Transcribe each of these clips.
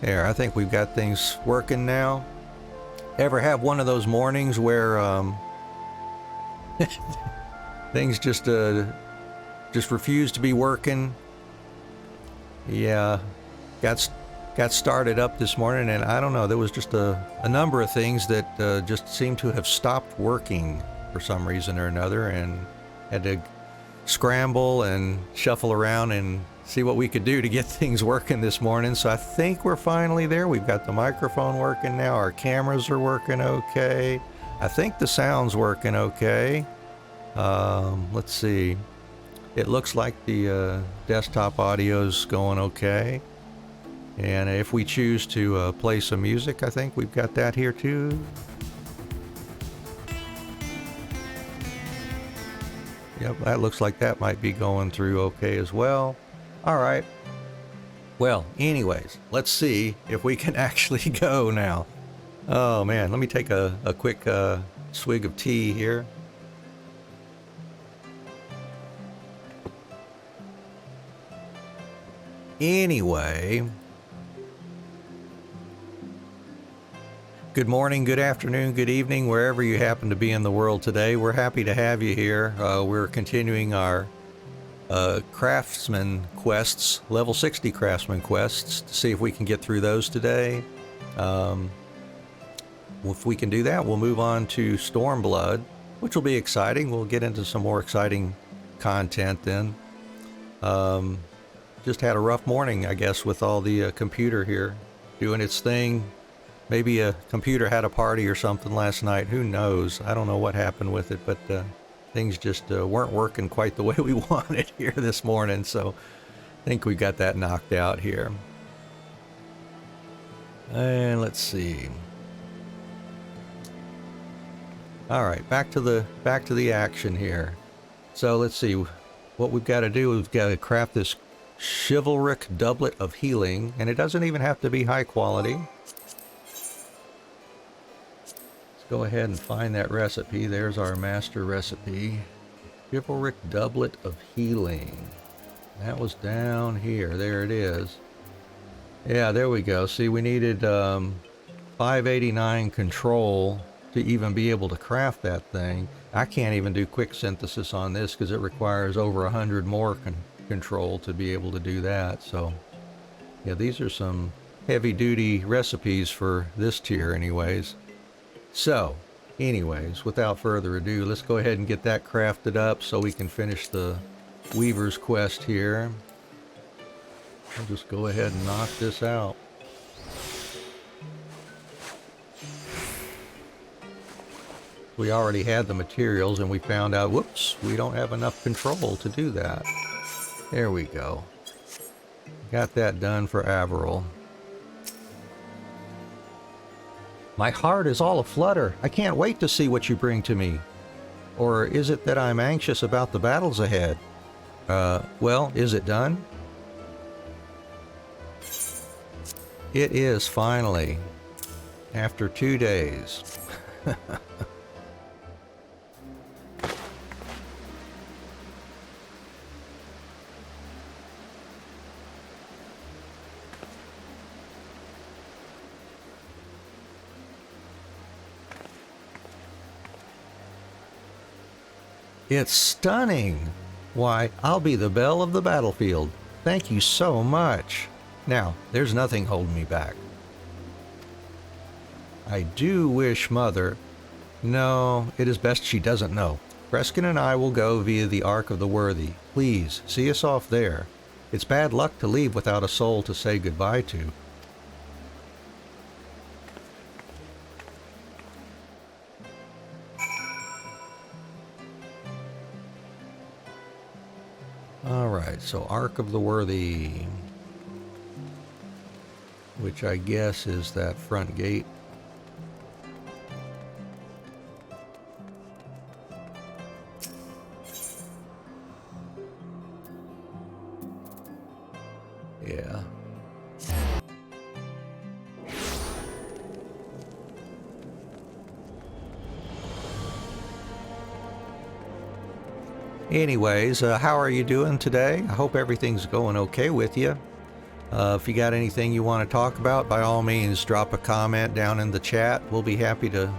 There, I think we've got things working now. Ever have one of those mornings where things just refuse to be working? Yeah, got started up this morning, and I don't know, there was just a number of things that just seemed to have stopped working for some reason or another, and had to scramble and shuffle around and see what we could do to get things working this morning. So I think we're finally there. We've got the microphone working now. Our cameras are working okay. I think the sound's working okay. Let's see. It looks like the desktop audio's going okay. And if we choose to play some music, I think we've got that here too. Yep, that looks like that might be going through okay as well. All right. Well, anyways, let's see if we can actually go now. Oh man, let me take a quick swig of tea here. Anyway, good morning, good afternoon, good evening, wherever you happen to be in the world today. We're happy to have you here. We're continuing our craftsman quests, level 60 craftsman quests, to see if we can get through those today. If we can do that, we'll move on to Stormblood, which will be exciting. We'll get into some more exciting content then. Just had a rough morning, I guess, with all the computer here doing its thing. Maybe a computer had a party or something last night. Who knows? I don't know what happened with it, but things just weren't working quite the way we wanted here this morning. So I think we got that knocked out here. And let's see. All right, back to the action here. So let's see. What we've got to do, we've got to craft this chivalric doublet of healing, and it doesn't even have to be high quality. Let's go ahead and find that recipe. There's our master recipe. Chivalric doublet of healing. That was down here. There it is. Yeah, there we go. See, we needed 589 control to even be able to craft that thing. I can't even do quick synthesis on this because it requires over 100 more control to be able to do that. So yeah, these are some heavy duty recipes for this tier anyways. So anyways, without further ado, let's go ahead and get that crafted up so we can finish the Weaver's quest here. I'll just go ahead and knock this out. We already had the materials and we found out, whoops, we don't have enough control to do that. There we go. Got that done for Averill. My heart is all aflutter. I can't wait to see what you bring to me. Or is it that I'm anxious about the battles ahead? Well, is it done? It is finally. After 2 days. It's stunning. Why, I'll be the belle of the battlefield. Thank you so much. Now, there's nothing holding me back. I do wish Mother... No, it is best she doesn't know. Reskin and I will go via the Ark of the Worthy. Please, see us off there. It's bad luck to leave without a soul to say goodbye to. Alright, so Ark of the Worthy, which I guess is that front gate. Yeah. Anyways, how are you doing today? I hope everything's going okay with you. If you got anything you want to talk about, by all means, drop a comment down in the chat. We'll be happy to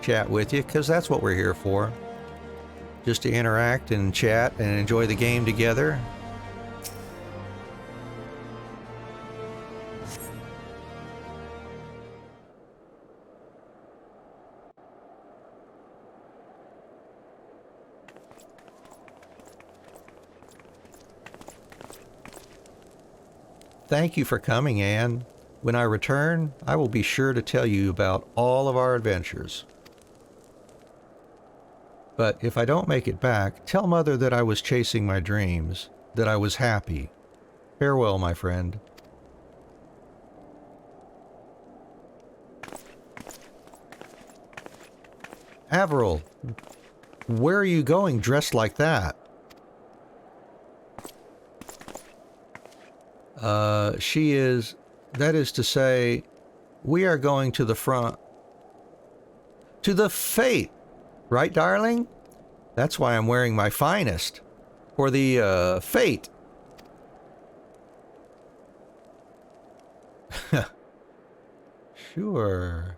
chat with you, because that's what we're here for. Just to interact and chat and enjoy the game together. Thank you for coming, Anne. When I return, I will be sure to tell you about all of our adventures. But if I don't make it back, tell Mother that I was chasing my dreams, that I was happy. Farewell, my friend. Averil, where are you going dressed like that? That is to say, we are going to the front. To the fete, right, darling? That's why I'm wearing my finest. For the, fete. Sure.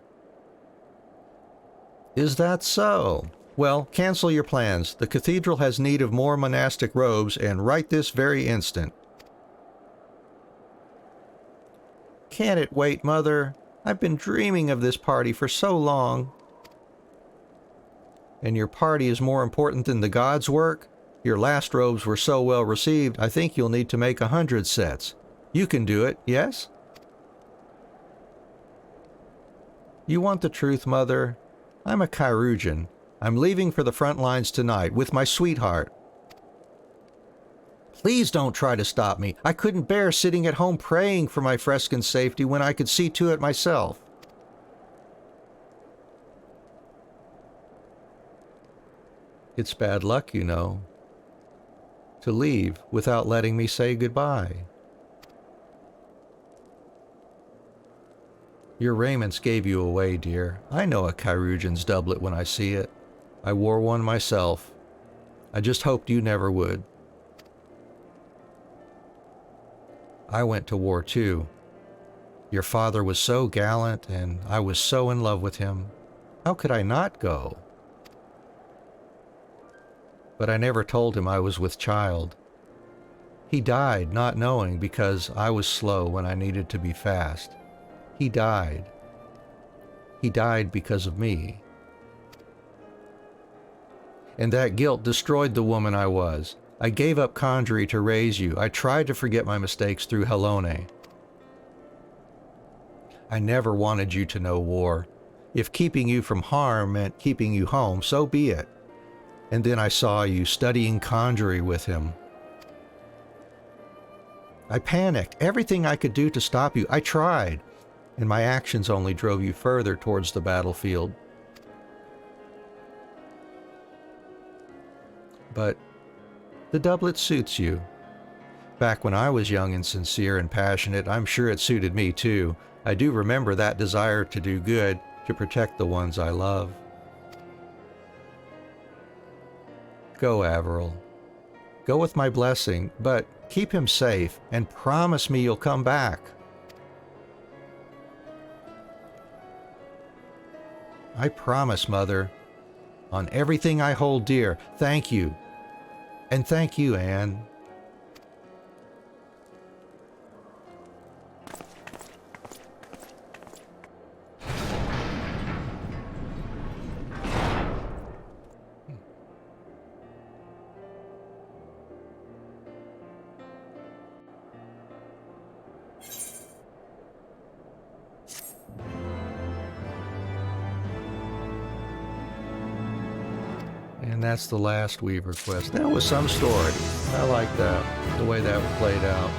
Is that so? Well, cancel your plans. The cathedral has need of more monastic robes, and right this very instant. Can't it wait, Mother? I've been dreaming of this party for so long. And your party is more important than the gods' work? Your last robes were so well received, I think you'll need to make 100 sets. You can do it, yes? You want the truth, Mother? I'm a Chirurgeon. I'm leaving for the front lines tonight with my sweetheart. Please don't try to stop me. I couldn't bear sitting at home praying for my Freskin's safety when I could see to it myself. It's bad luck, you know, to leave without letting me say goodbye. Your raiments gave you away, dear. I know a Chirurgeon's doublet when I see it. I wore one myself. I just hoped you never would. I went to war too. Your father was so gallant, and I was so in love with him. How could I not go? But I never told him I was with child. He died not knowing because I was slow when I needed to be fast. He died. He died because of me. And that guilt destroyed the woman I was. I gave up conjury to raise you. I tried to forget my mistakes through Helone. I never wanted you to know war. If keeping you from harm meant keeping you home, so be it. And then I saw you studying conjury with him. I panicked. Everything I could do to stop you, I tried. And my actions only drove you further towards the battlefield. But the doublet suits you. Back when I was young and sincere and passionate, I'm sure it suited me too. I do remember that desire to do good, to protect the ones I love. Go, Averil. Go with my blessing, but keep him safe and promise me you'll come back. I promise, Mother, on everything I hold dear. Thank you. And thank you, Anne. And that's the last Weaver quest. That was some story. I like that, the way that played out.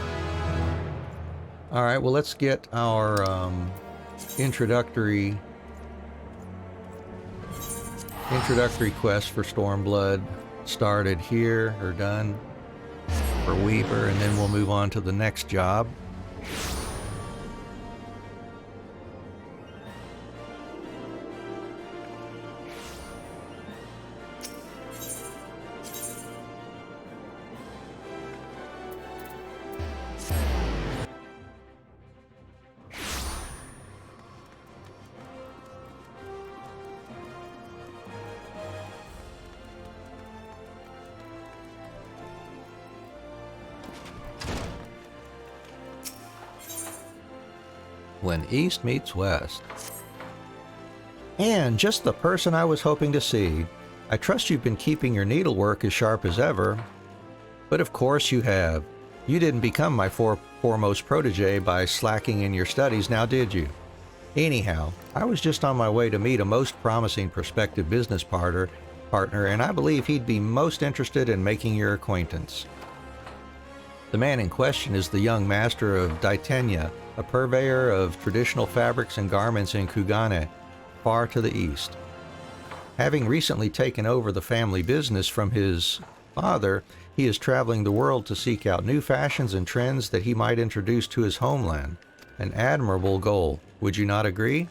All right, well, let's get our introductory quest for Stormblood started here, or done, for Weaver, and then we'll move on to the next job. When East meets West. And just the person I was hoping to see. I trust you've been keeping your needlework as sharp as ever. But of course you have. You didn't become my foremost protege by slacking in your studies, now did you? Anyhow, I was just on my way to meet a most promising prospective business partner, and I believe he'd be most interested in making your acquaintance. The man in question is the young master of Daitenya, a purveyor of traditional fabrics and garments in Kugane, far to the east. Having recently taken over the family business from his father, he is traveling the world to seek out new fashions and trends that he might introduce to his homeland. An admirable goal, would you not agree?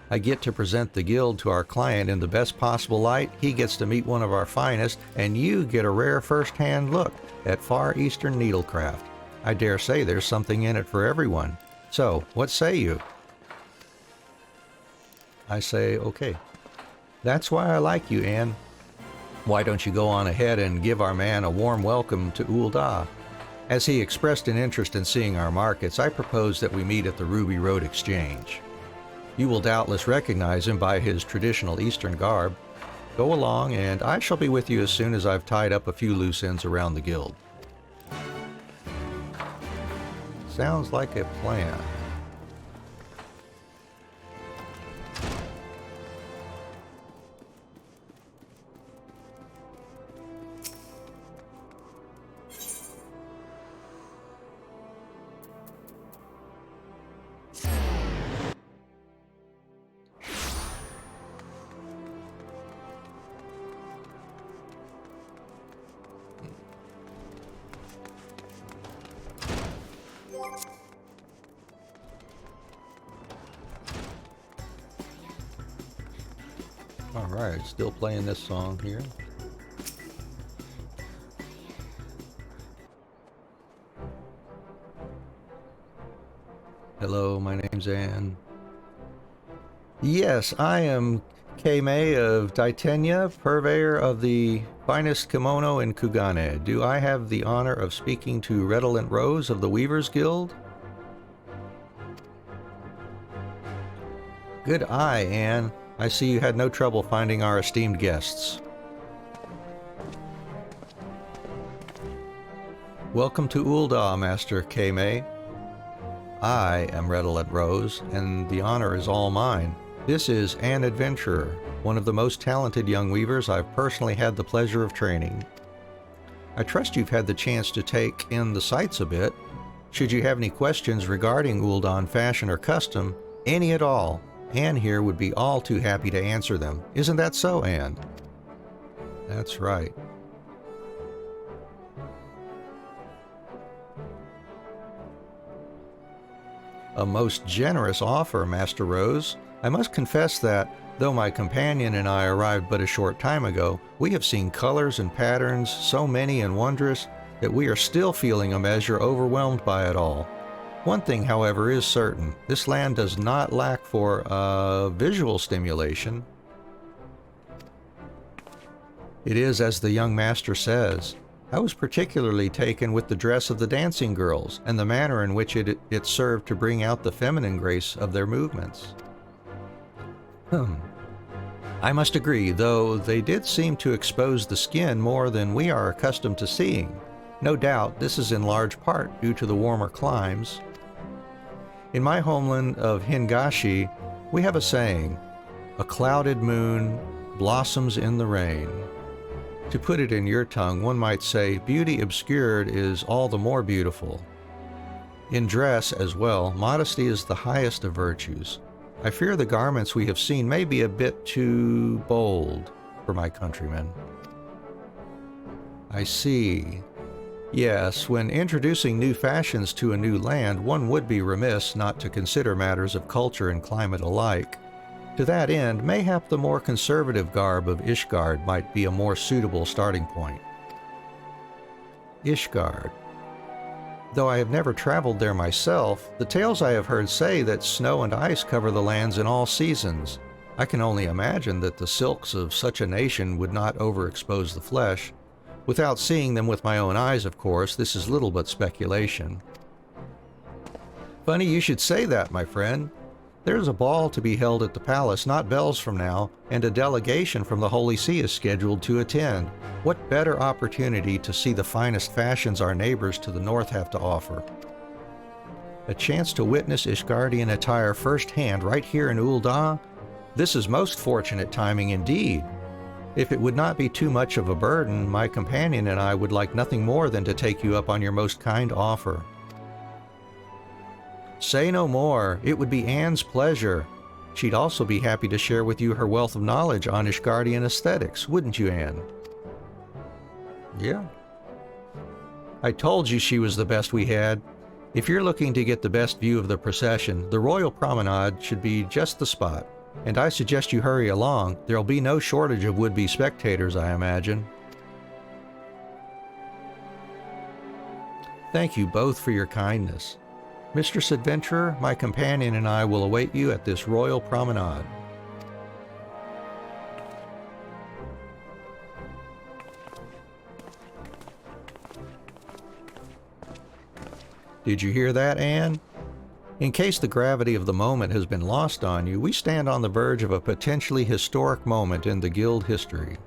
I get to present the guild to our client in the best possible light, he gets to meet one of our finest, and you get a rare first-hand look at Far Eastern needlecraft. I dare say there's something in it for everyone. So, what say you? I say, okay. That's why I like you, Anne. Why don't you go on ahead and give our man a warm welcome to Ul'dah? As he expressed an interest in seeing our markets, I propose that we meet at the Ruby Road Exchange. You will doubtless recognize him by his traditional Eastern garb. Go along, and I shall be with you as soon as I've tied up a few loose ends around the guild. Sounds like a plan. Alright, still playing this song here. Hello, my name's Anne. Yes, I am K-May of Daitenya, purveyor of the finest kimono in Kugane. Do I have the honor of speaking to Redolent Rose of the Weavers Guild? Good eye, Anne. I see you had no trouble finding our esteemed guests. Welcome to Ul'dah, Master K-May. I am Redolent Rose, and the honor is all mine. This is an adventurer, one of the most talented young weavers I've personally had the pleasure of training. I trust you've had the chance to take in the sights a bit. Should you have any questions regarding Ul'dah fashion or custom, any at all, Anne here would be all too happy to answer them. Isn't that so, Anne? That's right. A most generous offer, Master Rose. I must confess that, though my companion and I arrived but a short time ago, we have seen colors and patterns so many and wondrous that we are still feeling a measure overwhelmed by it all. One thing, however, is certain. This land does not lack for visual stimulation. It is as the young master says. I was particularly taken with the dress of the dancing girls and the manner in which it served to bring out the feminine grace of their movements. I must agree, though they did seem to expose the skin more than we are accustomed to seeing. No doubt this is in large part due to the warmer climes. In my homeland of Hingashi, we have a saying, "A clouded moon blossoms in the rain." To put it in your tongue, one might say, beauty obscured is all the more beautiful. In dress as well, modesty is the highest of virtues. I fear the garments we have seen may be a bit too bold for my countrymen. I see. Yes, when introducing new fashions to a new land, one would be remiss not to consider matters of culture and climate alike. To that end, mayhap the more conservative garb of Ishgard might be a more suitable starting point. Ishgard. Though I have never traveled there myself, the tales I have heard say that snow and ice cover the lands in all seasons. I can only imagine that the silks of such a nation would not overexpose the flesh. Without seeing them with my own eyes, of course, this is little but speculation. Funny you should say that, my friend. There's a ball to be held at the palace not bells from now, and a delegation from the Holy See is scheduled to attend. What better opportunity to see the finest fashions our neighbors to the north have to offer? A chance to witness Ishgardian attire firsthand right here in Ul'dah? This is most fortunate timing indeed. If it would not be too much of a burden, my companion and I would like nothing more than to take you up on your most kind offer. Say no more. It would be Anne's pleasure. She'd also be happy to share with you her wealth of knowledge on Ishgardian aesthetics, wouldn't you, Anne? Yeah. I told you she was the best we had. If you're looking to get the best view of the procession, the Royal Promenade should be just the spot. And I suggest you hurry along. There'll be no shortage of would-be spectators, I imagine. Thank you both for your kindness. Mistress Adventurer, my companion and I will await you at this Royal Promenade. Did you hear that, Anne? In case the gravity of the moment has been lost on you, we stand on the verge of a potentially historic moment in the guild history.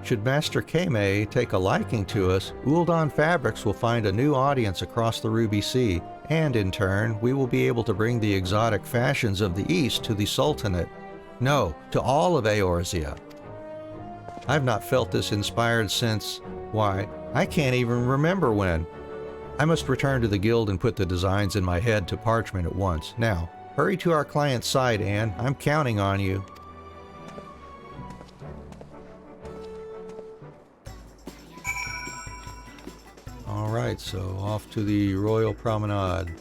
Should Master Kame take a liking to us, Ul'dah Fabrics will find a new audience across the Ruby Sea, and in turn, we will be able to bring the exotic fashions of the East to the Sultanate. No, to all of Eorzea. I've not felt this inspired since, why, I can't even remember when. I must return to the guild and put the designs in my head to parchment at once. Now, hurry to our client's side, Anne. I'm counting on you. All right, so off to the Royal Promenade.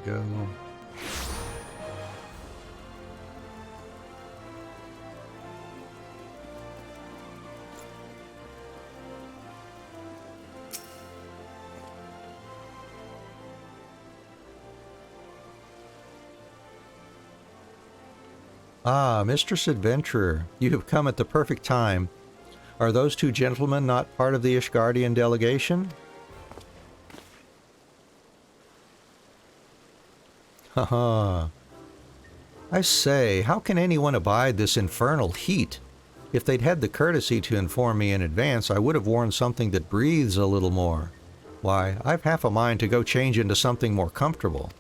Go. Ah, Mistress Adventurer, you have come at the perfect time. Are those two gentlemen not part of the Ishgardian delegation? Haha. I say, how can anyone abide this infernal heat? If they'd had the courtesy to inform me in advance, I would have worn something that breathes a little more. Why, I've half a mind to go change into something more comfortable.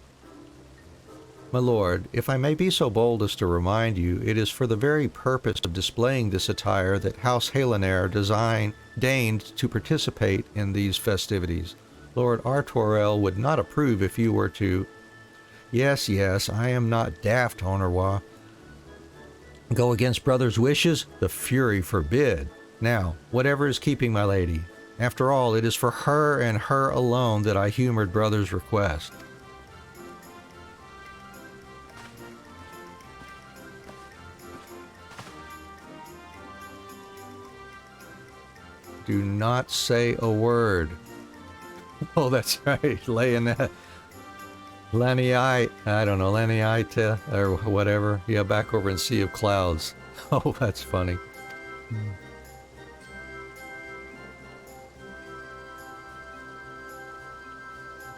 My lord, if I may be so bold as to remind you, it is for the very purpose of displaying this attire that House Halenair deigned to participate in these festivities. Lord Artorel would not approve if you were to... Yes, I am not daft, Honorwa. Go against brother's wishes? The Fury forbid. Now, whatever is keeping my lady. After all, it is for her and her alone that I humored brother's request. Do not say a word. Oh, that's right, Laniite, or whatever. Yeah, back over in Sea of Clouds. Oh, that's funny.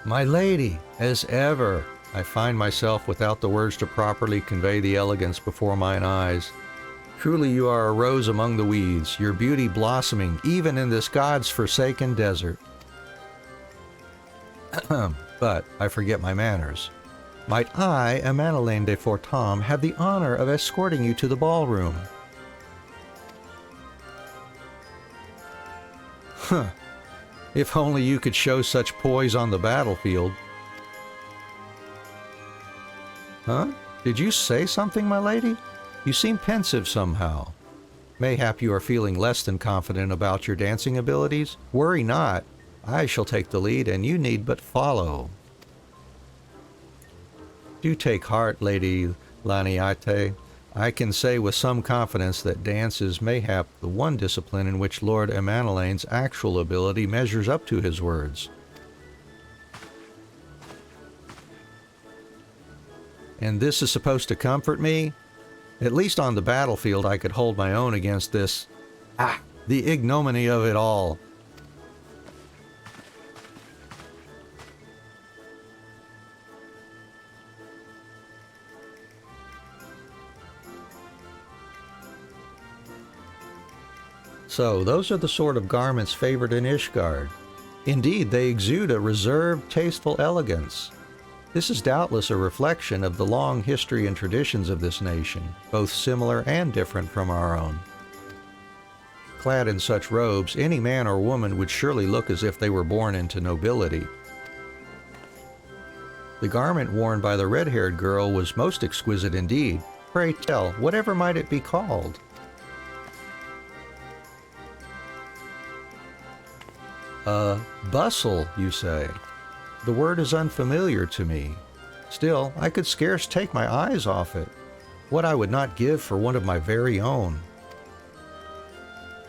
My lady, as ever, I find myself without the words to properly convey the elegance before mine eyes. Truly you are a rose among the weeds, your beauty blossoming even in this God's forsaken desert. But I forget my manners. Might I, Emmanuel de Fortam, have the honor of escorting you to the ballroom? Huh. If only you could show such poise on the battlefield. Huh? Did you say something, my lady? You seem pensive somehow. Mayhap you are feeling less than confident about your dancing abilities? Worry not. I shall take the lead, and you need but follow. Do take heart, Lady Laniate. I can say with some confidence that dance is mayhap the one discipline in which Lord Emanalane's actual ability measures up to his words. And this is supposed to comfort me? At least on the battlefield I could hold my own against this. The ignominy of it all. So, those are the sort of garments favored in Ishgard. Indeed, they exude a reserved, tasteful elegance. This is doubtless a reflection of the long history and traditions of this nation, both similar and different from our own. Clad in such robes, any man or woman would surely look as if they were born into nobility. The garment worn by the red-haired girl was most exquisite indeed. Pray tell, whatever might it be called? Bustle, you say? The word is unfamiliar to me. Still, I could scarce take my eyes off it. What I would not give for one of my very own.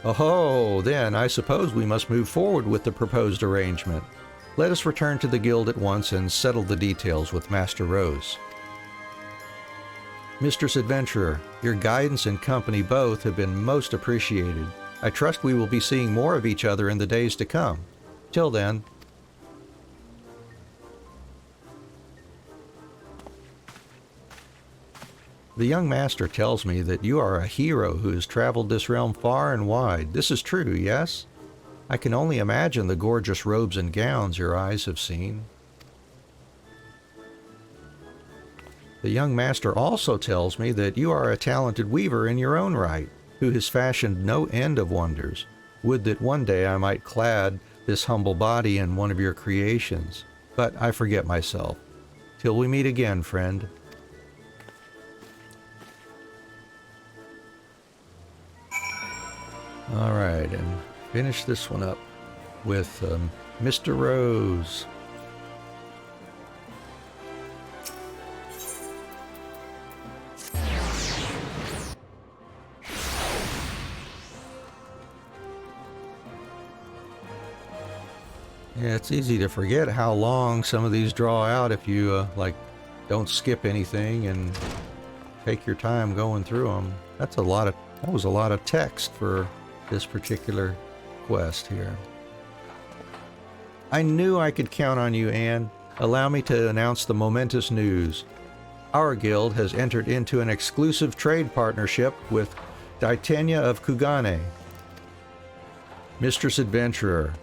Oh, then I suppose we must move forward with the proposed arrangement. Let us return to the guild at once and settle the details with Master Rose. Mistress Adventurer, your guidance and company both have been most appreciated. I trust we will be seeing more of each other in the days to come. Till then. The young master tells me that you are a hero who has traveled this realm far and wide. This is true, yes? I can only imagine the gorgeous robes and gowns your eyes have seen. The young master also tells me that you are a talented weaver in your own right, who has fashioned no end of wonders. Would that one day I might clad this humble body in one of your creations. But I forget myself. Till we meet again, friend. All right, and finish this one up with Mr. Rose. Yeah, it's easy to forget how long some of these draw out if you don't skip anything and take your time going through them. That was a lot of text for this particular quest here. I knew I could count on you, Anne. Allow me to announce the momentous news. Our guild has entered into an exclusive trade partnership with Daitenya of Kugane. Mistress Adventurer,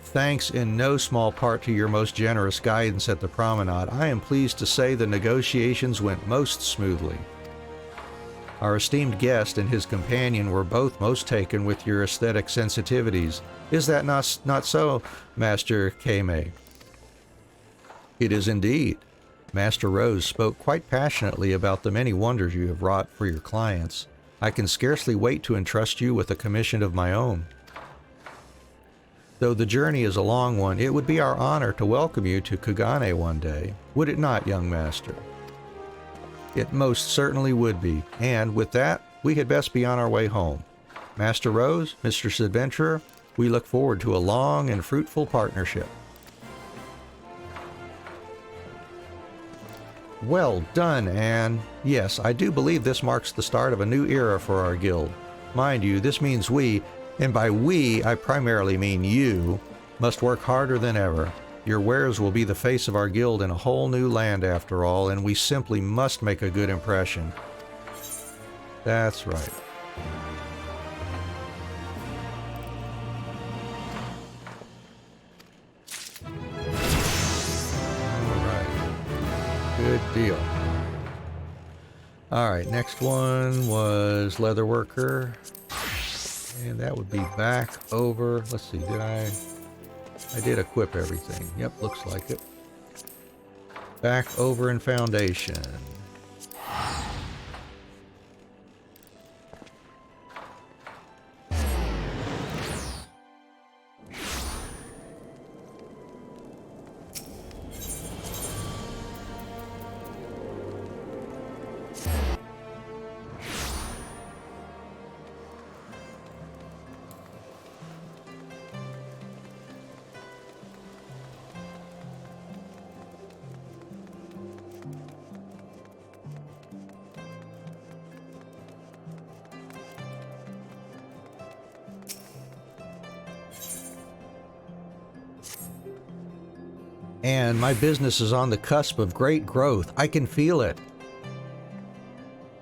thanks in no small part to your most generous guidance at the promenade, I am pleased to say the negotiations went most smoothly. Our esteemed guest and his companion were both most taken with your aesthetic sensitivities. Is that not so, Master Kame? It is indeed. Master Rose spoke quite passionately about the many wonders you have wrought for your clients. I can scarcely wait to entrust you with a commission of my own. Though the journey is a long one, it would be our honor to welcome you to Kugane one day. Would it not, young master? It most certainly would be, and with that, we had best be on our way home. Master Rose, Mistress Adventurer, we look forward to a long and fruitful partnership. Well done, Anne. Yes, I do believe this marks the start of a new era for our guild. Mind you, this means we, and by we I primarily mean you, must work harder than ever. Your wares will be the face of our guild in a whole new land after all, and we simply must make a good impression. That's right. Alright. Good deal. Alright, next one was Leatherworker. And that would be back over. Let's see, I did equip everything. Yep, looks like it. Back over in Foundation. And my business is on the cusp of great growth. I can feel it.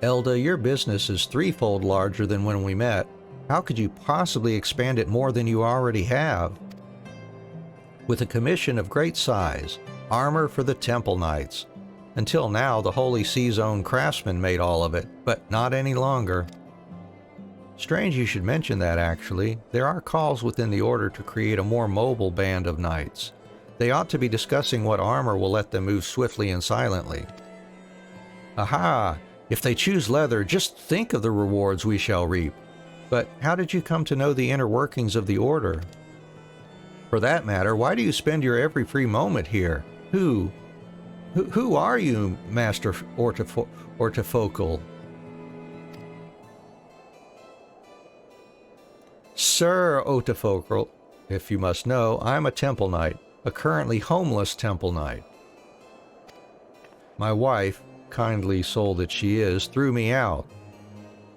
Elda, your business is threefold larger than when we met. How could you possibly expand it more than you already have? With a commission of great size, armor for the Temple Knights. Until now, the Holy Sea's own craftsmen made all of it, but not any longer. Strange you should mention that, actually. There are calls within the Order to create a more mobile band of knights. They ought to be discussing what armor will let them move swiftly and silently. Aha! If they choose leather, just think of the rewards we shall reap. But how did you come to know the inner workings of the Order? For that matter, why do you spend your every free moment here? Who are you, Master Ortifocal? Sir Ortifocal, if you must know, I'm a Temple Knight, a currently homeless Temple Knight. My wife, kindly soul that she is, threw me out.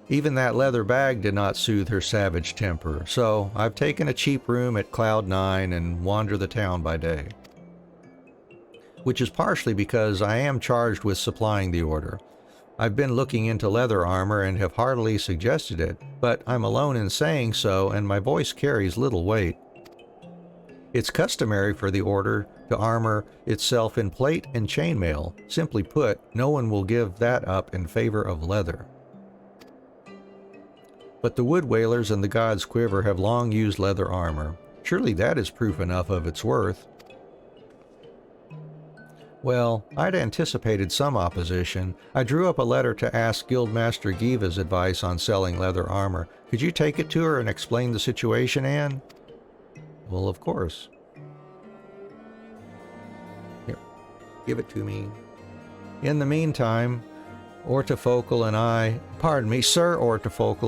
Even that leather bag did not soothe her savage temper, so I've taken a cheap room at Cloud 9 and wander the town by day. Which is partially because I am charged with supplying the Order. I've been looking into leather armor and have heartily suggested it, but I'm alone in saying so, and my voice carries little weight. It's customary for the Order to armor itself in plate and chainmail. Simply put, no one will give that up in favor of leather. But the Wood Whalers and the God's Quiver have long used leather armor. Surely that is proof enough of its worth. Well, I'd anticipated some opposition. I drew up a letter to ask Guildmaster Giva's advice on selling leather armor. Could you take it to her and explain the situation, Anne? Well, of course. Here, give it to me. In the meantime, Sir Ortifocal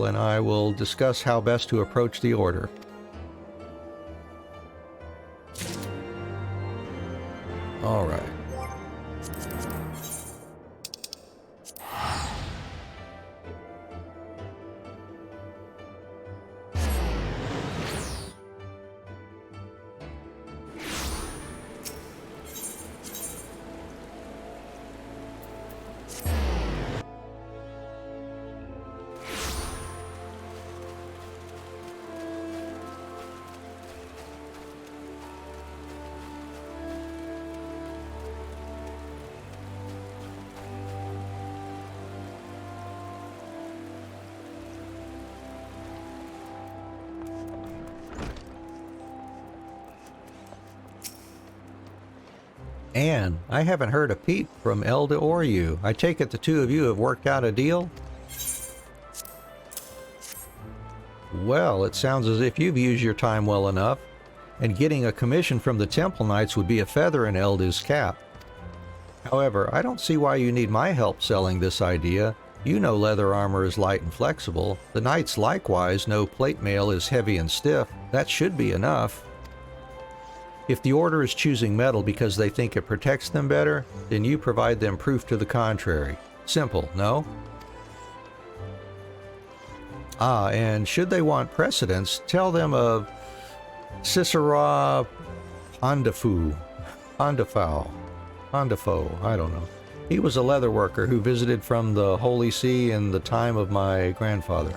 and I will discuss how best to approach the Order. All right. Anne, I haven't heard a peep from Elda or you. I take it the two of you have worked out a deal? Well, it sounds as if you've used your time well enough, and getting a commission from the Temple Knights would be a feather in Elda's cap. However, I don't see why you need my help selling this idea. You know leather armor is light and flexible. The Knights likewise know plate mail is heavy and stiff. That should be enough. If the Order is choosing metal because they think it protects them better, then you provide them proof to the contrary. Simple, no? Ah, and should they want precedence, tell them of Cicero Ondafo, I don't know. He was a leather worker who visited from the Holy See in the time of my grandfather.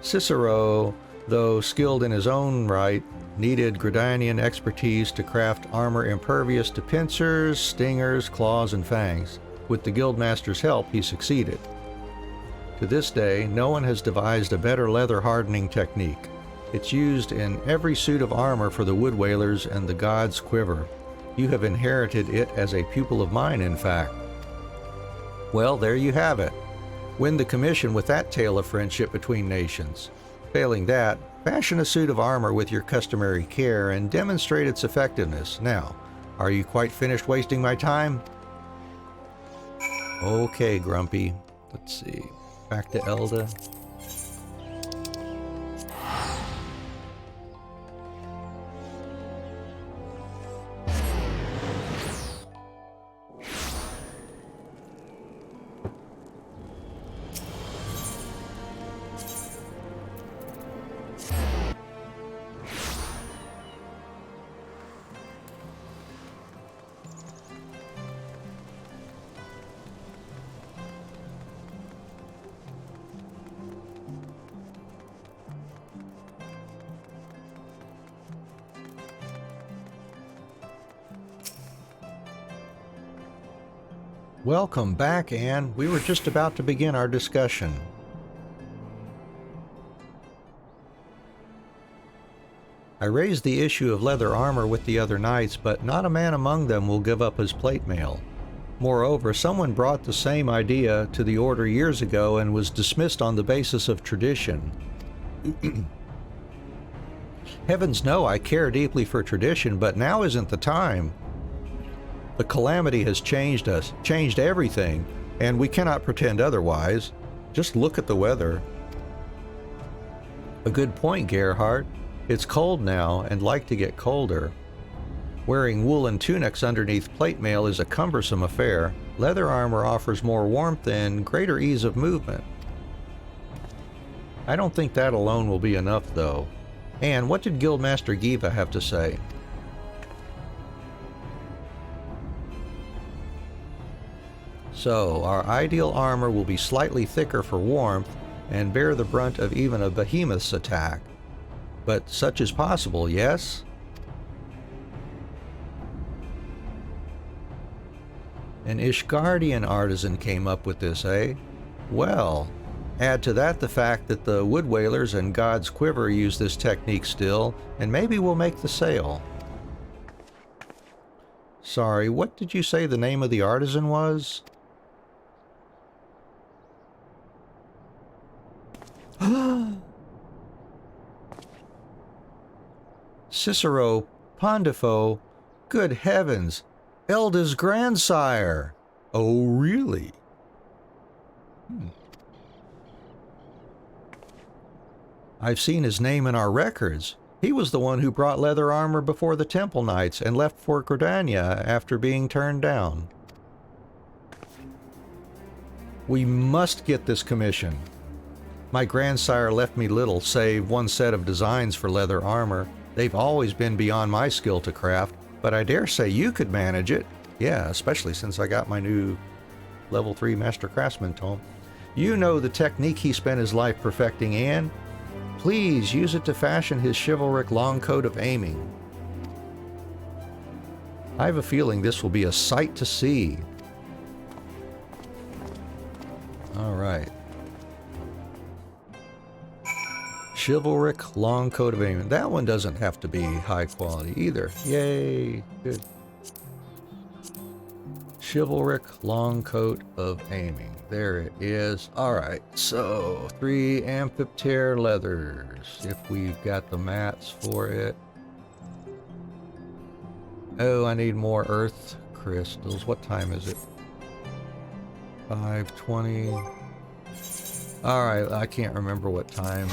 Cicero, though skilled in his own right, needed Gridanian expertise to craft armor impervious to pincers, stingers, claws, and fangs. With the Guildmaster's help, he succeeded. To this day, no one has devised a better leather hardening technique. It's used in every suit of armor for the Wood Whalers and the God's Quiver. You have inherited it as a pupil of mine, in fact. Well, there you have it. Win the commission with that tale of friendship between nations. Failing that, fashion a suit of armor with your customary care and demonstrate its effectiveness. Now, are you quite finished wasting my time? Okay, Grumpy. Let's see. Back to Elda. Welcome back, Anne. We were just about to begin our discussion. I raised the issue of leather armor with the other knights, but not a man among them will give up his plate mail. Moreover, someone brought the same idea to the order years ago and was dismissed on the basis of tradition. Heavens no, I care deeply for tradition, but now isn't the time. The calamity has changed us, changed everything, and we cannot pretend otherwise. Just look at the weather. A good point, Gerhardt. It's cold now, and like to get colder. Wearing woolen tunics underneath plate mail is a cumbersome affair. Leather armor offers more warmth and greater ease of movement. I don't think that alone will be enough, though. And what did Guildmaster Giva have to say? So, our ideal armor will be slightly thicker for warmth and bear the brunt of even a behemoth's attack. But such is possible, yes? An Ishgardian artisan came up with this, eh? Well, add to that the fact that the Wood Whalers and God's Quiver use this technique still, and maybe we'll make the sale. Sorry, what did you say the name of the artisan was? Cicero Pondifo, good heavens, Elda's grandsire. Oh, really? I've seen his name in our records. He was the one who brought leather armor before the Temple Knights and left for Gridania after being turned down. We must get this commission. My grandsire left me little save one set of designs for leather armor. They've always been beyond my skill to craft, but I dare say you could manage it. Yeah, especially since I got my new level 3 Master Craftsman tome. You know the technique he spent his life perfecting, Anne. Please use it to fashion his chivalric long coat of aiming. I have a feeling this will be a sight to see. All right. Chivalric long coat of aiming. That one doesn't have to be high quality either. Yay. Good. Chivalric long coat of aiming. There it is. Alright, so 3 amphiptère leathers. If we've got the mats for it. Oh, I need more earth crystals. What time is it? 5:20. Alright, I can't remember what time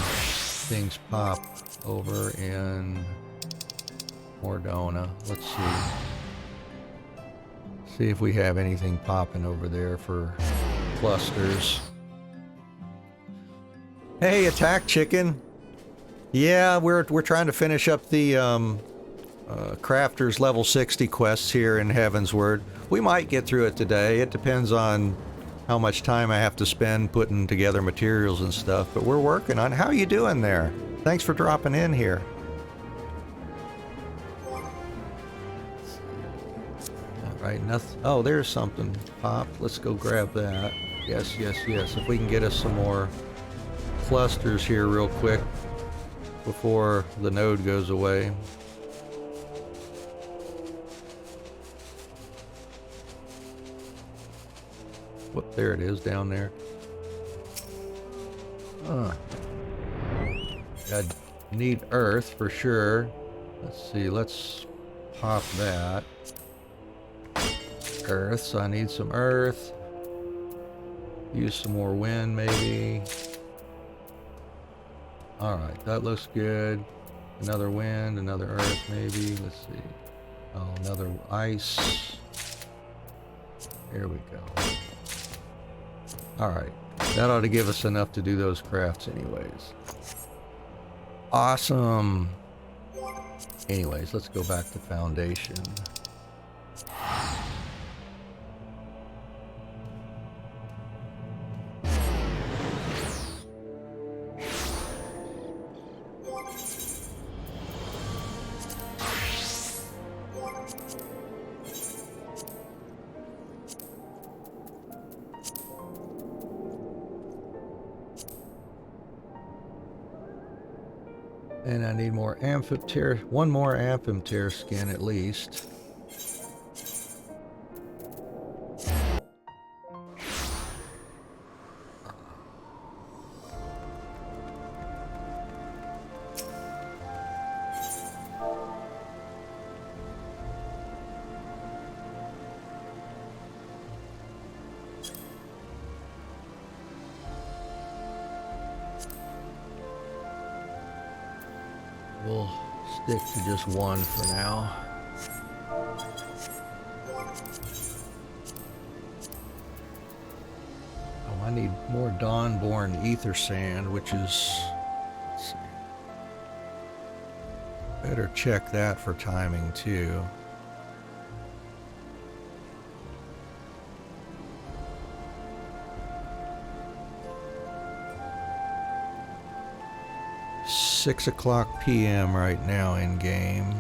things pop over in Mordona. Let's see. See if we have anything popping over there for clusters. Hey, attack chicken. Yeah, we're trying to finish up the Crafter's level 60 quests here in Heavensward. We might get through it today. It depends on how much time I have to spend putting together materials and stuff, but we're working on it. How you doing there? Thanks for dropping in here. Alright, nothing. Oh, there's something popped. Let's go grab that. Yes, yes, yes. If we can get us some more clusters here real quick before the node goes away. Whoop, there it is down there. I need earth for sure. Let's see, let's pop that. Earth, so I need some earth. Use some more wind maybe. Alright, that looks good. Another wind, another earth maybe. Let's see. Oh, another ice. There we go. Alright, that ought to give us enough to do those crafts anyways. Awesome. Anyways, let's go back to foundation. And I need more amphipter, one more amphipter skin at least. We'll stick to just one for now. Oh, I need more Dawnborn ether sand, which is... Let's see. Better check that for timing too. .06 p.m. right now in game.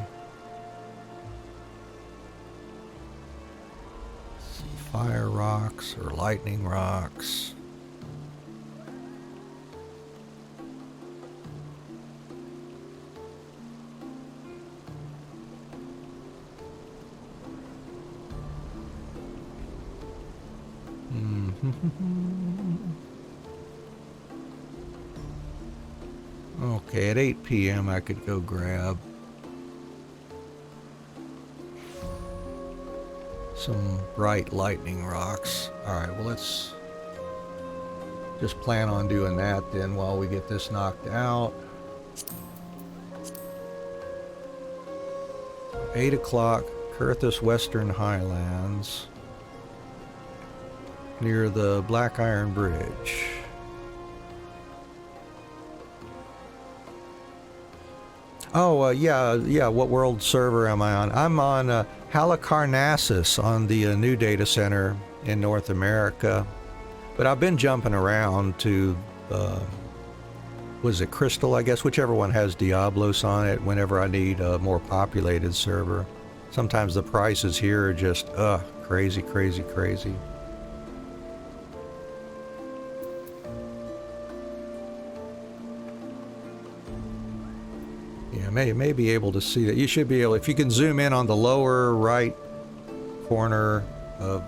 Fire rocks or lightning rocks. Okay, at 8 p.m. I could go grab some bright lightning rocks. Alright, well let's just plan on doing that then while we get this knocked out. 8 o'clock, Kurthus Western Highlands, near the Black Iron Bridge. Oh, yeah, what world server am I on? I'm on Halicarnassus on the new data center in North America. But I've been jumping around to, was it Crystal, I guess? Whichever one has Diablos on it whenever I need a more populated server. Sometimes the prices here are just, crazy, crazy, crazy. May be able to see that. You should be able, if you can zoom in on the lower right corner of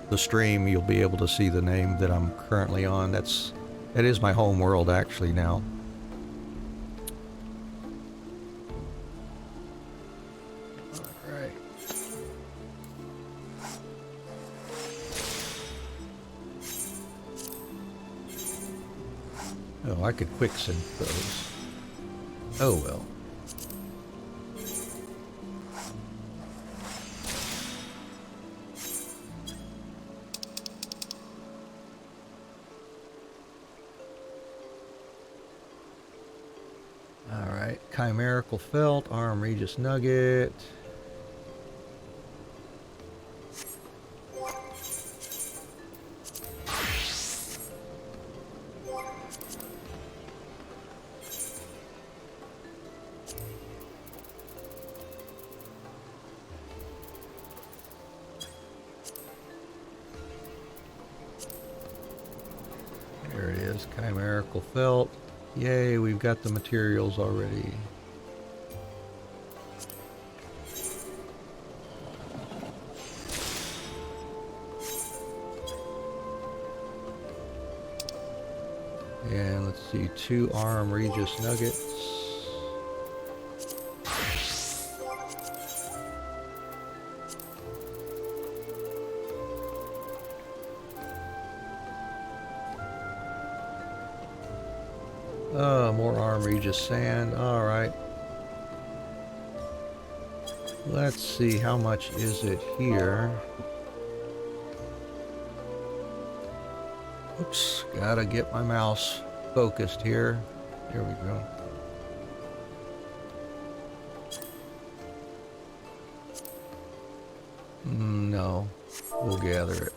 the stream, you'll be able to see the name that I'm currently on. That is my home world actually now. All right. Oh, I could quicksync those. Oh well. Alright, Chimerical Felt, Arm Regis Nugget. There it is, Chimerical Felt. Yay, we've got the materials already. And let's see, 2 Arm Regis Nuggets. More Arm Regis Sand. Alright. Let's see, how much is it here? Oops, gotta get my mouse focused here. There we go. No, we'll gather it.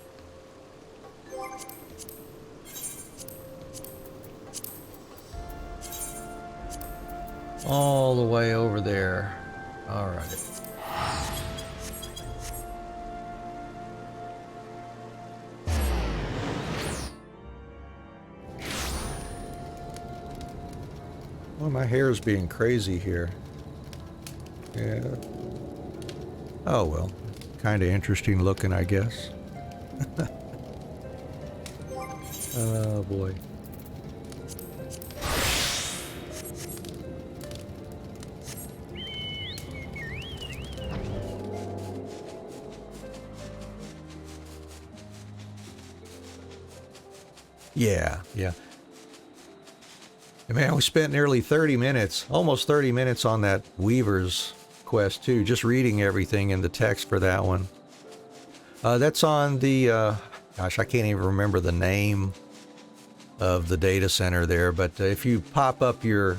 All the way over there. All right. Well, my hair's being crazy here. Yeah. Oh, well. Kind of interesting looking, I guess. Oh, boy. Yeah, yeah. Man, we spent nearly 30 minutes, almost 30 minutes on that Weaver's quest, too, just reading everything in the text for that one. That's on the, gosh, I can't even remember the name of the data center there, but if you pop up your,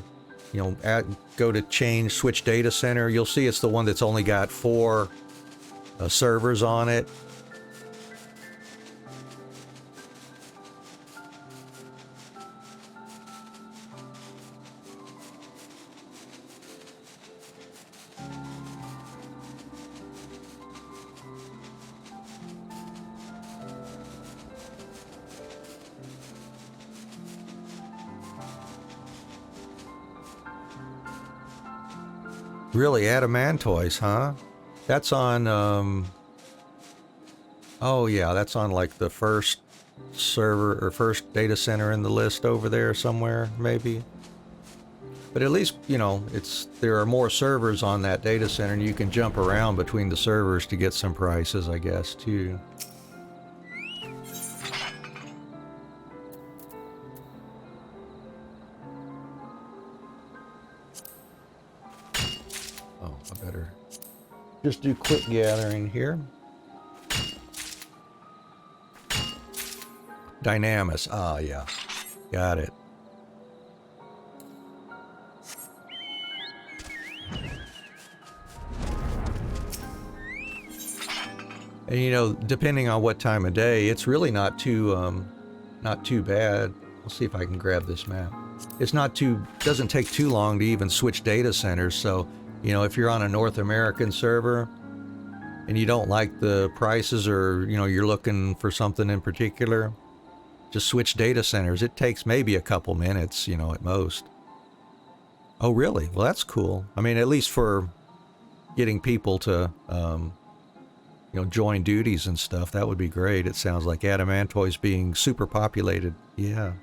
go to switch data center, you'll see it's the one that's only got 4 servers on it. Really, Adamantoise, huh? That's on, oh yeah, that's on like the first server or first data center in the list over there somewhere, maybe. But at least, there are more servers on that data center and you can jump around between the servers to get some prices, I guess, too. Oh, I better just do quick gathering here. Dynamis. Ah, yeah. Got it. And depending on what time of day, it's really not too bad. I'll see if I can grab this map. It's doesn't take too long to even switch data centers. So, if you're on a North American server and you don't like the prices or, you're looking for something in particular, just switch data centers. It takes maybe a couple minutes, at most. Oh, really? Well, that's cool. I mean, at least for getting people to, join duties and stuff, that would be great. It sounds like Adamantoise being super populated. Yeah.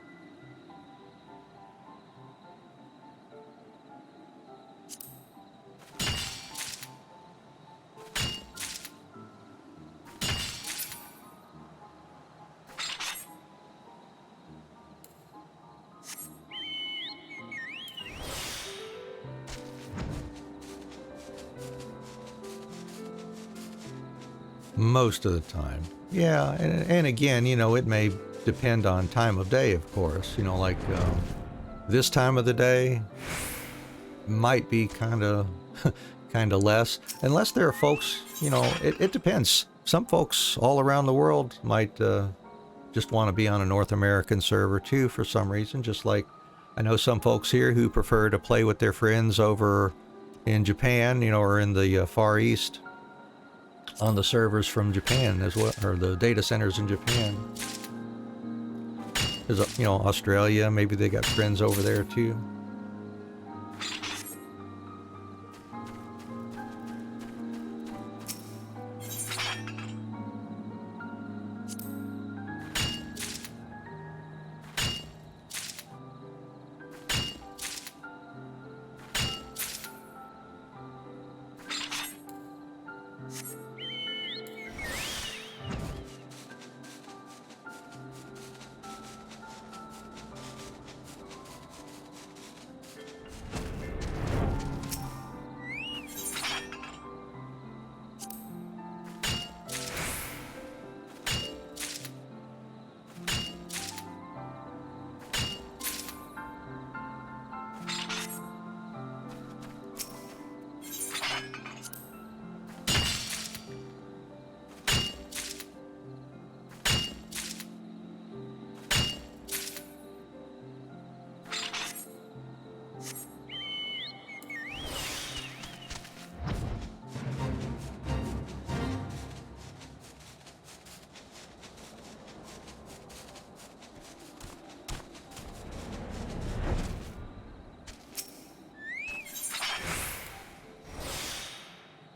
Most of the time. Yeah, and again, it may depend on time of day, of course. Like this time of the day might be kind of less, unless there are folks, it depends. Some folks all around the world might just want to be on a North American server too for some reason, just like I know some folks here who prefer to play with their friends over in Japan, or in the Far East, on the servers from Japan as well, or the data centers in Japan. There's Australia, maybe they got friends over there too.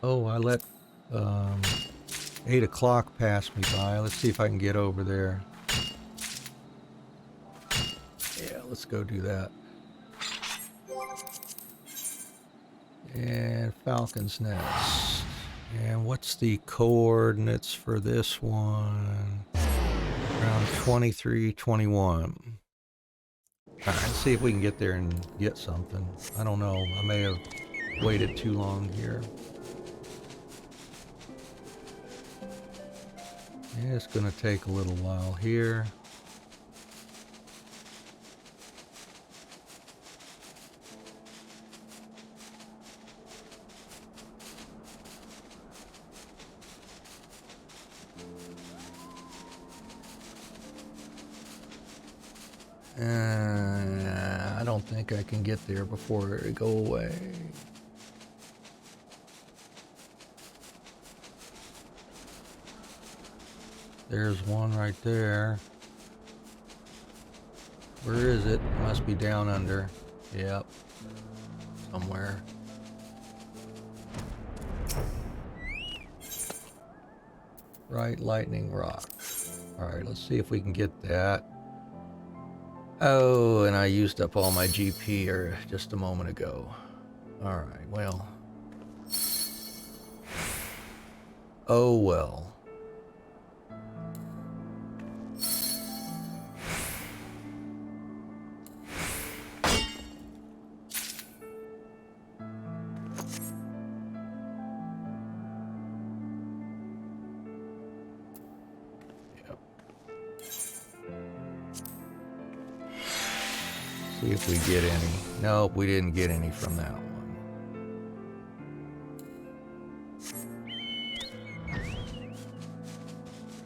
Oh, I let um, 8 o'clock pass me by. Let's see if I can get over there. Yeah, let's go do that. And Falcon's Nest. And what's the coordinates for this one? Around 2321. Alright, let's see if we can get there and get something. I don't know. I may have waited too long here. Yeah, it's going to take a little while here. I don't think I can get there before it go away. There's one right there. Where is it? It must be down under. Yep. Somewhere. Right, lightning rock. Alright, let's see if we can get that. Oh, and I used up all my GP just a moment ago. Alright, well. Oh well. See if we get any. Nope, we didn't get any from that one.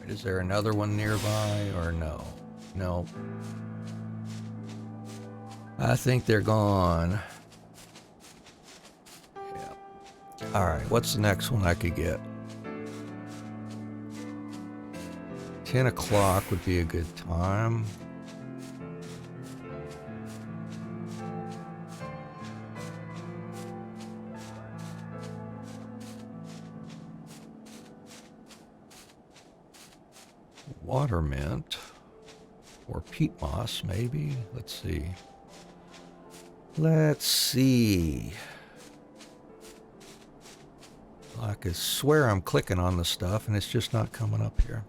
Is there another one nearby or no? Nope. I think they're gone. Yeah. Alright, what's the next one I could get? 10 o'clock would be a good time. Water mint or peat moss, maybe. Let's see. Let's see. I could swear I'm clicking on the stuff and it's just not coming up here.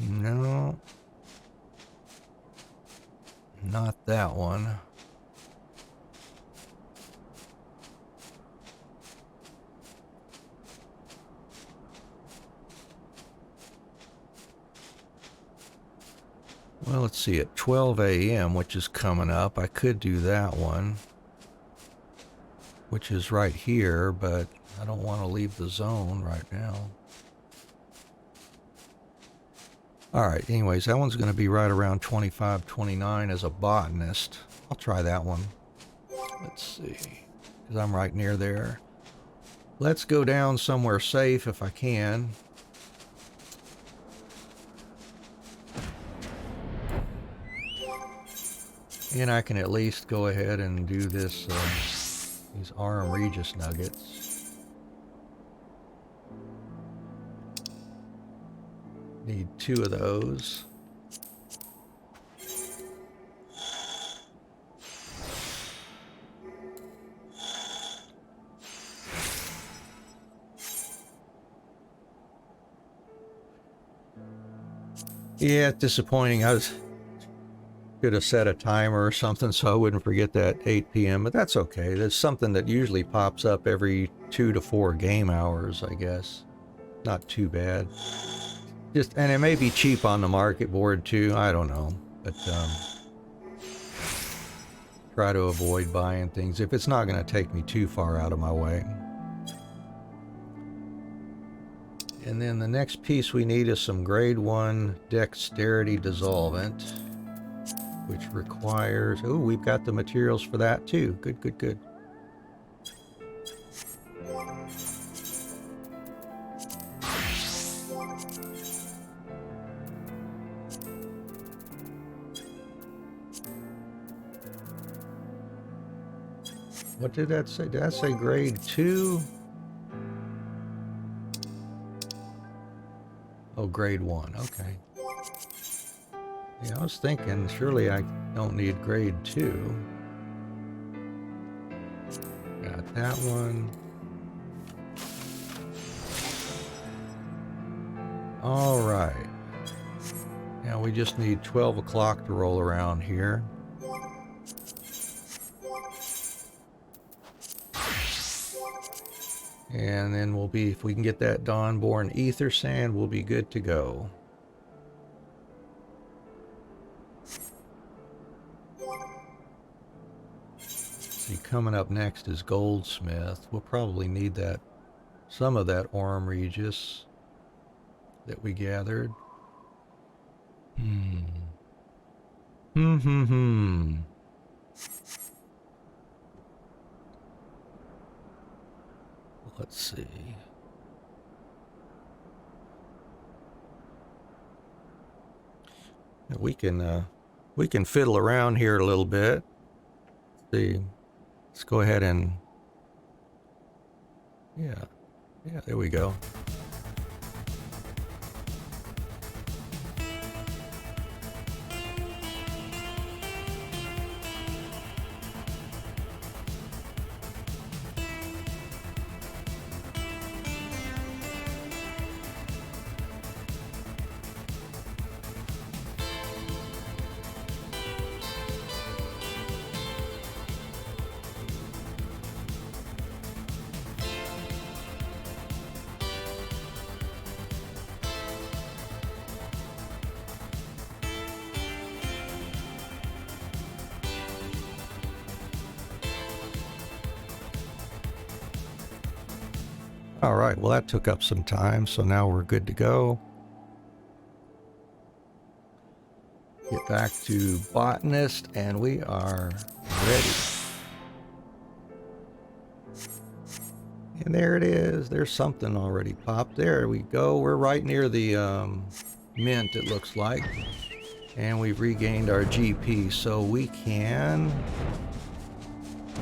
No. Not that one. Well, let's see, at 12 a.m., which is coming up, I could do that one, which is right here, but I don't want to leave the zone right now. Alright, anyways, that one's going to be right around 25-29 as a botanist. I'll try that one. Let's see, because I'm right near there. Let's go down somewhere safe if I can. And I can at least go ahead and do this, these Aurum Regis nuggets. Need 2 of those. Yeah, disappointing. Should have set a timer or something so I wouldn't forget that 8 p.m. But that's okay. That's something that usually pops up every 2 to 4 game hours, I guess. Not too bad. And it may be cheap on the market board too. I don't know. But try to avoid buying things if it's not going to take me too far out of my way. And then the next piece we need is some grade 1 dexterity dissolvent, which requires... Oh, we've got the materials for that too. Good, good, good. What did that say? Did that say grade 2? Oh, grade 1. Okay. Yeah, I was thinking, surely I don't need grade 2. Got that one. All right. Now we just need 12 o'clock to roll around here. And then we'll be, if we can get that Dawnborn Ether Sand, we'll be good to go. See, coming up next is Goldsmith. We'll probably need that, some of that Aurum Regis that we gathered. Let's see. We can fiddle around here a little bit. See, let's go ahead and yeah, there we go. All right, well that took up some time, so now we're good to go. Get back to Botanist, and we are ready. And there it is. There's something already popped. There we go. We're right near the mint, it looks like. And we've regained our GP, so we can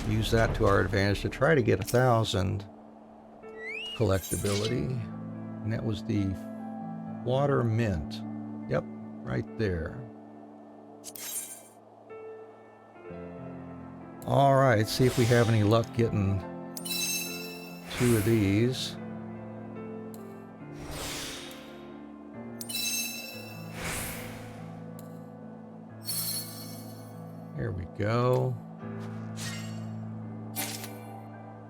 use that to our advantage to try to get 1,000 collectability. And that was the water mint. Yep, right there. All right, see if we have any luck getting 2 of these. There we go.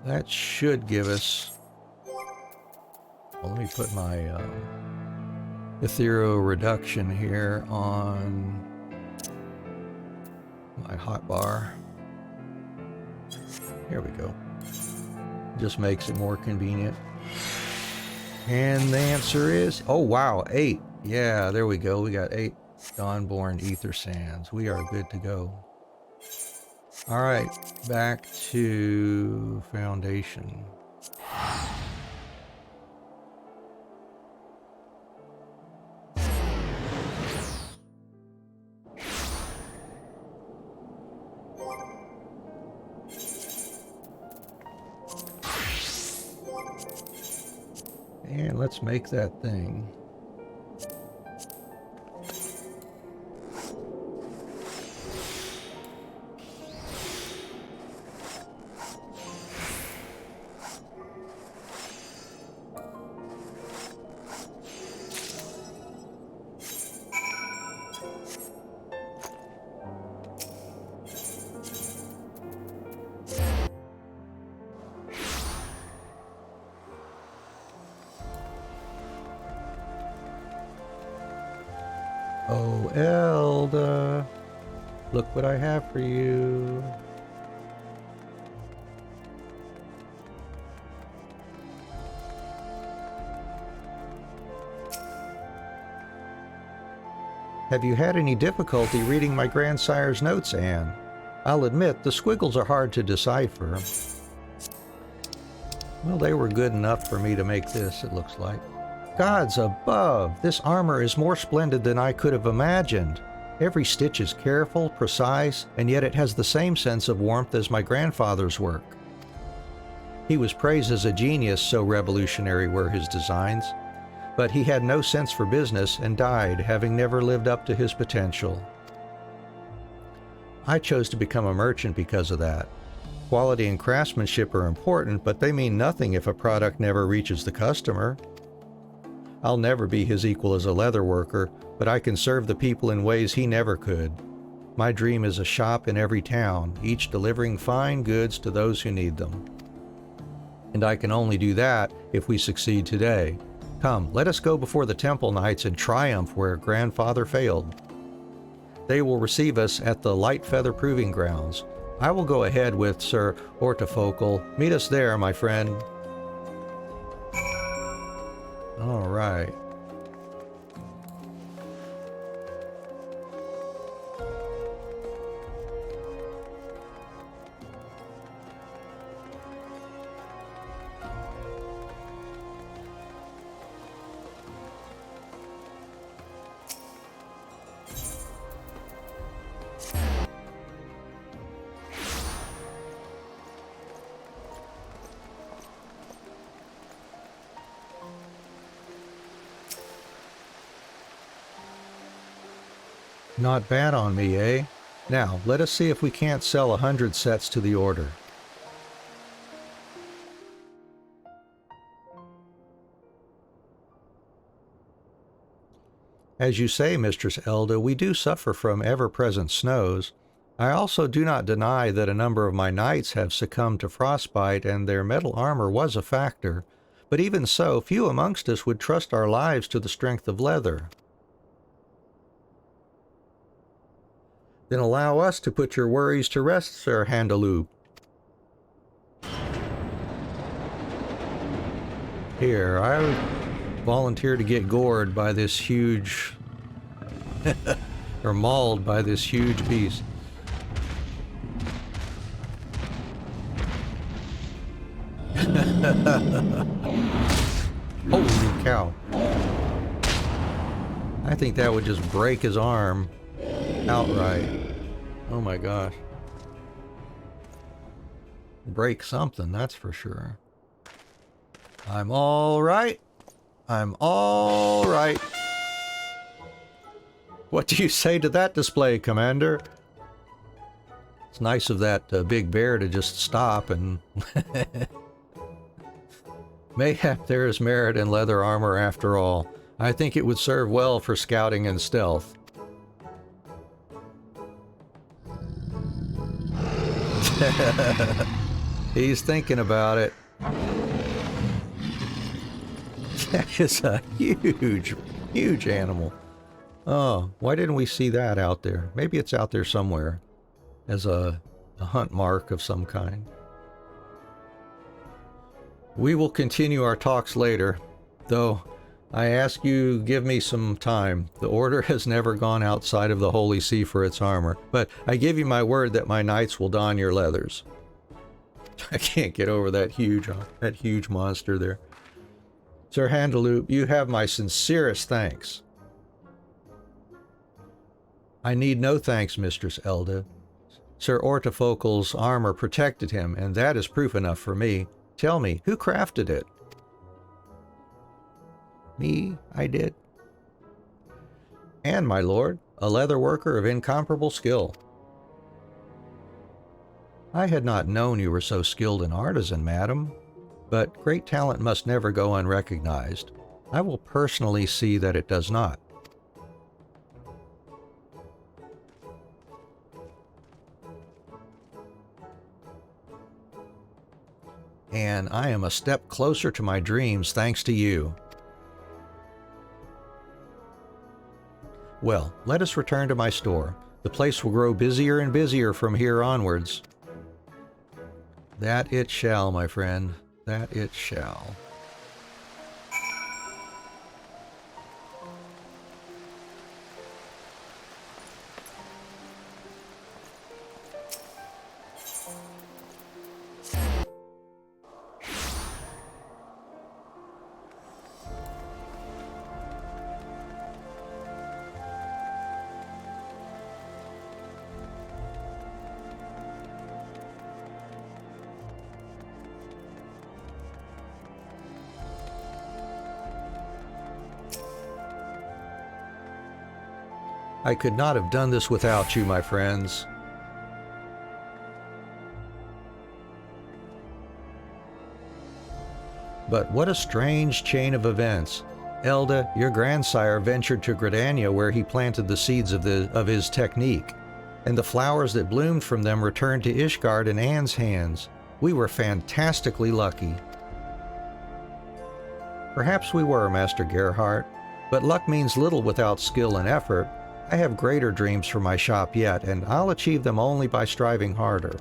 That should give us... Well, let me put my ethereal reduction here on my hotbar. Here we go. Just makes it more convenient. And the answer is, oh wow, 8. Yeah, there we go. We got 8 Dawnborn Ether Sands. We are good to go. All right, back to Foundation. And let's make that thing. Oh, Elda, look what I have for you. Have you had any difficulty reading my grandsire's notes, Anne? I'll admit, the squiggles are hard to decipher. Well, they were good enough for me to make this, it looks like. Gods above, this armor is more splendid than I could have imagined. Every stitch is careful, precise, and yet it has the same sense of warmth as my grandfather's work. He was praised as a genius, so revolutionary were his designs, but he had no sense for business and died, having never lived up to his potential. I chose to become a merchant because of that. Quality and craftsmanship are important, but they mean nothing if a product never reaches the customer. I'll never be his equal as a leather worker, but I can serve the people in ways he never could. My dream is a shop in every town, each delivering fine goods to those who need them. And I can only do that if we succeed today. Come, let us go before the temple knights and triumph where grandfather failed. They will receive us at the Light Feather Proving Grounds. I will go ahead with Sir Ortofocal. Meet us there, my friend. All right. Not bad on me, eh? Now, let us see if we can't sell 100 sets to the order. As you say, Mistress Elda, we do suffer from ever-present snows. I also do not deny that a number of my knights have succumbed to frostbite, and their metal armor was a factor. But even so, few amongst us would trust our lives to the strength of leather. Then allow us to put your worries to rest, Sir Handaloop. Here, I volunteer to get gored by this huge... or mauled by this huge beast. Holy cow. I think that would just break his arm outright. Oh my gosh. Break something, that's for sure. I'm all right. I'm all right. What do you say to that display, Commander? It's nice of that big bear to just stop and... Mayhap there is merit in leather armor after all. I think it would serve well for scouting and stealth. He's thinking about it. That is a huge, huge animal. Oh, why didn't we see that out there? Maybe it's out there somewhere as a hunt mark of some kind. We will continue our talks later, though I ask you give me some time. The order has never gone outside of the Holy See for its armor, but I give you my word that my knights will don your leathers. I can't get over that huge monster there. Sir Handaloop, you have my sincerest thanks. I need no thanks, Mistress Elda. Sir Ortofocal's armor protected him, and that is proof enough for me. Tell me, who crafted it? Me, I did. And, my lord, a leather worker of incomparable skill. I had not known you were so skilled an artisan, madam, but great talent must never go unrecognized. I will personally see that it does not. And I am a step closer to my dreams thanks to you. Well, let us return to my store. The place will grow busier and busier from here onwards. That it shall, my friend. That it shall. I could not have done this without you, my friends. But what a strange chain of events. Elda, your grandsire, ventured to Gridania where he planted the seeds of his technique, and the flowers that bloomed from them returned to Ishgard in Anne's hands. We were fantastically lucky. Perhaps we were, Master Gerhardt, but luck means little without skill and effort. I have greater dreams for my shop yet, and I'll achieve them only by striving harder.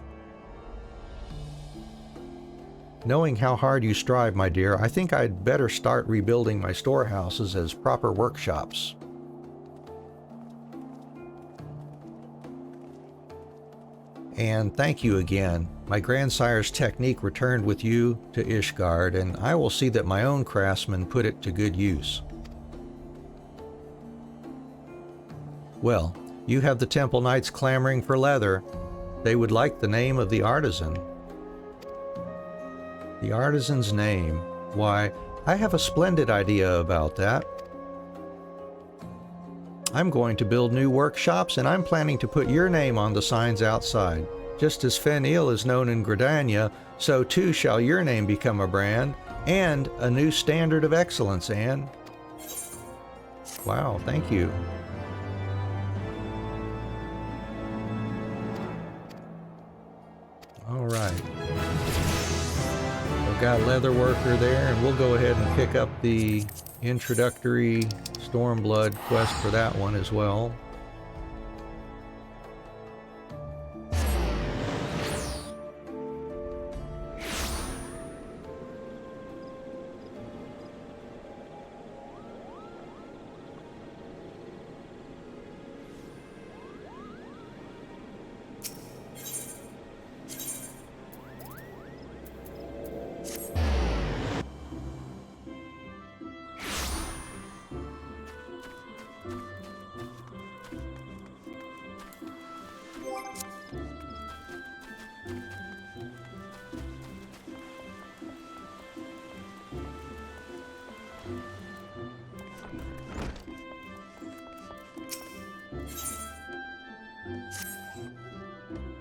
Knowing how hard you strive, my dear, I think I'd better start rebuilding my storehouses as proper workshops. And thank you again. My grandsire's technique returned with you to Ishgard, and I will see that my own craftsmen put it to good use. Well, you have the Temple Knights clamoring for leather. They would like the name of the artisan. The artisan's name? Why, I have a splendid idea about that. I'm going to build new workshops, and I'm planning to put your name on the signs outside. Just as Fen-Il is known in Gridania, so too shall your name become a brand, and a new standard of excellence, Anne. Wow, thank you. All right. We've got Leatherworker there, and we'll go ahead and pick up the introductory Stormblood quest for that one as well.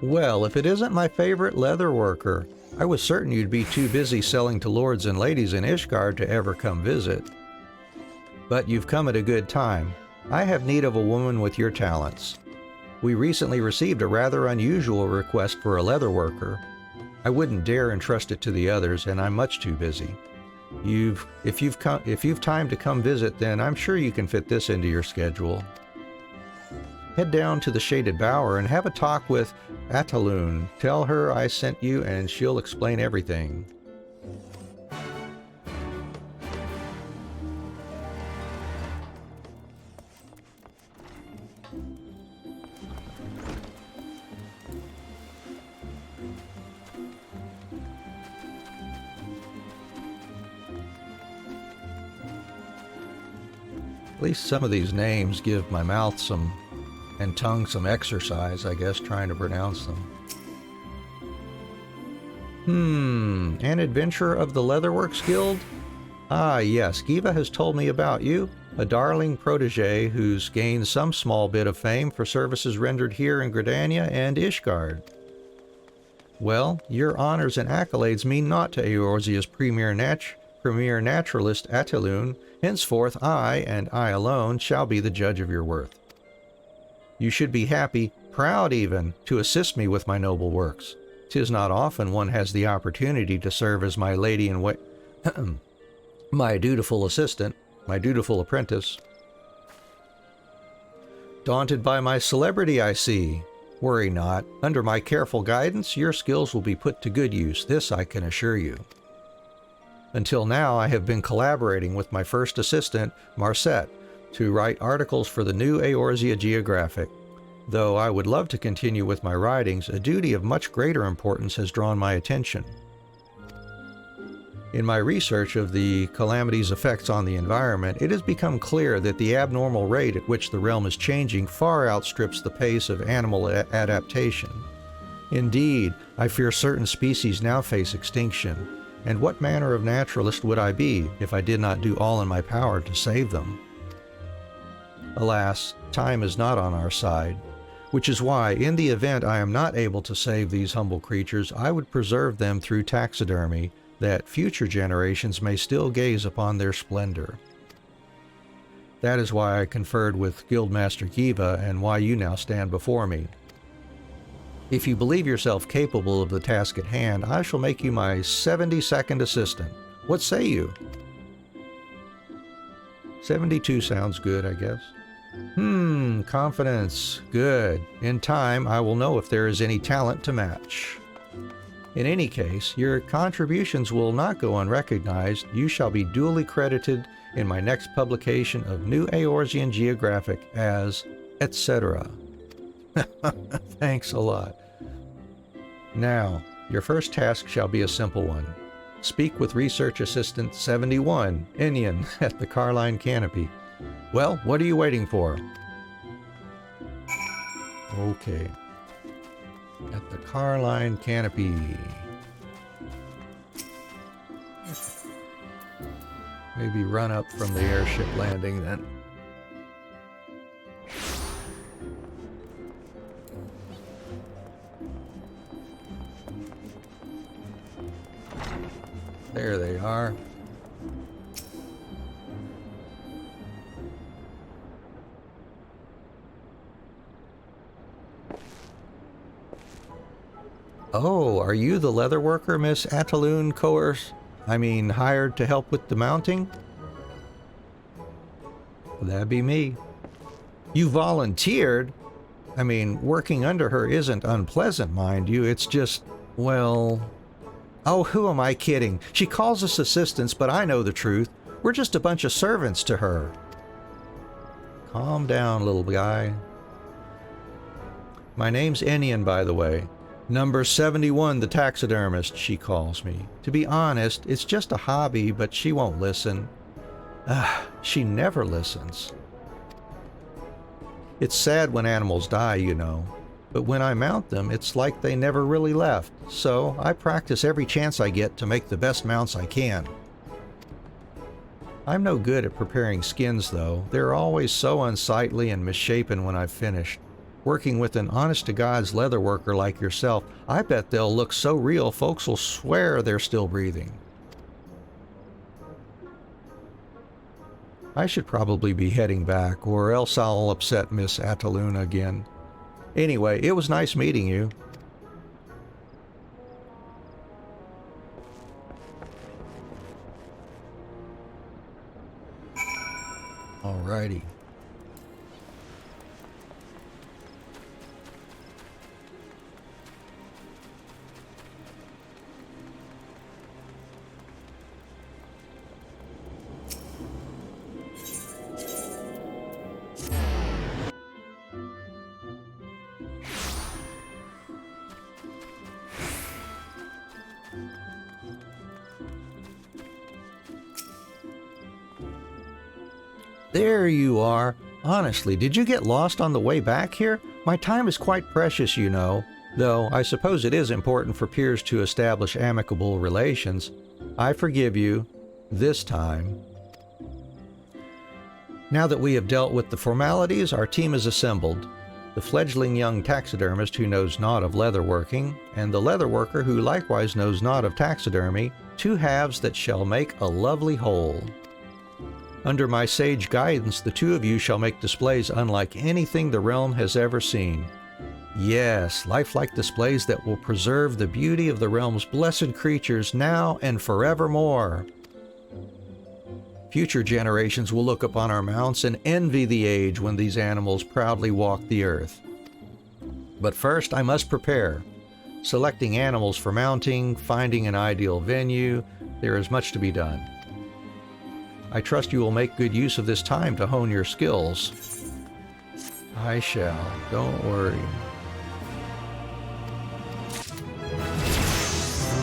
Well, if it isn't my favorite leatherworker, I was certain you'd be too busy selling to lords and ladies in Ishgard to ever come visit. But you've come at a good time. I have need of a woman with your talents. We recently received a rather unusual request for a leatherworker. I wouldn't dare entrust it to the others, and I'm much too busy. If you've time to come visit, then I'm sure you can fit this into your schedule. Head down to the Shaded Bower and have a talk with Ataloon. Tell her I sent you and she'll explain everything. At least some of these names give my mouth and tongue some exercise, I guess, trying to pronounce them. An adventurer of the Leatherworks Guild? Ah, yes, Giva has told me about you, a darling protege who's gained some small bit of fame for services rendered here in Gridania and Ishgard. Well, your honors and accolades mean naught to Eorzea's premier naturalist Ataloon. Henceforth, I, and I alone, shall be the judge of your worth. You should be happy, proud even, to assist me with my noble works. 'Tis not often one has the opportunity to serve as my lady in wait, my dutiful assistant, my dutiful apprentice. Daunted by my celebrity, I see. Worry not. Under my careful guidance, your skills will be put to good use. This I can assure you. Until now, I have been collaborating with my first assistant, Marcette, to write articles for the new Eorzea Geographic. Though I would love to continue with my writings, a duty of much greater importance has drawn my attention. In my research of the calamity's effects on the environment, it has become clear that the abnormal rate at which the realm is changing far outstrips the pace of animal adaptation. Indeed, I fear certain species now face extinction, and what manner of naturalist would I be if I did not do all in my power to save them? Alas, time is not on our side, which is why, in the event I am not able to save these humble creatures, I would preserve them through taxidermy, that future generations may still gaze upon their splendor. That is why I conferred with Guildmaster Giva and why you now stand before me. If you believe yourself capable of the task at hand, I shall make you my 72nd assistant. What say you? 72 sounds good, I guess. Confidence. Good. In time, I will know if there is any talent to match. In any case, your contributions will not go unrecognized. You shall be duly credited in my next publication of New Eorzean Geographic as etc. Thanks a lot. Now, your first task shall be a simple one. Speak with Research Assistant 71, Inian, at the Carline Canopy. Well, what are you waiting for? Okay. At the Carline Canopy. Maybe run up from the airship landing then. There they are. Oh, are you the leather worker, Miss Ataloon hired to help with the mounting? That'd be me. You volunteered? Working under her isn't unpleasant, mind you. It's just, well... Oh, who am I kidding? She calls us assistants, but I know the truth. We're just a bunch of servants to her. Calm down, little guy. My name's Enian, by the way. Number 71, the taxidermist, she calls me. To be honest, it's just a hobby, but she won't listen. She never listens. It's sad when animals die, you know. But when I mount them, it's like they never really left. So I practice every chance I get to make the best mounts I can. I'm no good at preparing skins, though. They're always so unsightly and misshapen when I've finished. Working with an honest-to-God's leather worker like yourself, I bet they'll look so real folks will swear they're still breathing. I should probably be heading back, or else I'll upset Miss Ataloon again. Anyway, it was nice meeting you. Alrighty. There you are. Honestly, did you get lost on the way back here? My time is quite precious, you know. Though I suppose it is important for peers to establish amicable relations. I forgive you. This time. Now that we have dealt with the formalities, our team is assembled. The fledgling young taxidermist who knows naught of leatherworking, and the leather worker who likewise knows naught of taxidermy, two halves that shall make a lovely whole. Under my sage guidance, the two of you shall make displays unlike anything the realm has ever seen. Yes, lifelike displays that will preserve the beauty of the realm's blessed creatures now and forevermore. Future generations will look upon our mounts and envy the age when these animals proudly walk the earth. But first, I must prepare. Selecting animals for mounting, finding an ideal venue, there is much to be done. I trust you will make good use of this time to hone your skills. I shall, don't worry.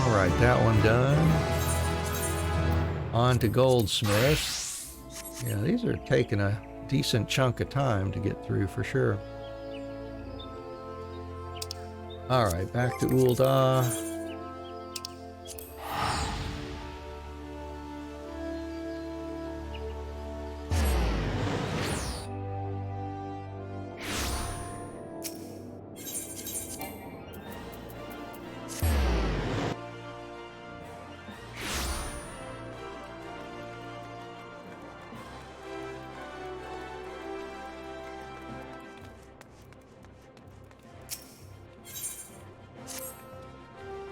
Alright, that one done. On to Goldsmith. Yeah, these are taking a decent chunk of time to get through for sure. Alright, back to Ul'dah.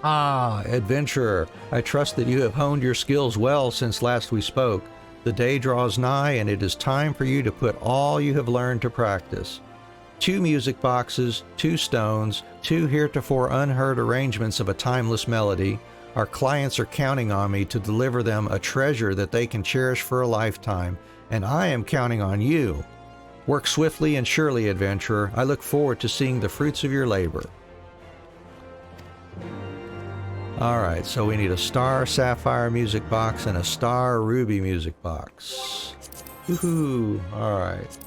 Ah, adventurer, I trust that you have honed your skills well since last we spoke. The day draws nigh, and it is time for you to put all you have learned to practice. 2 music boxes, 2 stones, 2 heretofore unheard arrangements of a timeless melody. Our clients are counting on me to deliver them a treasure that they can cherish for a lifetime, and I am counting on you. Work swiftly and surely, adventurer. I look forward to seeing the fruits of your labor. Alright, so we need a star sapphire music box and a star ruby music box. Woohoo! Alright.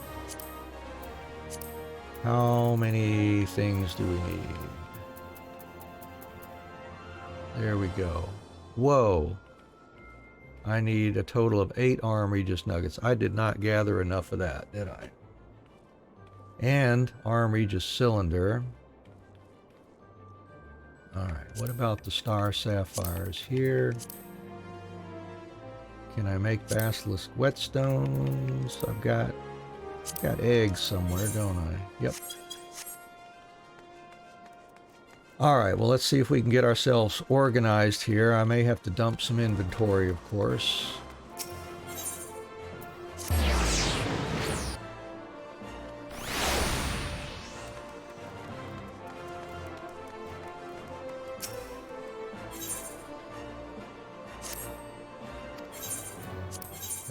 How many things do we need? There we go. Whoa! I need a total of 8 Arm Regis nuggets. I did not gather enough of that, did I? And Arm Regis cylinder. Alright, what about the star sapphires here? Can I make basilisk whetstones? I've got eggs somewhere, don't I? Yep. Alright, well let's see if we can get ourselves organized here. I may have to dump some inventory, of course.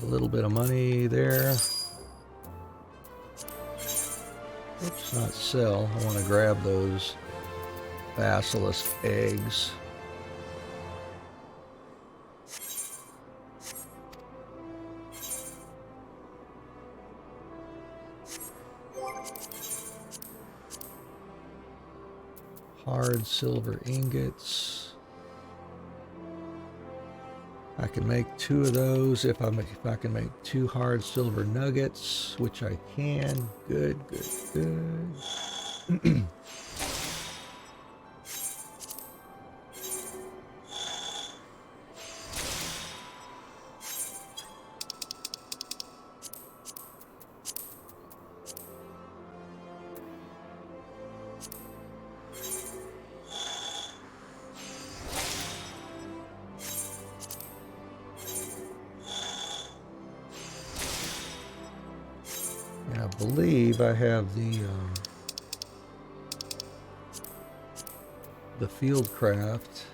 A little bit of money there. Oops, not sell. I want to grab those basilisk eggs. Hard silver ingots. I can make 2 of those if I can make 2 hard silver nuggets, which I can. Good. I believe I have the Fieldcraft.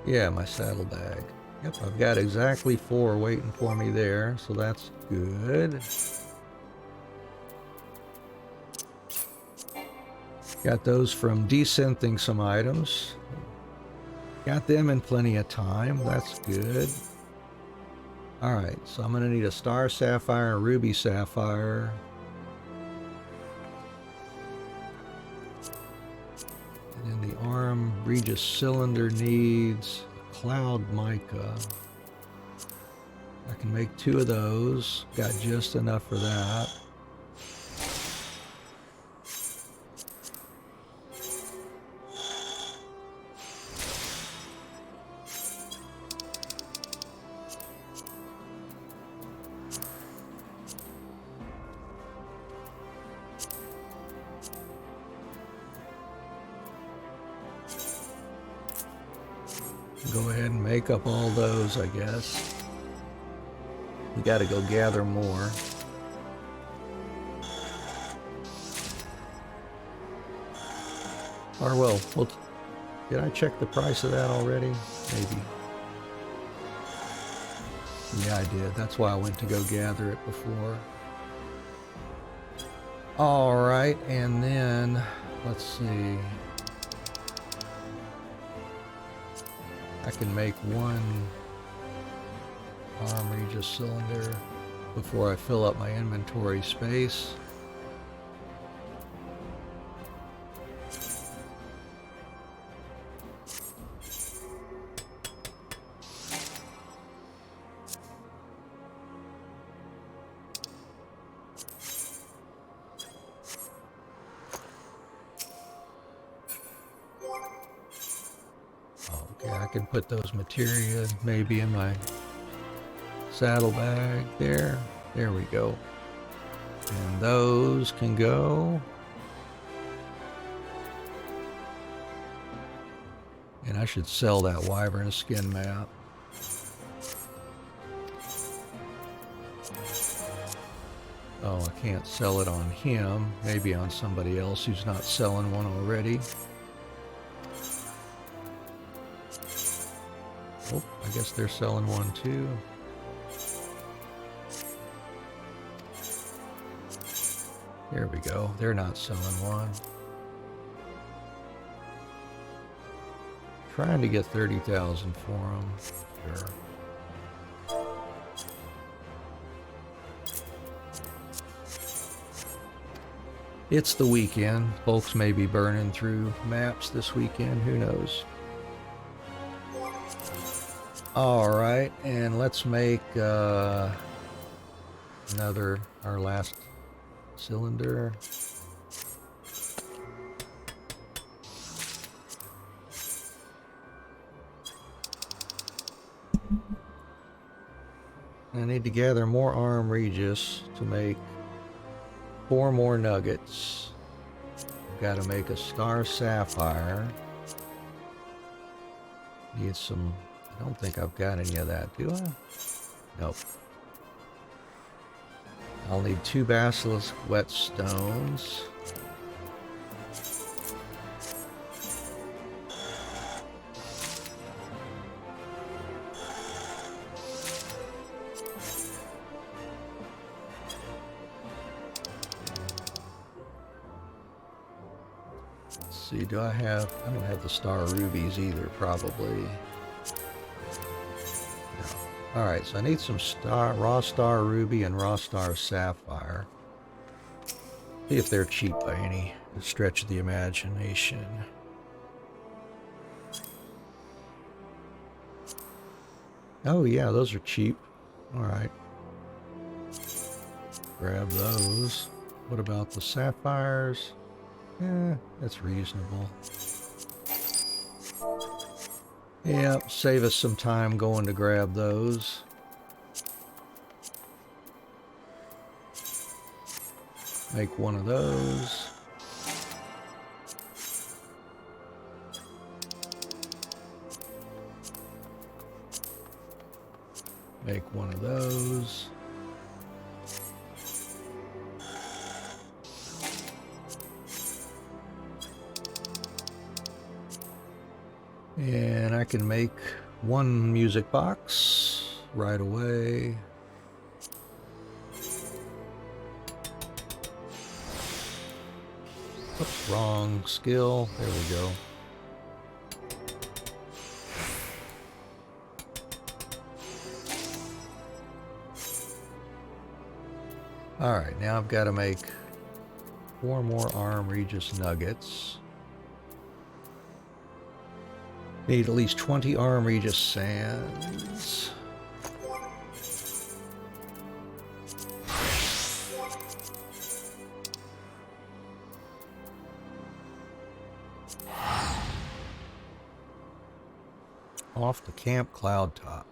Yeah, my saddlebag. Yep, I've got exactly 4 waiting for me there, so that's good. Got those from desynthing some items. Got them in plenty of time, that's good. Alright, so I'm going to need a star sapphire and ruby sapphire. And then the Arm Regis cylinder needs a cloud mica. I can make 2 of those. Got just enough for that. Go ahead and make up all those, I guess. We gotta go gather more. Or well, did I check the price of that already? Maybe. Yeah, I did. That's why I went to go gather it before. Alright, and then, let's see. I can make 1 Arm Regis cylinder before I fill up my inventory space. Okay, I can put those materia maybe in my saddlebag there. There we go. And those can go. And I should sell that wyvern skin map. Oh, I can't sell it on him. Maybe on somebody else who's not selling one already. Oh, I guess they're selling one too. Here we go. They're not selling one. Trying to get 30,000 for them. Sure. It's the weekend. Folks may be burning through maps this weekend. Who knows? All right, and let's make our last cylinder. I need to gather more arm regis to make 4 more nuggets. I've got to make a star sapphire. Need some. I don't think I've got any of that, do I? Nope. I'll need 2 basilisk whetstones. Let's see, do I have... I don't have the star rubies either, probably. Alright, so I need some raw star ruby and raw star sapphire. See if they're cheap by any stretch of the imagination. Oh yeah, those are cheap. Alright. Grab those. What about the sapphires? Yeah, that's reasonable. Yeah, save us some time going to grab those. Make one of those. Make one of those. And I can make 1 music box right away. Oops, wrong skill. There we go. Alright, now I've got to make 4 more arm regis nuggets. Need at least 20 arm regis sands. Off the camp cloud top.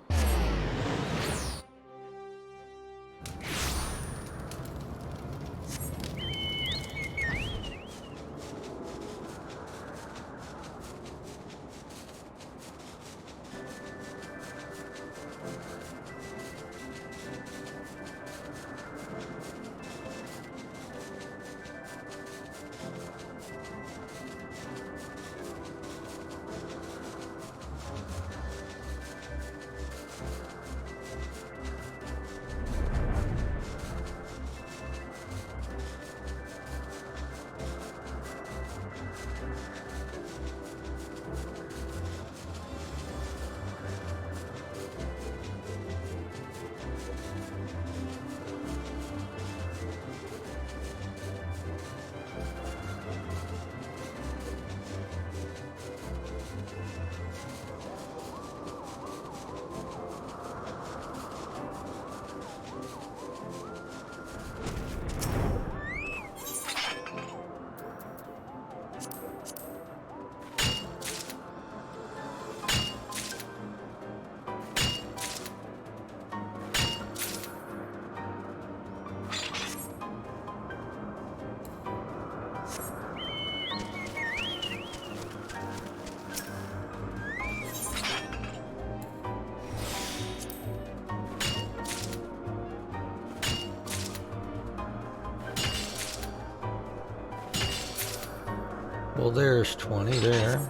Well, there's 20 there.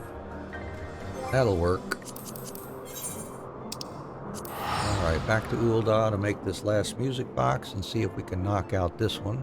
That'll work. Alright, back to Ul'dah to make this last music box and see if we can knock out this one.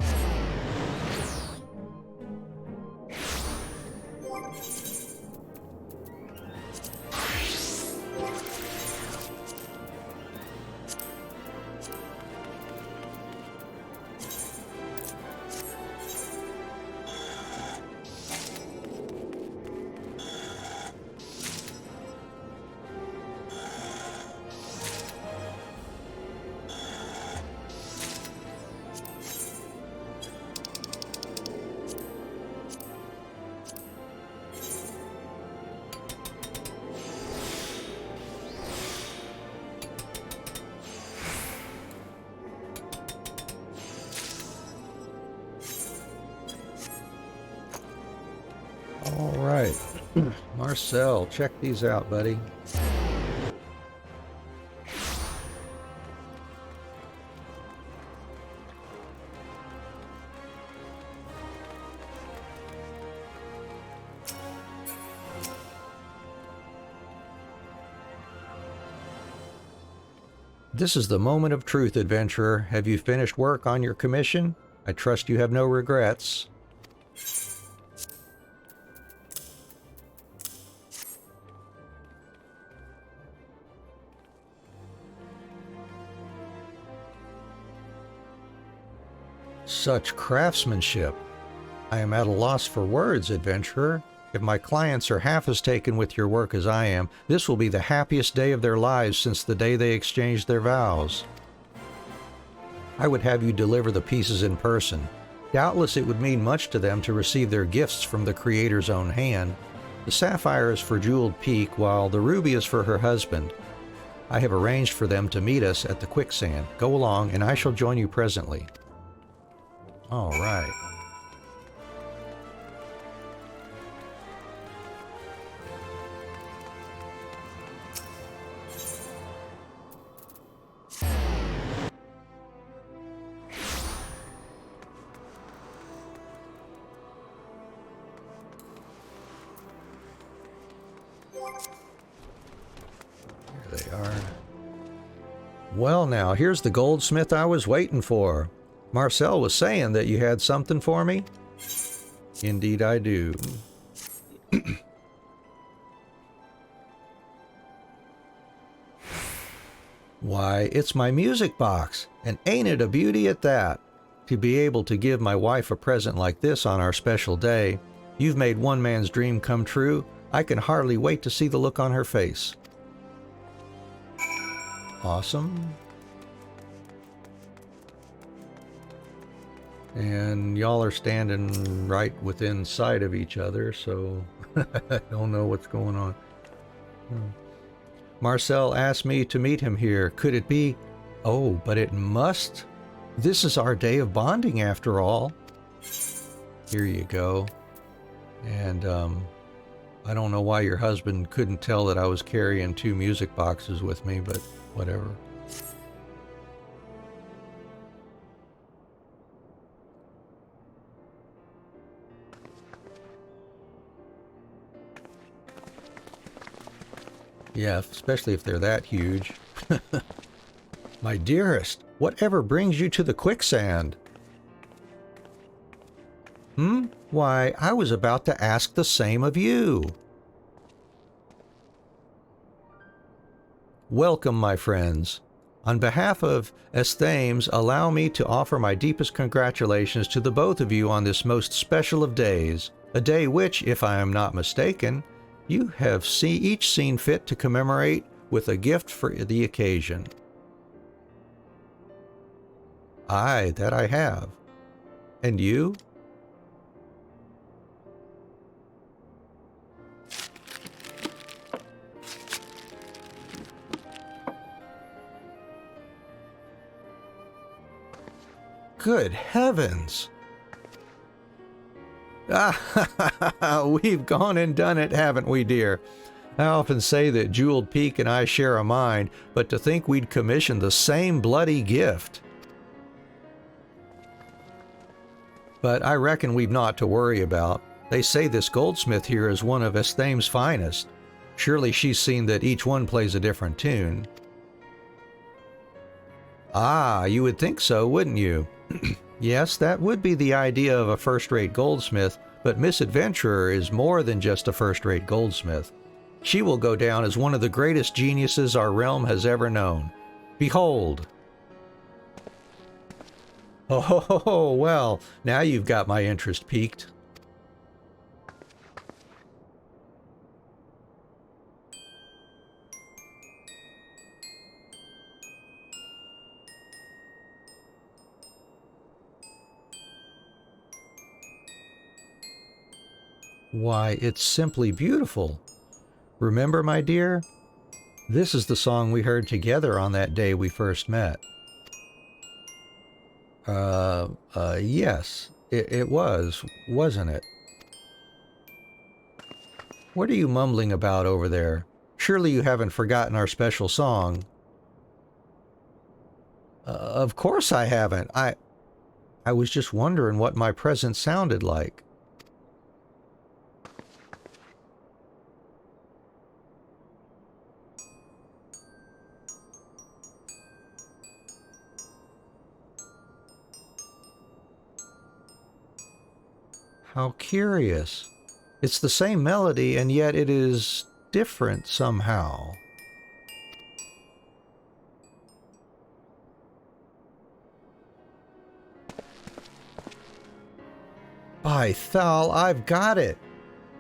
All right, Marcel, check these out, buddy. This is the moment of truth, adventurer. Have you finished work on your commission? I trust you have no regrets. Such craftsmanship. I am at a loss for words, adventurer. If my clients are half as taken with your work as I am, this will be the happiest day of their lives since the day they exchanged their vows. I would have you deliver the pieces in person. Doubtless it would mean much to them to receive their gifts from the Creator's own hand. The sapphire is for Jeweled Peak, while the ruby is for her husband. I have arranged for them to meet us at the quicksand. Go along, and I shall join you presently. All right. Here they are. Well, now, here's the goldsmith I was waiting for. Marcel was saying that you had something for me? Indeed I do. Why, it's my music box, and ain't it a beauty at that? To be able to give my wife a present like this on our special day. You've made one man's dream come true. I can hardly wait to see the look on her face. Awesome. And y'all are standing right within sight of each other, so I don't know what's going on. Marcel asked me to meet him here. Could it be? Oh, but it must. This is our day of bonding after all. Here you go. And I don't know why your husband couldn't tell that I was carrying 2 music boxes with me, but whatever. Yeah, especially if they're that huge. My dearest, whatever brings you to the quicksand? Why, I was about to ask the same of you. Welcome, my friends. On behalf of Esthames, allow me to offer my deepest congratulations to the both of you on this most special of days, a day which, if I am not mistaken, you have each seen fit to commemorate with a gift for the occasion. Aye, that I have. And you? Good heavens! We've gone and done it, haven't we, dear? I often say that Jeweled Peak and I share a mind, but to think we'd commission the same bloody gift. But I reckon we've naught to worry about. They say this goldsmith here is one of Esthame's finest. Surely she's seen that each one plays a different tune. Ah, you would think so, wouldn't you? Yes, that would be the idea of a first-rate goldsmith, but Miss Adventurer is more than just a first-rate goldsmith. She will go down as one of the greatest geniuses our realm has ever known. Behold! Oh, well, now you've got my interest piqued. Why, it's simply beautiful. Remember, my dear? This is the song we heard together on that day we first met. Yes, it was, wasn't it? What are you mumbling about over there? Surely you haven't forgotten our special song. Of course I haven't. I was just wondering what my present sounded like. How curious. It's the same melody, and yet it is different somehow. By Thal, I've got it!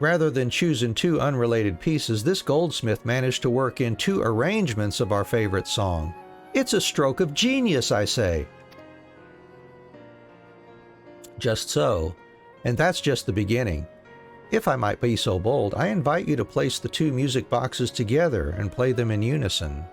Rather than choosing two unrelated pieces, this goldsmith managed to work in two arrangements of our favorite song. It's a stroke of genius, I say. Just so. And that's just the beginning. If I might be so bold, I invite you to place the two music boxes together and play them in unison.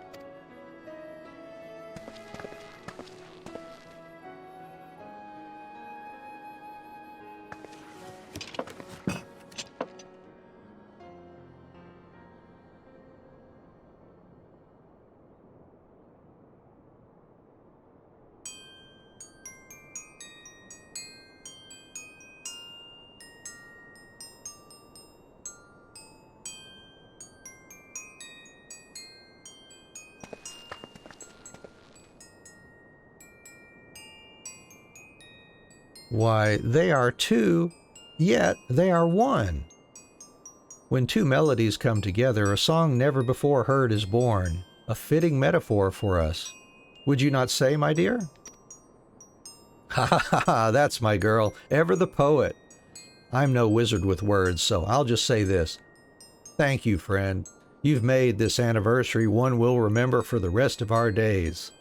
Why, they are two, yet they are one. When two melodies come together, a song never before heard is born, a fitting metaphor for us. Would you not say, my dear? Ha ha ha, that's my girl, ever the poet. I'm no wizard with words, so I'll just say this. Thank you, friend. You've made this anniversary one we'll remember for the rest of our days.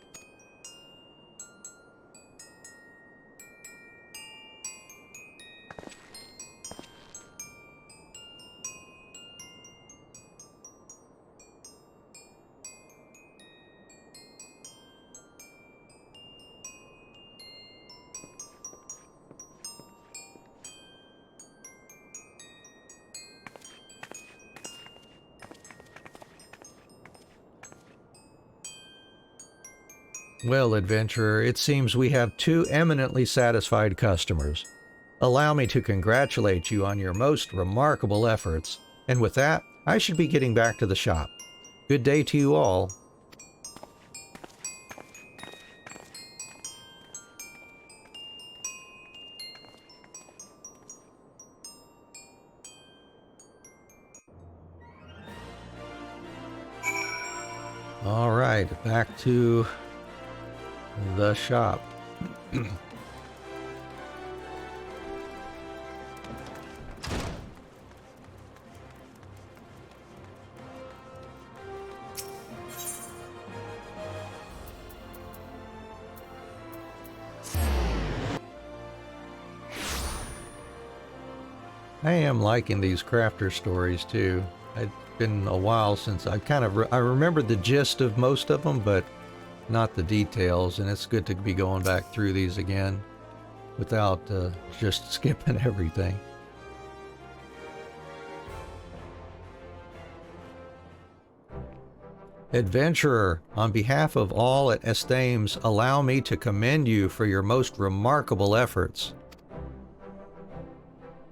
Well, adventurer, it seems we have two eminently satisfied customers. Allow me to congratulate you on your most remarkable efforts, and with that, I should be getting back to the shop. Good day to you all. All right, back to the shop. I am liking these crafter stories too. It's been a while since I I remember the gist of most of them, but not the details, and it's good to be going back through these again without just skipping everything. Adventurer, on behalf of all at Esthame's, allow me to commend you for your most remarkable efforts.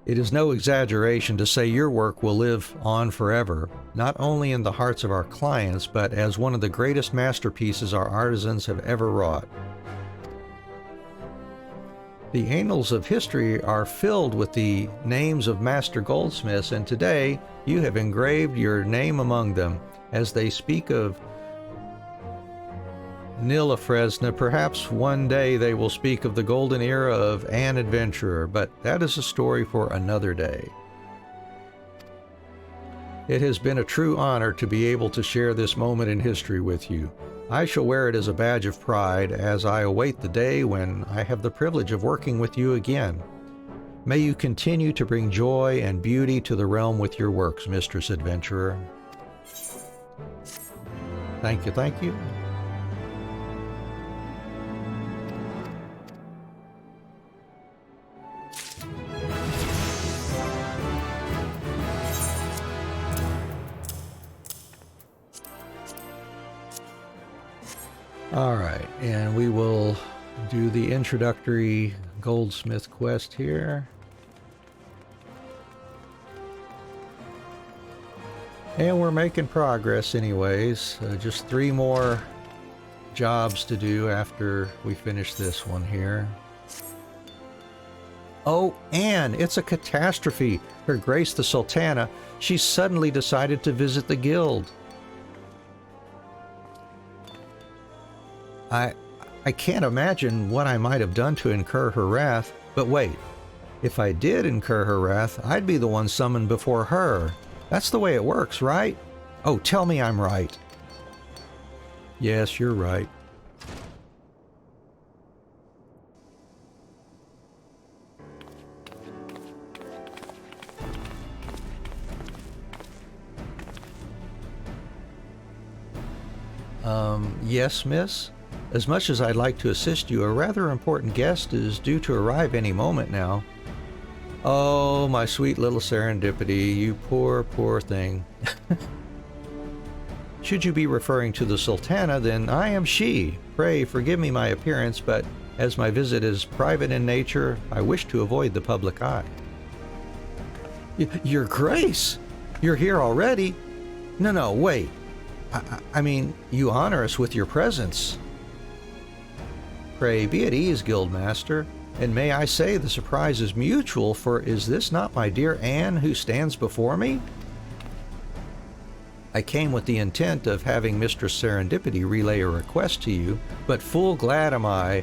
It is no exaggeration to say your work will live on forever, not only in the hearts of our clients, but as one of the greatest masterpieces our artisans have ever wrought. The annals of history are filled with the names of master goldsmiths, and today you have engraved your name among them. As they speak of Nilafresna, perhaps one day they will speak of the golden era of An Adventurer, but that is a story for another day. It has been a true honor to be able to share this moment in history with you. I shall wear it as a badge of pride as I await the day when I have the privilege of working with you again. May you continue to bring joy and beauty to the realm with your works, Mistress Adventurer. Thank you, thank you. All right, and we will do the introductory goldsmith quest here. And we're making progress anyways. Just 3 more jobs to do after we finish this one here. Oh, and it's a catastrophe. Her Grace the Sultana, she suddenly decided to visit the guild. I can't imagine what I might have done to incur her wrath, but wait, if I did incur her wrath, I'd be the one summoned before her. That's the way it works, right? Oh, tell me I'm right. Yes, you're right. Yes, miss? As much as I'd like to assist you, a rather important guest is due to arrive any moment now. Oh, my sweet little serendipity, you poor, poor thing. Should you be referring to the Sultana, then I am she. Pray forgive me my appearance, but as my visit is private in nature, I wish to avoid the public eye. Your Grace! You're here already? No, wait. I mean, you honor us with your presence. Pray be at ease, Guildmaster, and may I say the surprise is mutual, for is this not my dear Anne who stands before me? I came with the intent of having Mistress Serendipity relay a request to you, but full glad am I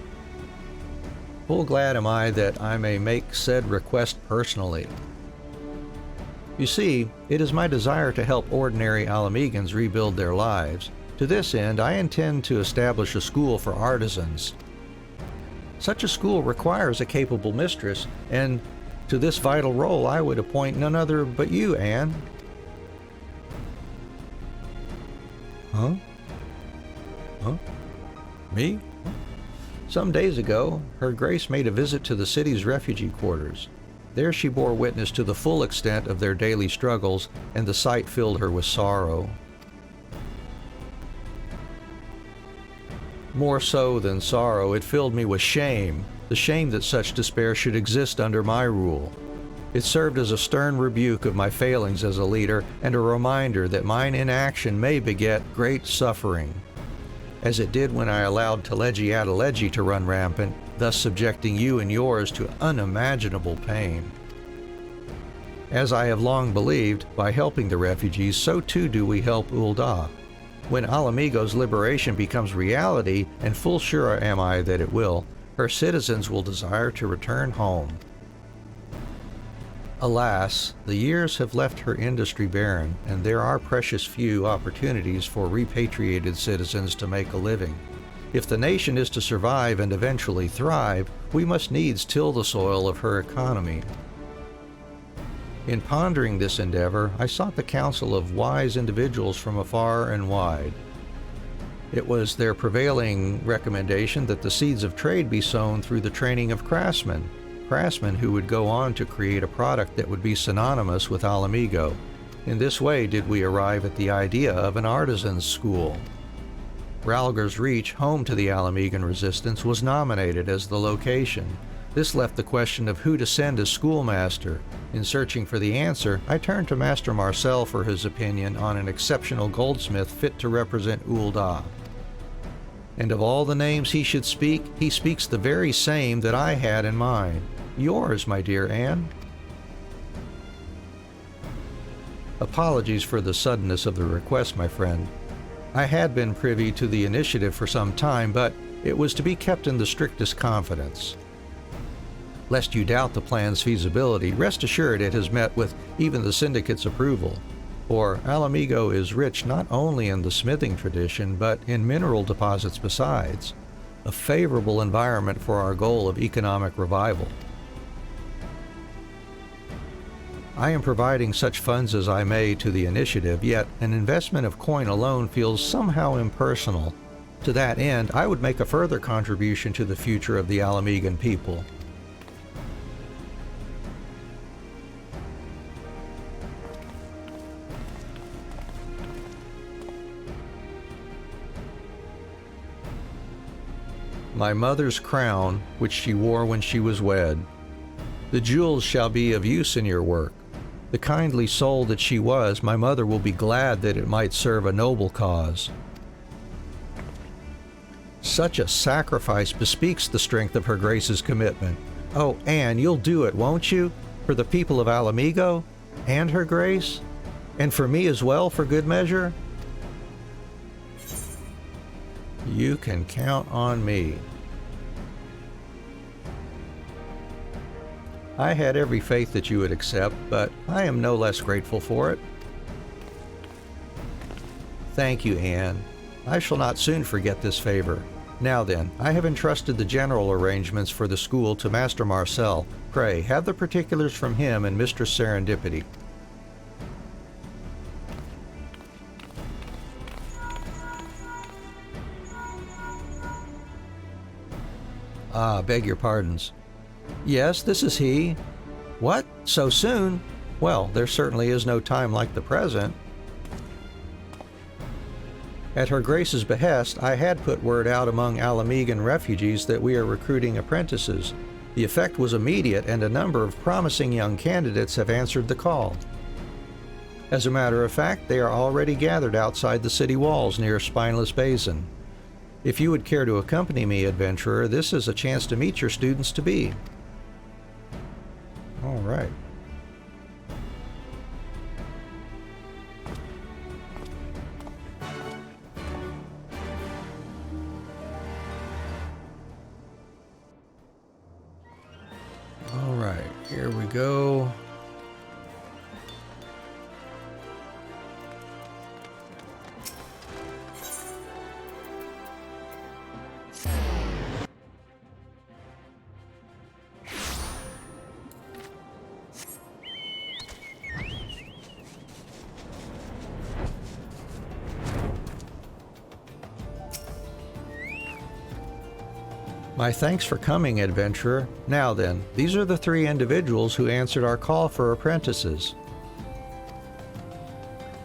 that I may make said request personally. You see, it is my desire to help ordinary Alamegans rebuild their lives. To this end, I intend to establish a school for artisans. Such a school requires a capable mistress, and to this vital role I would appoint none other but you, Anne. Huh? Me? Some days ago, Her Grace made a visit to the city's refugee quarters. There she bore witness to the full extent of their daily struggles, and the sight filled her with sorrow. More so than sorrow, it filled me with shame, the shame that such despair should exist under my rule. It served as a stern rebuke of my failings as a leader and a reminder that mine inaction may beget great suffering, as it did when I allowed Telegi Adeleji to run rampant, thus subjecting you and yours to unimaginable pain. As I have long believed, by helping the refugees, so too do we help Ul'dah. When Alamigo's liberation becomes reality, and full sure am I that it will, her citizens will desire to return home. Alas, the years have left her industry barren, and there are precious few opportunities for repatriated citizens to make a living. If the nation is to survive and eventually thrive, we must needs till the soil of her economy. In pondering this endeavor, I sought the counsel of wise individuals from afar and wide. It was their prevailing recommendation that the seeds of trade be sown through the training of craftsmen who would go on to create a product that would be synonymous with Alamigo. In this way did we arrive at the idea of an artisan's school. Ralgar's Reach, home to the Alamegan resistance, was nominated as the location. This left the question of who to send as schoolmaster. In searching for the answer, I turned to Master Marcel for his opinion on an exceptional goldsmith fit to represent Ul'dah. And of all the names he should speak, he speaks the very same that I had in mind. Yours, my dear Anne. Apologies for the suddenness of the request, my friend. I had been privy to the initiative for some time, but it was to be kept in the strictest confidence. Lest you doubt the plan's feasibility, rest assured it has met with even the syndicate's approval. For Alamigo is rich not only in the smithing tradition, but in mineral deposits besides, a favorable environment for our goal of economic revival. I am providing such funds as I may to the initiative, yet an investment of coin alone feels somehow impersonal. To that end, I would make a further contribution to the future of the Alamigan people. My mother's crown, which she wore when she was wed. The jewels shall be of use in your work. The kindly soul that she was, my mother will be glad that it might serve a noble cause. Such a sacrifice bespeaks the strength of her grace's commitment. Oh, Anne, you'll do it, won't you? For the people of Alamigo, and her grace, and for me as well, for good measure? You can count on me. I had every faith that you would accept, but I am no less grateful for it. Thank you, Anne. I shall not soon forget this favor. Now then, I have entrusted the general arrangements for the school to Master Marcel. Pray, have the particulars from him and Mistress Serendipity. Beg your pardons. Yes, this is he. What? So soon? Well, there certainly is no time like the present. At Her Grace's behest, I had put word out among Alamigan refugees that we are recruiting apprentices. The effect was immediate, and a number of promising young candidates have answered the call. As a matter of fact, they are already gathered outside the city walls near Spineless Basin. If you would care to accompany me, adventurer, this is a chance to meet your students-to-be. All right. All right, here we go. My thanks for coming, adventurer. Now then, these are the 3 individuals who answered our call for apprentices.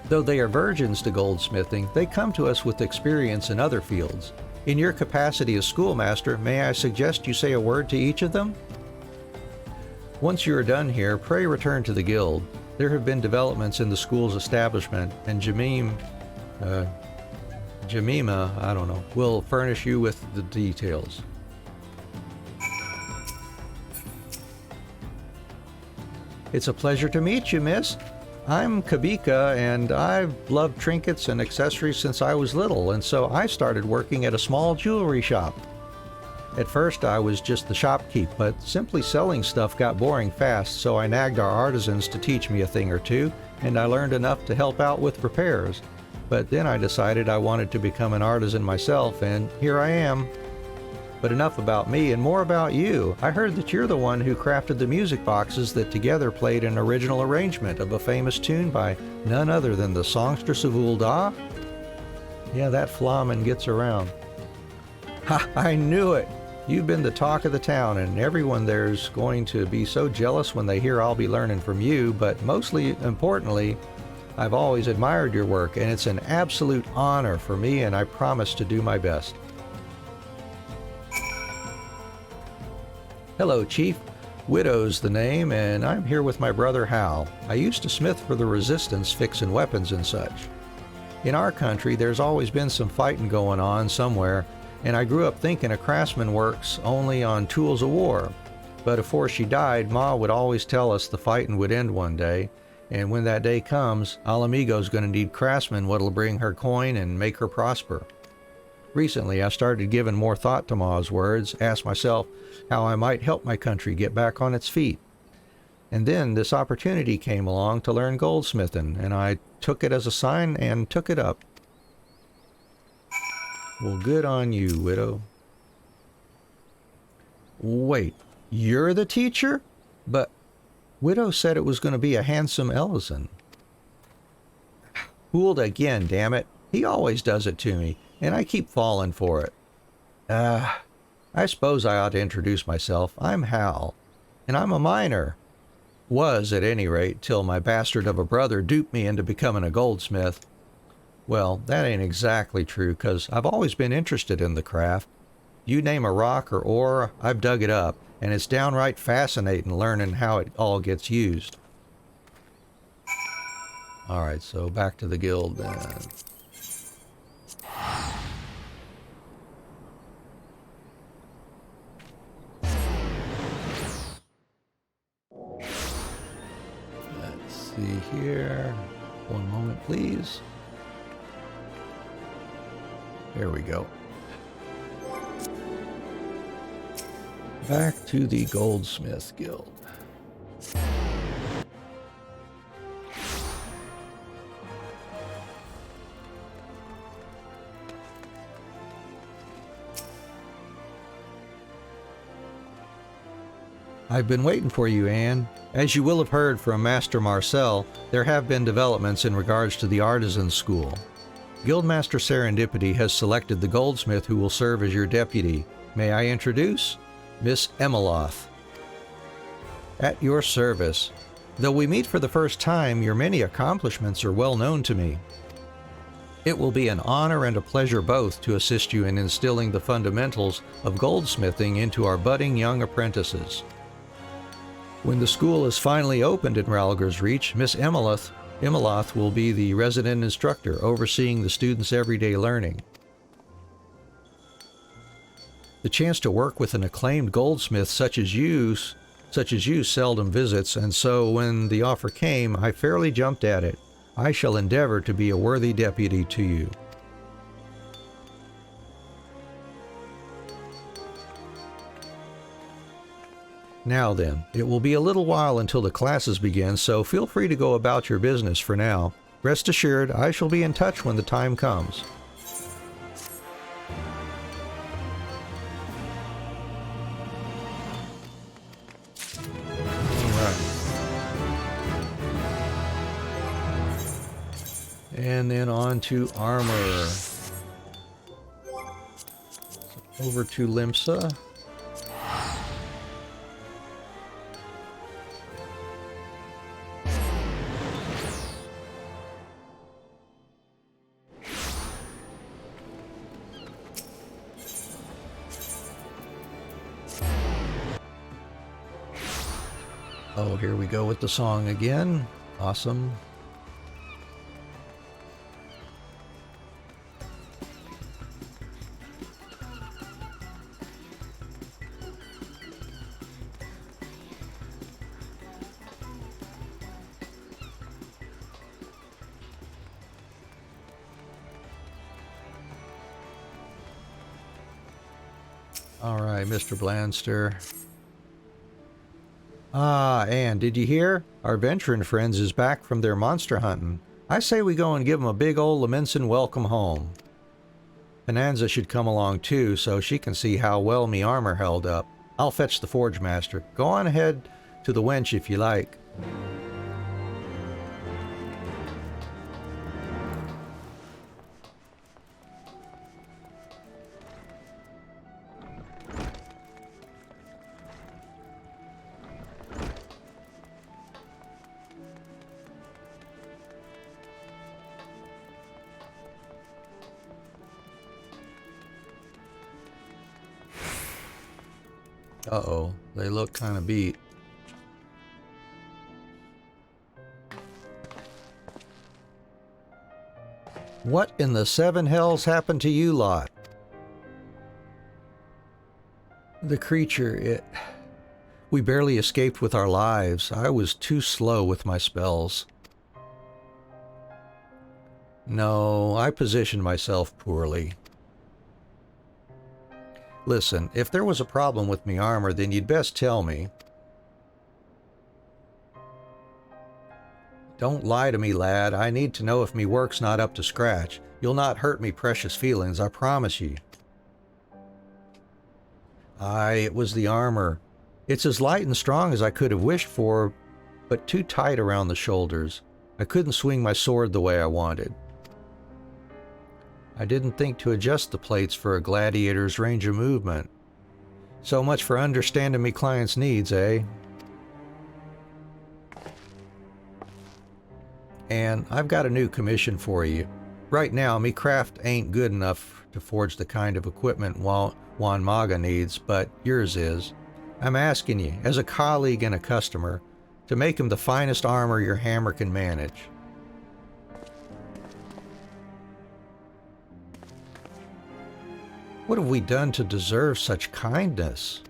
Though they are virgins to goldsmithing, they come to us with experience in other fields. In your capacity as schoolmaster, may I suggest you say a word to each of them? Once you are done here, pray return to the guild. There have been developments in the school's establishment, and Jemima, will furnish you with the details. It's a pleasure to meet you, miss. I'm Kabika, and I've loved trinkets and accessories since I was little, and so I started working at a small jewelry shop. At first, I was just the shopkeep, but simply selling stuff got boring fast, so I nagged our artisans to teach me a thing or two, and I learned enough to help out with repairs. But then I decided I wanted to become an artisan myself, and here I am. But enough about me and more about you. I heard that you're the one who crafted the music boxes that together played an original arrangement of a famous tune by none other than the songstress of Ul'dah? Yeah, that Flamen gets around. Ha! I knew it! You've been the talk of the town, and everyone there's going to be so jealous when they hear I'll be learning from you, but mostly importantly, I've always admired your work, and it's an absolute honor for me, and I promise to do my best. Hello, Chief. Widow's the name, and I'm here with my brother Hal. I used to smith for the Resistance, fixing weapons and such. In our country, there's always been some fighting going on somewhere, and I grew up thinking a craftsman works only on tools of war. But before she died, Ma would always tell us the fighting would end one day, and when that day comes, Alamigo's going to need craftsmen what'll bring her coin and make her prosper. Recently, I started giving more thought to Ma's words, asked myself how I might help my country get back on its feet. And then this opportunity came along to learn goldsmithing, and I took it as a sign and took it up. Well, good on you, Widow. Wait, you're the teacher? But Widow said it was going to be a handsome Ellison. Fooled again, damn it. He always does it to me, and I keep falling for it. I suppose I ought to introduce myself. I'm Hal, and I'm a miner. Was, at any rate, till my bastard of a brother duped me into becoming a goldsmith. Well, that ain't exactly true, 'cause I've always been interested in the craft. You name a rock or ore, I've dug it up, and it's downright fascinating learning how it all gets used. Alright, so back to the guild then. Let's see here. One moment, please. There we go. Back to the Goldsmith Guild. I've been waiting for you, Anne. As you will have heard from Master Marcel, there have been developments in regards to the Artisan School. Guildmaster Serendipity has selected the goldsmith who will serve as your deputy. May I introduce? Miss Emeloth. At your service. Though we meet for the first time, your many accomplishments are well known to me. It will be an honor and a pleasure both to assist you in instilling the fundamentals of goldsmithing into our budding young apprentices. When the school is finally opened in Ralger's Reach, Miss Emeloth will be the resident instructor, overseeing the students' everyday learning. The chance to work with an acclaimed goldsmith such as you seldom visits, and so when the offer came, I fairly jumped at it. I shall endeavor to be a worthy deputy to you. Now then, it will be a little while until the classes begin, so feel free to go about your business for now. Rest assured, I shall be in touch when the time comes. And then on to armor. Over to Limsa. Oh, here we go with the song again. Awesome. All right, Mr. Blandster. Ah, and did you hear? Our venturing friends is back from their monster hunting. I say we go and give 'em a big old Leminson welcome home. Bonanza should come along too, so she can see how well me armor held up. I'll fetch the Forge Master. Go on ahead to the wench if you like. Uh-oh, they look kind of beat. What in the seven hells happened to you lot? The creature, we barely escaped with our lives. I was too slow with my spells. No, I positioned myself poorly. Listen, if there was a problem with me armor, then you'd best tell me. Don't lie to me, lad. I need to know if me work's not up to scratch. You'll not hurt me precious feelings, I promise ye. Aye, it was the armor. It's as light and strong as I could have wished for, but too tight around the shoulders. I couldn't swing my sword the way I wanted. I didn't think to adjust the plates for a gladiator's range of movement. So much for understanding me client's needs, eh? And I've got a new commission for you. Right now, me craft ain't good enough to forge the kind of equipment Juan Maga needs, but yours is. I'm asking you, as a colleague and a customer, to make him the finest armor your hammer can manage. What have we done to deserve such kindness?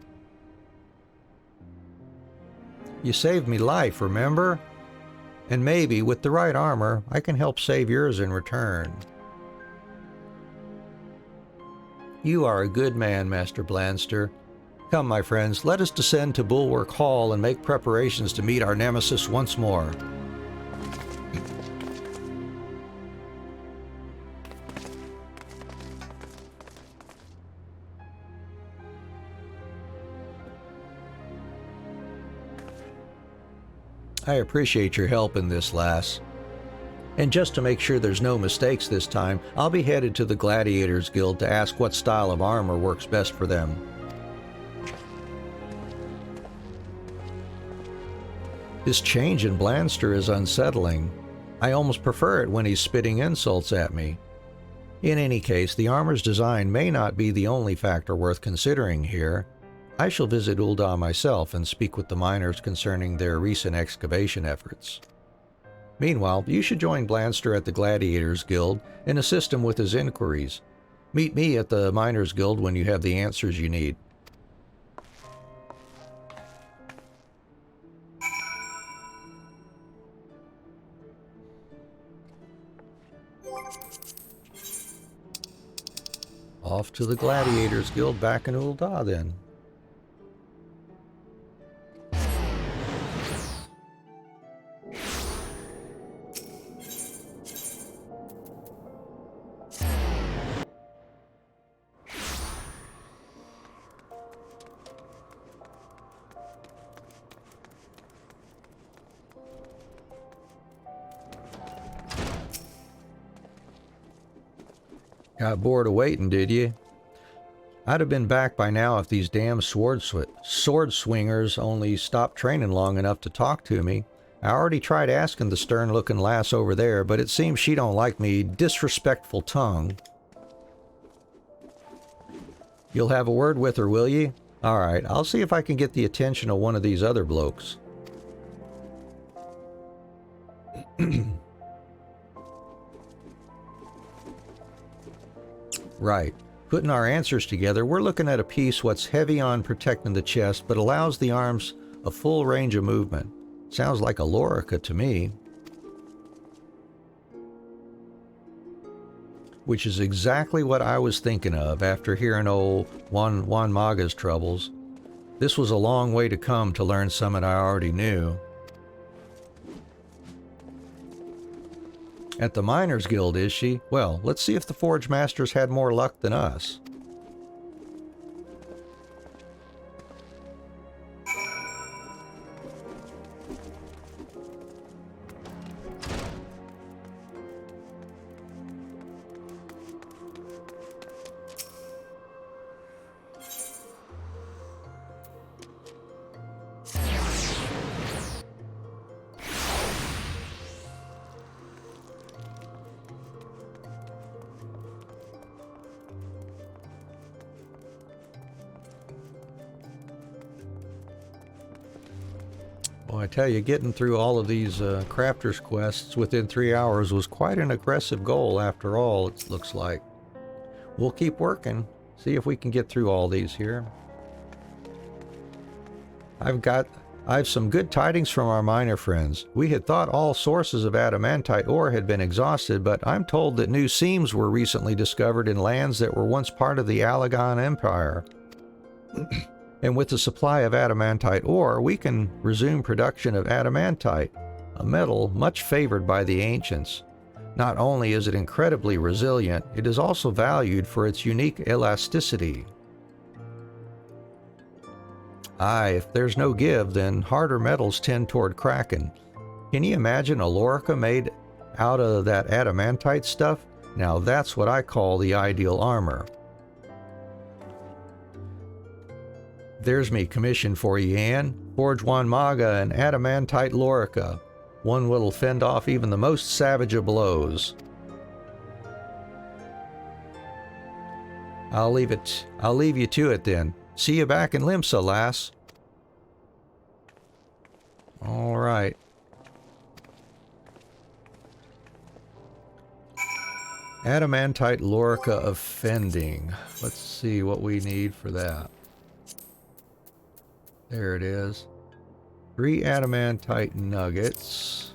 You saved me life, remember? And maybe, with the right armor, I can help save yours in return. You are a good man, Master Blanster. Come, my friends, let us descend to Bulwark Hall and make preparations to meet our nemesis once more. I appreciate your help in this, lass. And just to make sure there's no mistakes this time, I'll be headed to the Gladiators Guild to ask what style of armor works best for them. This change in Blanster is unsettling. I almost prefer it when he's spitting insults at me. In any case, the armor's design may not be the only factor worth considering here. I shall visit Ul'dah myself and speak with the miners concerning their recent excavation efforts. Meanwhile, you should join Blanster at the Gladiators Guild and assist him with his inquiries. Meet me at the Miners Guild when you have the answers you need. Off to the Gladiators Guild back in Ul'dah then. Got bored of waiting, did you? I'd have been back by now if these damn sword swingers only stopped training long enough to talk to me. I already tried asking the stern-looking lass over there, but it seems she don't like me disrespectful tongue. You'll have a word with her, will you? Alright, I'll see if I can get the attention of one of these other blokes. Right. Putting our answers together, we're looking at a piece what's heavy on protecting the chest, but allows the arms a full range of movement. Sounds like a lorica to me. Which is exactly what I was thinking of after hearing old Juan Maga's troubles. This was a long way to come to learn something I already knew. At the Miners Guild, is she? Well, let's see if the Forge Masters had more luck than us. Well, I tell you, getting through all of these crafters quests within 3 hours was quite an aggressive goal after all, it looks like. We'll keep working, see if we can get through all these here. I've some good tidings from our miner friends. We had thought all sources of adamantite ore had been exhausted, but I'm told that new seams were recently discovered in lands that were once part of the Allegan Empire. And with the supply of adamantite ore, we can resume production of adamantite, a metal much favored by the ancients. Not only is it incredibly resilient, it is also valued for its unique elasticity. Aye, if there's no give, then harder metals tend toward cracking. Can you imagine a lorica made out of that adamantite stuff? Now that's what I call the ideal armor. There's me commission for you, Anne. Forge one maga and adamantite lorica. One will fend off even the most savage of blows. I'll leave you to it then. See you back in Limsa, lass. All right. Adamantite lorica of fending. Let's see what we need for that. There it is. 3 adamantite nuggets,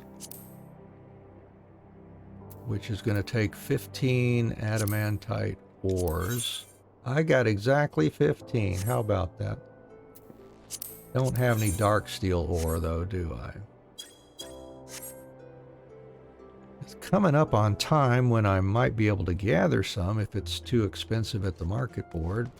which is going to take 15 adamantite ores. I got exactly 15. How about that? Don't have any dark steel ore though, do I? It's coming up on time when I might be able to gather some if it's too expensive at the market board.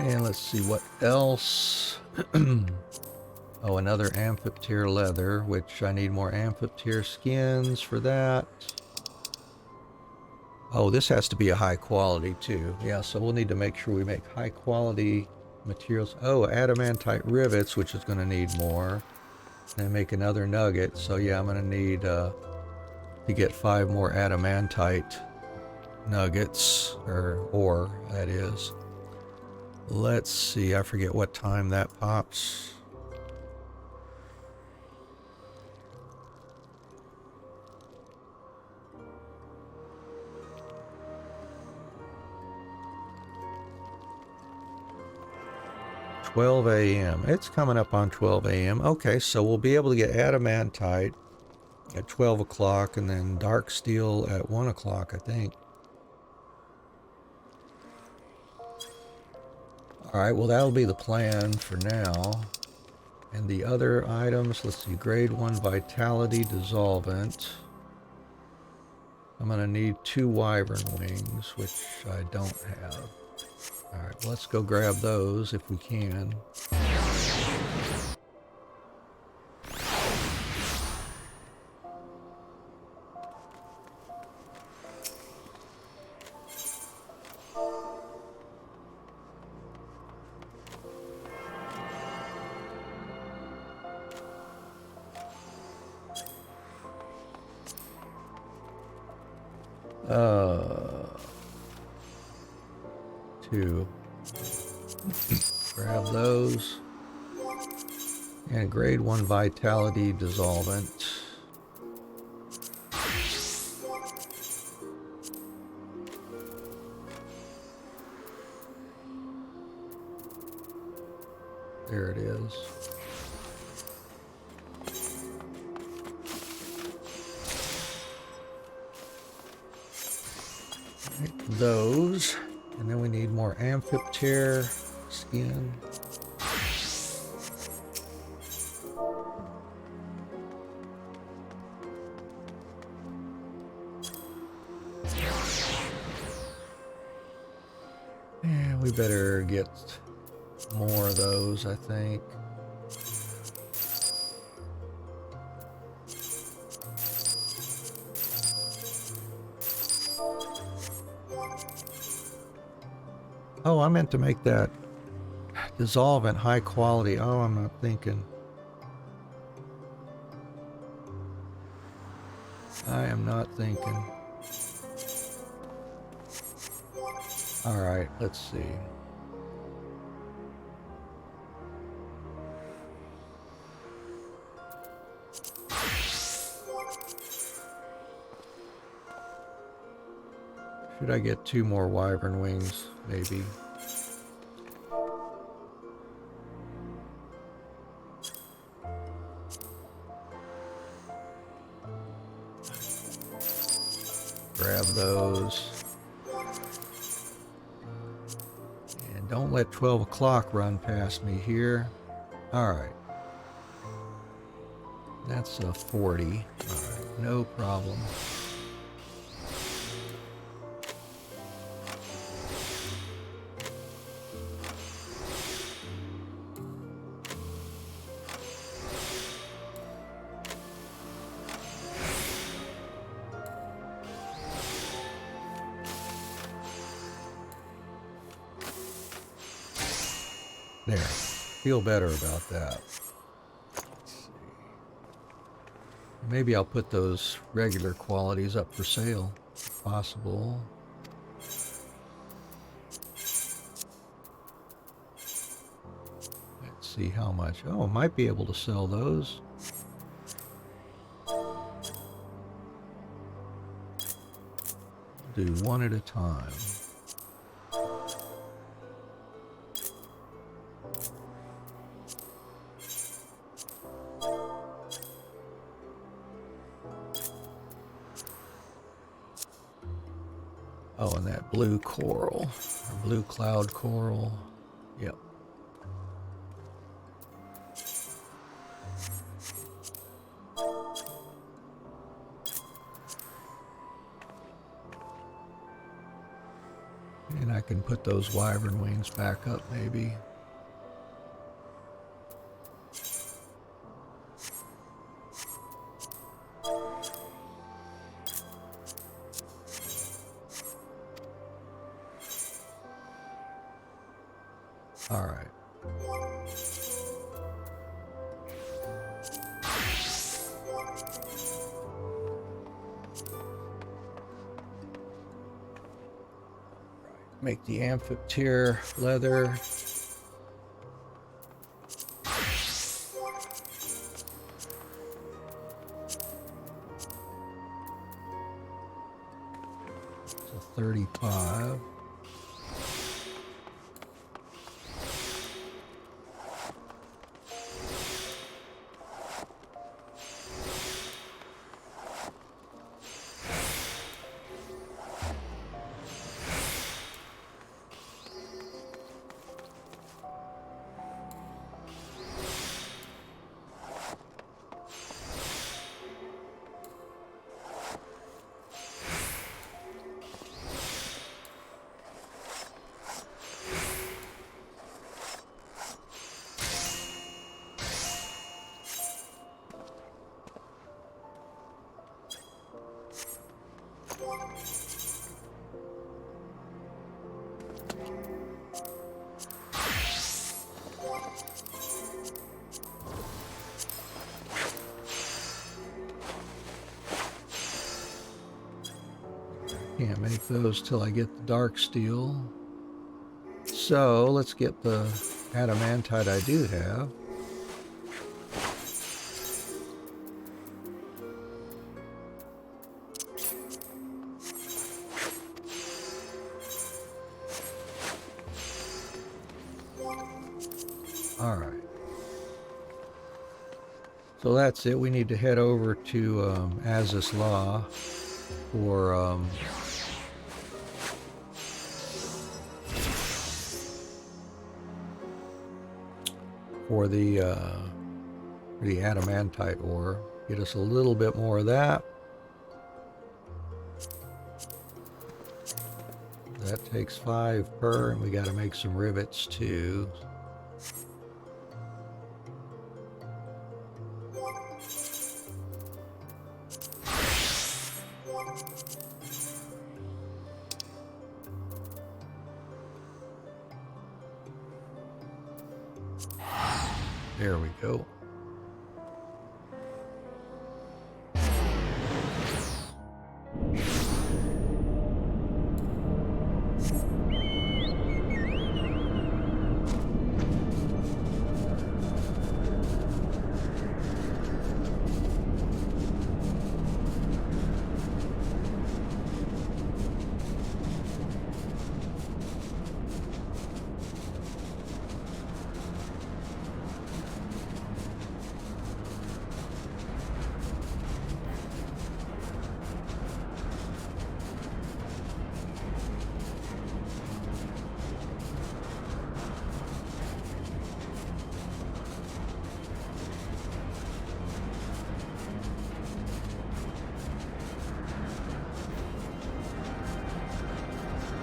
And let's see what else. Oh, another amphiptere leather, which I need more amphiptere skins for that. Oh, this has to be a high quality too. Yeah, so we'll need to make sure we make high quality materials. Oh, adamantite rivets, which is going to need more. And make another nugget. So yeah, I'm going to need to get 5 more adamantite nuggets, or ore, that is. Let's see, I forget what time that pops. A.m. It's coming up on 12 a.m. Okay, so we'll be able to get adamantite at 12 o'clock and then dark steel at 1 o'clock, I think. Alright, well that'll be the plan for now. And the other items, let's see, grade 1 vitality dissolvent. I'm going to need 2 wyvern wings, which I don't have. Alright, well, let's go grab those if we can. Grab those. And grade 1 vitality dissolvent. There it is. Those, and then we need more amphiptere skin. And we better get more of those, I think. Oh, I meant to make that dissolvent high quality. Oh, I'm not thinking. I am not thinking. All right, let's see. Should I get 2 more wyvern wings, maybe? Grab those. And don't let 12 o'clock run past me here. All right. That's a 40. All right, no problem. There. Feel better about that. Let's see. Maybe I'll put those regular qualities up for sale, if possible. Let's see how much. Oh, I might be able to sell those. Do one at a time. Oh, and that blue coral, or blue cloud coral. Yep. And I can put those wyvern wings back up, maybe. All right. Make the amphitheater leather. So 35. Can't make those till I get the dark steel. So let's get the adamantite I do have. All right. So that's it. We need to head over to Azus Law for the adamantite ore. Get us a little bit more of that. That takes 5 per, and we got to make some rivets too. There we go.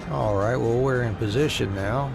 All right, well, we're in position now.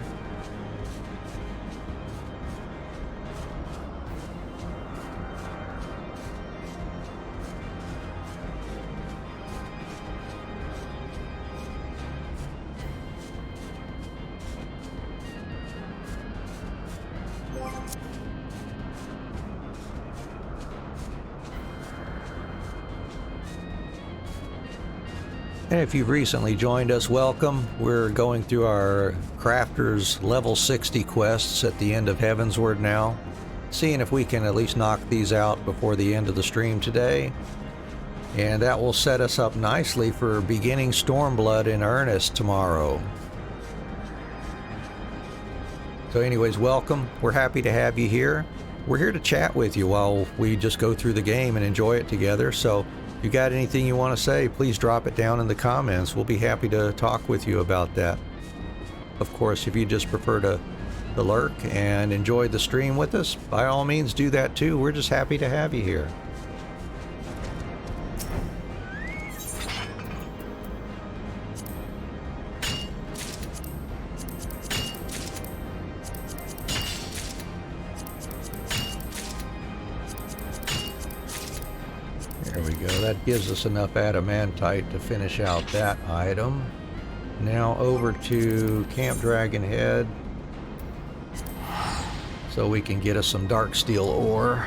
And if you've recently joined us, welcome. We're going through our Crafters level 60 quests at the end of Heavensward now, seeing if we can at least knock these out before the end of the stream today. And that will set us up nicely for beginning Stormblood in earnest tomorrow. So anyways, welcome. We're happy to have you here. We're here to chat with you while we just go through the game and enjoy it together. So if you got anything you want to say, please drop it down in the comments. We'll be happy to talk with you about that. Of course, if you just prefer to lurk and enjoy the stream with us, by all means do that too. We're just happy to have you here. There we go. That gives us enough adamantite to finish out that item. Now over to Camp Dragon Head so we can get us some dark steel ore.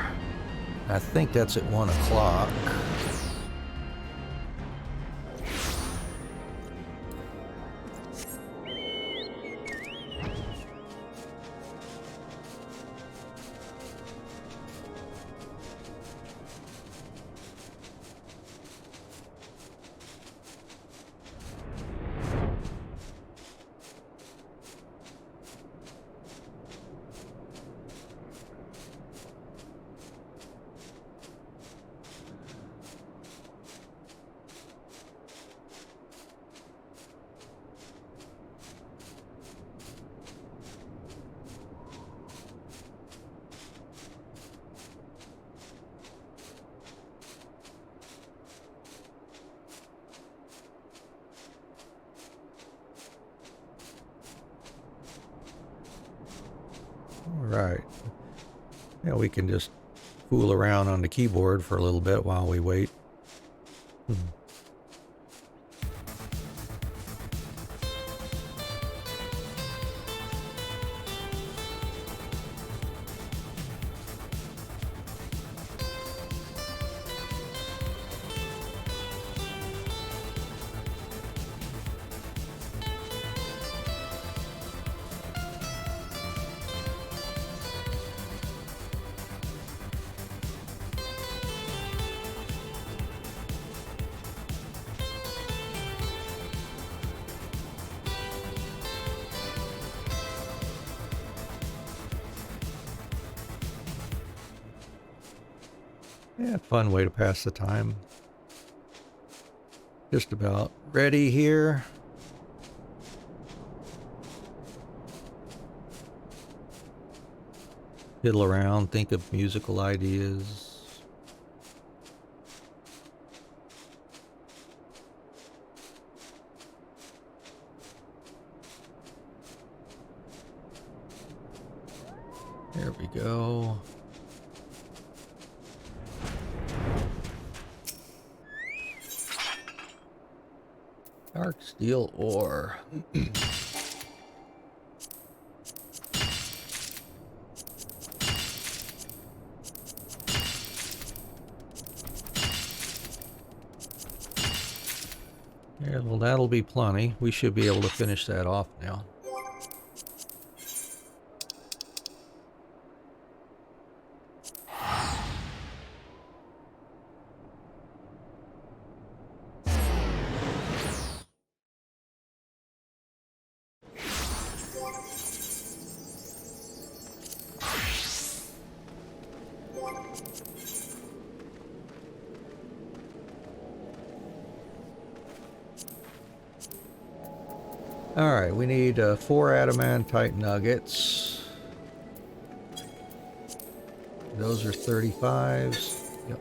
I think that's at 1 o'clock. Right. Yeah, we can just fool around on the keyboard for a little bit while we wait. Yeah, fun way to pass the time. Just about ready here. Fiddle around, think of musical ideas. There we go. Dark steel ore. Yeah, well, that'll be plenty. We should be able to finish that off now. Alright, we need 4 adamantite nuggets. Those are 35s. Yep.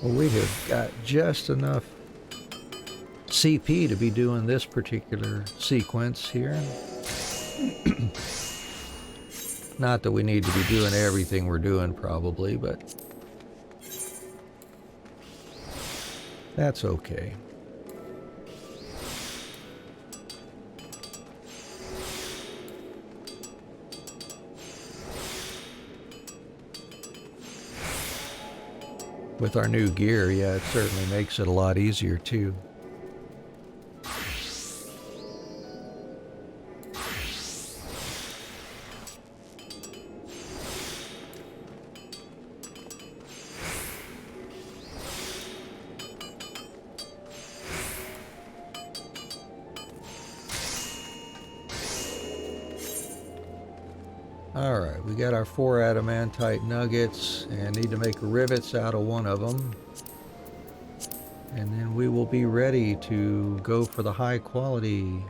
Well, we have got just enough CP to be doing this particular sequence here. Not that we need to be doing everything we're doing probably, but that's okay. With our new gear, yeah, it certainly makes it a lot easier too. Alright, we got our 4 adamantite nuggets and need to make rivets out of one of them. And then we will be ready to go for the high quality.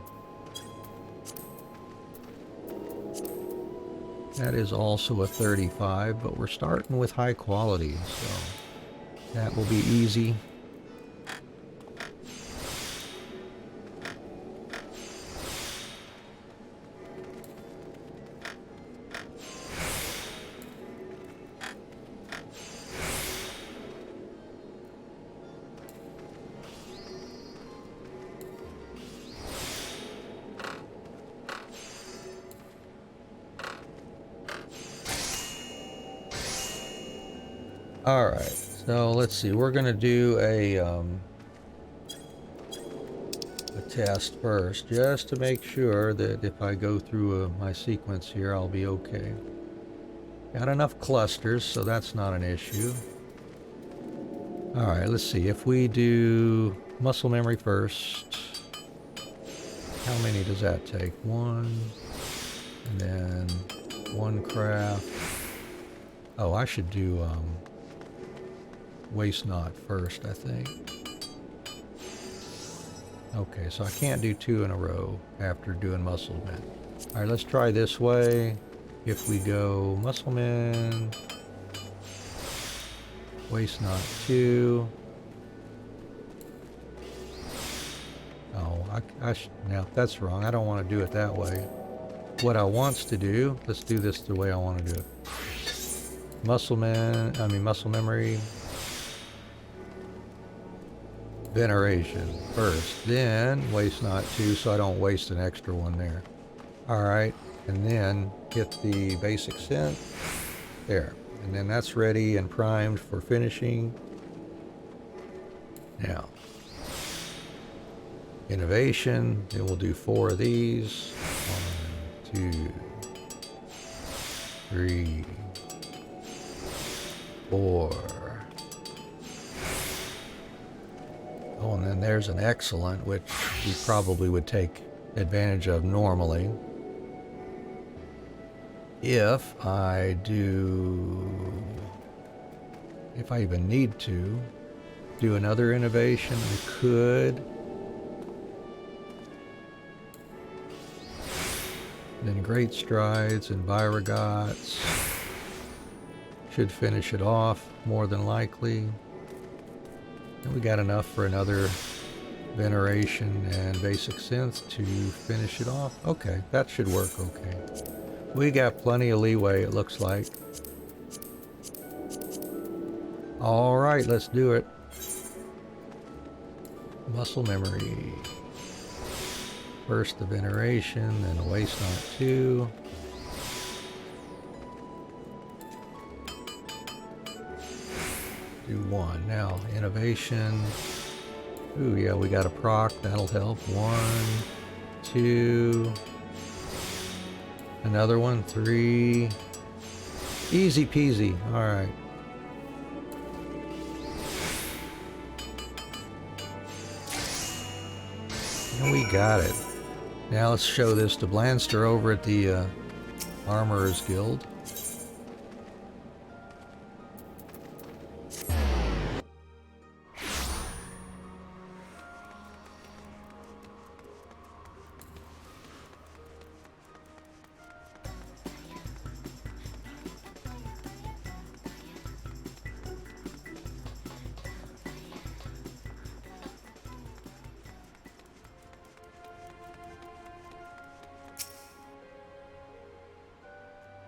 That is also a 35, but we're starting with high quality, so that will be easy. Alright, so let's see, we're going to do a test first, just to make sure that if I go through my sequence here, I'll be okay. Got enough clusters, so that's not an issue. Alright, let's see, if we do muscle memory first, how many does that take? 1, and then 1 craft. Oh, I should do waste not first, I think. Okay, so I can't do 2 in a row after doing musclemen. Alright, let's try this way. If we go musclemen, waste not 2. Oh, no, that's wrong. I don't want to do it that way. What I wants to do, let's do this the way I want to do it. Muscle memory. Veneration first, then waste not 2 so I don't waste an extra one there. Alright, and then hit the basic synth. There. And then that's ready and primed for finishing. Now, innovation, then we'll do 4 of these. 1, 2, 3, 4. Oh, and then there's an excellent, which we probably would take advantage of normally. If I even need to, do another innovation, I could. Then Great Strides and Virogots should finish it off, more than likely. And we got enough for another Veneration and Basic Synth to finish it off. Okay, that should work okay. We got plenty of leeway, it looks like. Alright, let's do it. Muscle memory. First the Veneration, then the Waste Not 2. Do 1. Now, innovation. Ooh, yeah, we got a proc. That'll help. 1, 2. Another one. 3. Easy peasy. Alright. And we got it. Now let's show this to Blanster over at the Armorers Guild.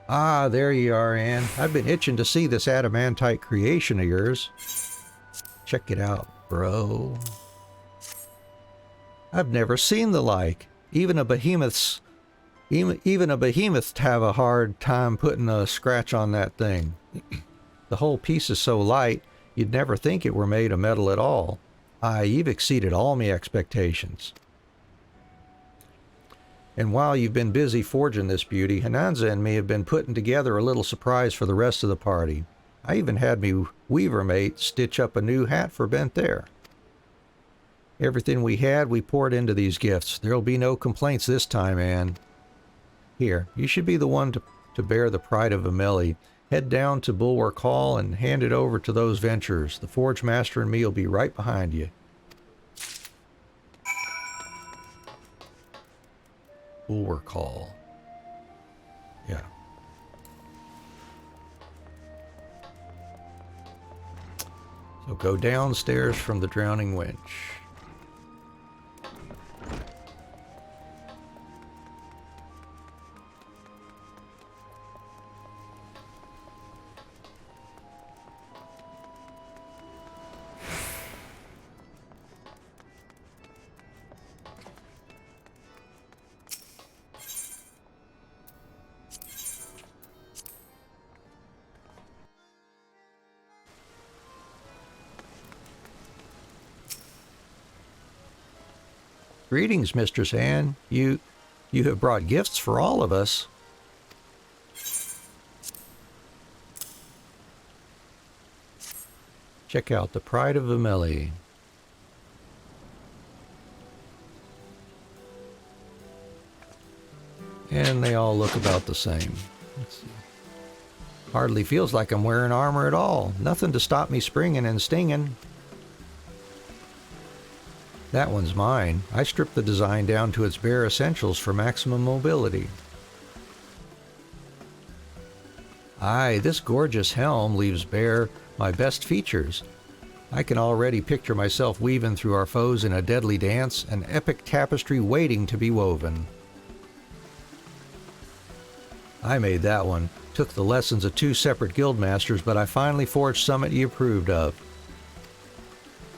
Ah, there you are, Anne. I've been itching to see this adamantite creation of yours. Check it out, bro. I've never seen the like. Even a behemoth'd have a hard time putting a scratch on that thing. The whole piece is so light, you'd never think it were made of metal at all. Aye, you've exceeded all me expectations. And while you've been busy forging this beauty, Hananza and me have been putting together a little surprise for the rest of the party. I even had me weaver mate stitch up a new hat for Bent there. Everything we had, we poured into these gifts. There'll be no complaints this time, Anne. Here, you should be the one to bear the pride of Amelie. Head down to Bulwark Hall and hand it over to those venturers. The Forge Master and me will be right behind you. Bulwark Hall. Yeah. So go downstairs from the drowning winch. Greetings, Mistress Anne. You have brought gifts for all of us. Check out the Pride of Amelie. And they all look about the same. Let's see. Hardly feels like I'm wearing armor at all. Nothing to stop me springing and stinging. That one's mine. I stripped the design down to its bare essentials for maximum mobility. Aye, this gorgeous helm leaves bare my best features. I can already picture myself weaving through our foes in a deadly dance, an epic tapestry waiting to be woven. I made that one. Took the lessons of 2 separate guildmasters, but I finally forged something you approved of.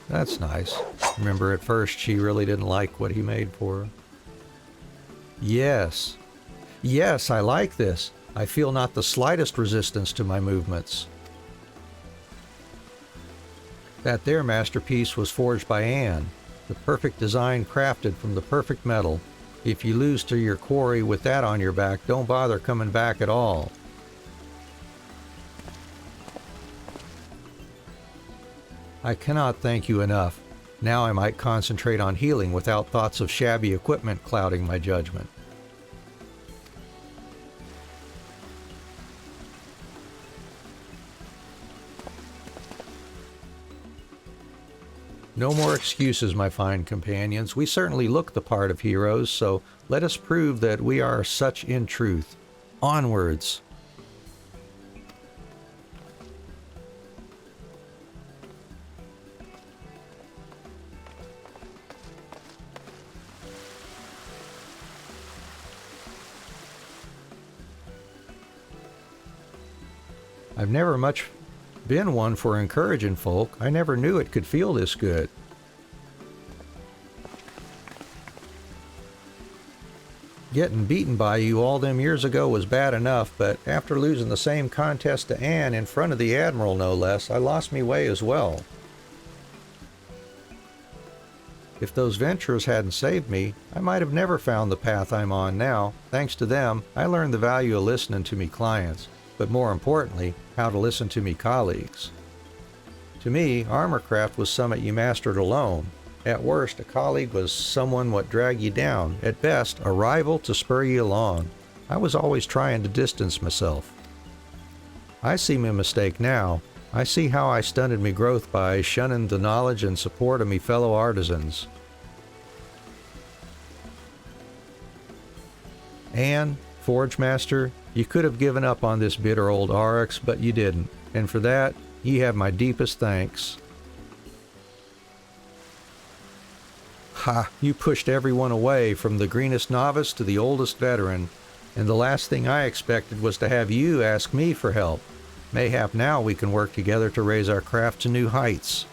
That's nice. Remember, at first she really didn't like what he made for her. Yes. Yes, I like this. I feel not the slightest resistance to my movements. That there masterpiece was forged by Anne. The perfect design crafted from the perfect metal. If you lose to your quarry with that on your back, don't bother coming back at all. I cannot thank you enough. Now I might concentrate on healing without thoughts of shabby equipment clouding my judgment. No more excuses, my fine companions. We certainly look the part of heroes, so let us prove that we are such in truth. Onwards! I've never much been one for encouraging folk. I never knew it could feel this good. Getting beaten by you all them years ago was bad enough, but after losing the same contest to Anne in front of the Admiral no less, I lost me way as well. If those venturers hadn't saved me, I might have never found the path I'm on now. Thanks to them, I learned the value of listening to me clients, but more importantly, how to listen to me colleagues. To me, armorcraft was something you mastered alone. At worst, a colleague was someone what dragged you down. At best, a rival to spur you along. I was always trying to distance myself. I see my mistake now. I see how I stunted me growth by shunning the knowledge and support of me fellow artisans. Anne, Forge Master, you could have given up on this bitter old Aurochs, but you didn't, and for that, ye have my deepest thanks. Ha! You pushed everyone away, from the greenest novice to the oldest veteran, and the last thing I expected was to have you ask me for help. Mayhap now we can work together to raise our craft to new heights.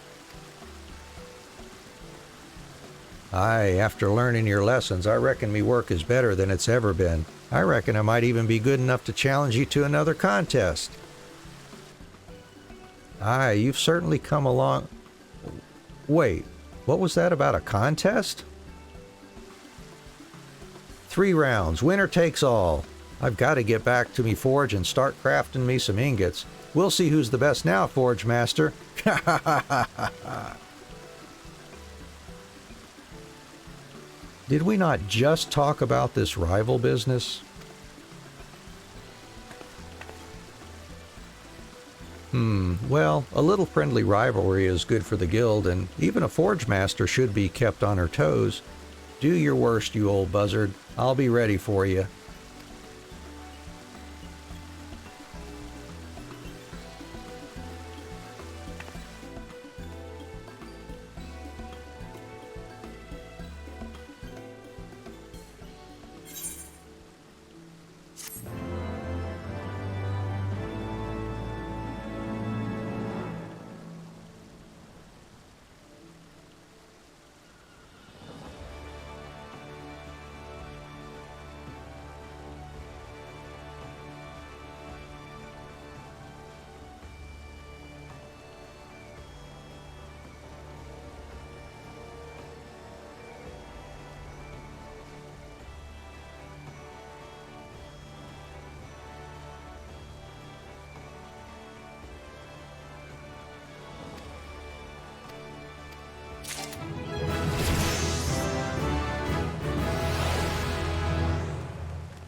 Aye, after learning your lessons, I reckon me work is better than it's ever been. I reckon I might even be good enough to challenge you to another contest. Aye, you've certainly come along... Wait, what was that about a contest? 3 rounds, winner takes all. I've got to get back to me forge and start crafting me some ingots. We'll see who's the best now, Forge Master. Did we not just talk about this rival business? Well, a little friendly rivalry is good for the guild, and even a Forge Master should be kept on her toes. Do your worst, you old buzzard. I'll be ready for you.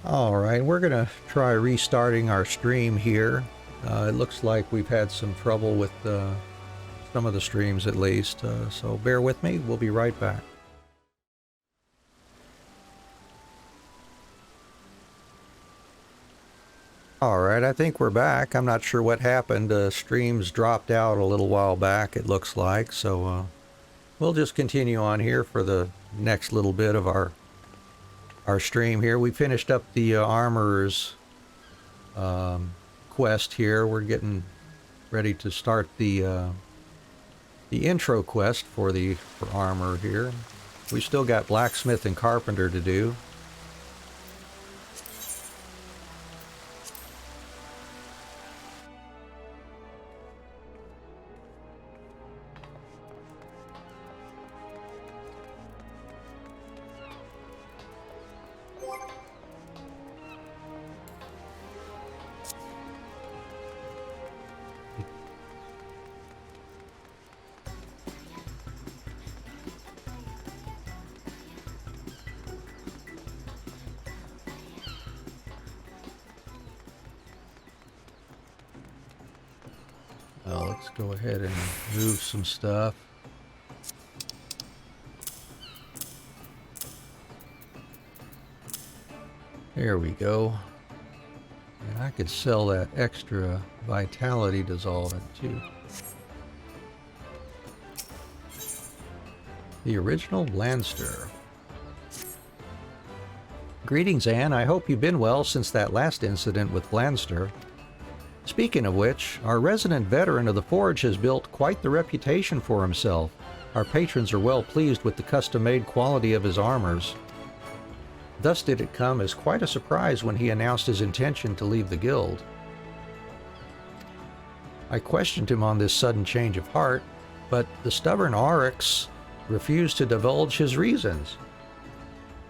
Alright, we're going to try restarting our stream here. It looks like we've had some trouble with some of the streams at least, so bear with me, we'll be right back. Alright, I think we're back. I'm not sure what happened. Streams dropped out a little while back, it looks like, so we'll just continue on here for the next little bit of our stream here. We finished up the armorer's quest here. We're getting ready to start the intro quest for armor here. We still got blacksmith and carpenter to do. Let's go ahead and move some stuff. There we go. And I could sell that extra vitality dissolvent too. The original Blanster. Greetings, Anne. I hope you've been well since that last incident with Blanster. Speaking of which, our resident veteran of the Forge has built quite the reputation for himself. Our patrons are well pleased with the custom-made quality of his armors. Thus did it come as quite a surprise when he announced his intention to leave the guild. I questioned him on this sudden change of heart, but the stubborn Oryx refused to divulge his reasons.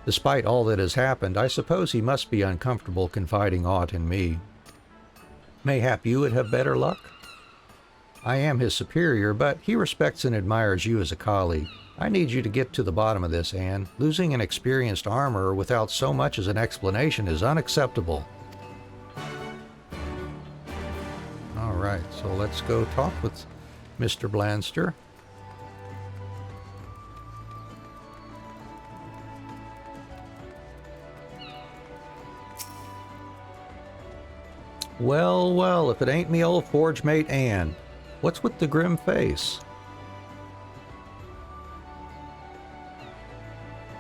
Despite all that has happened, I suppose he must be uncomfortable confiding aught in me. Mayhap you would have better luck? I am his superior, but he respects and admires you as a colleague. I need you to get to the bottom of this, Anne. Losing an experienced armorer without so much as an explanation is unacceptable. Alright, so let's go talk with Mr. Blanster. Well, well, if it ain't me old forge mate Anne. What's with the grim face?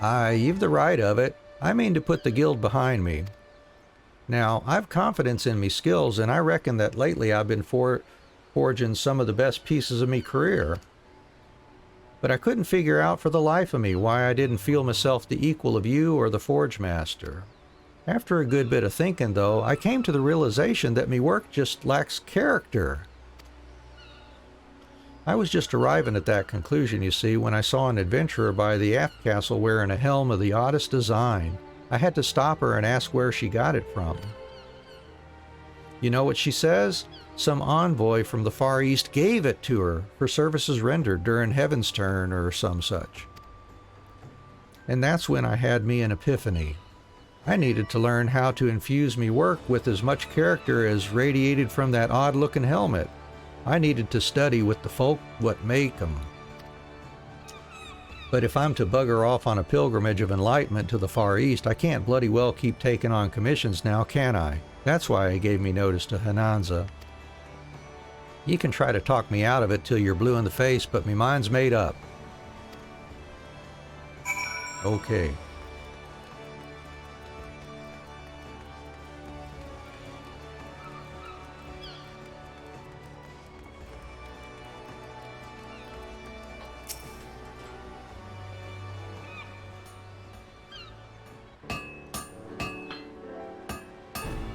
Aye, you've the right of it. I mean to put the guild behind me. Now, I've confidence in me skills, and I reckon that lately I've been forging some of the best pieces of me career. But I couldn't figure out for the life of me why I didn't feel myself the equal of you or the Forge Master. After a good bit of thinking, though, I came to the realization that me work just lacks character. I was just arriving at that conclusion, you see, when I saw an adventurer by the aft castle wearing a helm of the oddest design. I had to stop her and ask where she got it from. You know what she says? Some envoy from the Far East gave it to her for services rendered during Heaven's Turn or some such. And that's when I had me an epiphany. I needed to learn how to infuse me work with as much character as radiated from that odd-looking helmet. I needed to study with the folk what make 'em. But if I'm to bugger off on a pilgrimage of enlightenment to the Far East, I can't bloody well keep taking on commissions now, can I? That's why I gave me notice to Hananza. You can try to talk me out of it till you're blue in the face, but me mind's made up. Okay.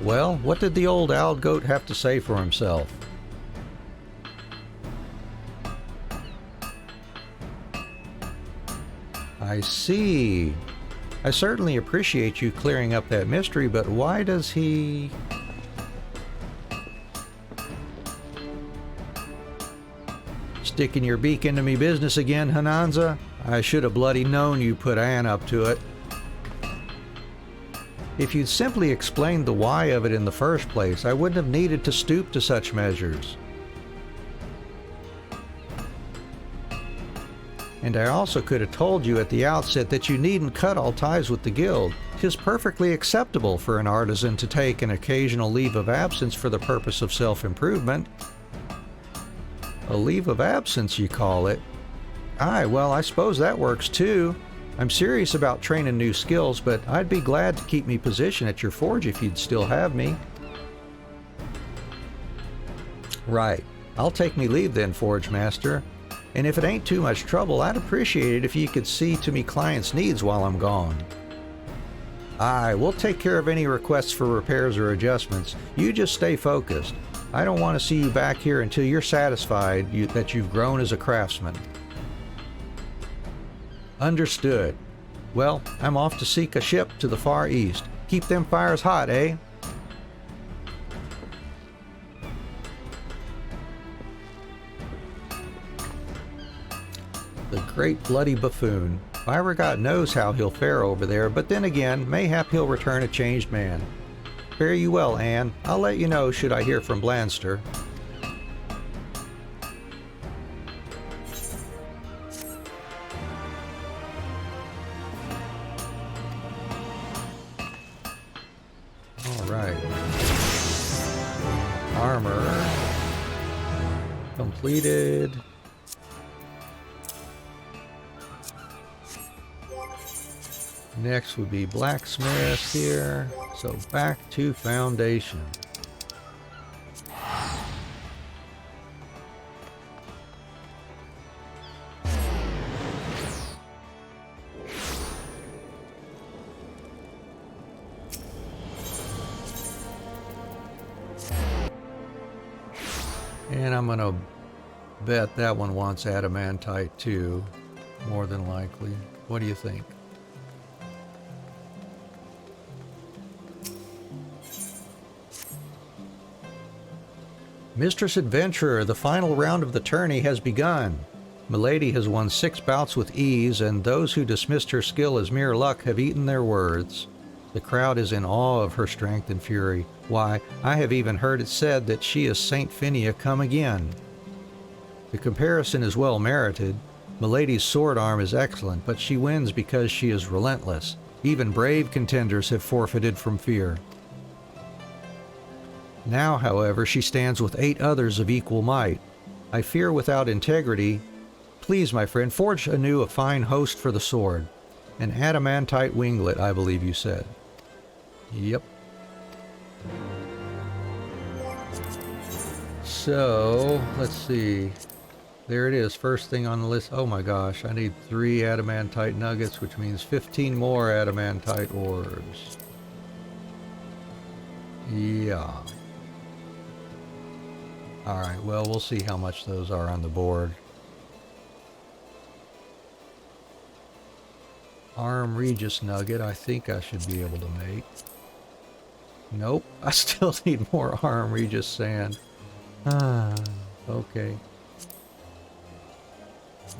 Well, what did the old owl goat have to say for himself? I see. I certainly appreciate you clearing up that mystery, but why does he... Sticking your beak into me business again, Hananza? I should have bloody known you put Anne up to it. If you'd simply explained the why of it in the first place, I wouldn't have needed to stoop to such measures. And I also could have told you at the outset that you needn't cut all ties with the guild. 'Tis perfectly acceptable for an artisan to take an occasional leave of absence for the purpose of self-improvement. A leave of absence, you call it? Aye, well, I suppose that works too. I'm serious about training new skills, but I'd be glad to keep me position at your forge if you'd still have me. Right. I'll take me leave then, Forge Master. And if it ain't too much trouble, I'd appreciate it if you could see to me clients' needs while I'm gone. Aye, we'll take care of any requests for repairs or adjustments. You just stay focused. I don't want to see you back here until you're satisfied that you've grown as a craftsman. Understood. Well, I'm off to seek a ship to the Far East. Keep them fires hot, eh? The great bloody buffoon. Myra God knows how he'll fare over there, but then again, mayhap he'll return a changed man. Fare you well, Anne. I'll let you know should I hear from Blanster. Armor completed. Next would be blacksmith here. So back to foundation. And I'm gonna bet that one wants adamantite too, more than likely. What do you think? Mistress Adventurer, the final round of the tourney has begun. Milady has won 6 bouts with ease, and those who dismissed her skill as mere luck have eaten their words. The crowd is in awe of her strength and fury. Why, I have even heard it said that she is Saint Phinia come again. The comparison is well merited. Milady's sword arm is excellent, but she wins because she is relentless. Even brave contenders have forfeited from fear. Now, however, she stands with 8 others of equal might. I fear without integrity. Please, my friend, forge anew a fine host for the sword. An adamantite winglet, I believe you said. Yep. So, let's see. There it is, first thing on the list. Oh my gosh, I need 3 adamantite nuggets, which means 15 more adamantite ores. Yeah. Alright, well, we'll see how much those are on the board. Arm Regis nugget, I think I should be able to make. Nope, I still need more Arm Regis sand. Ah, okay.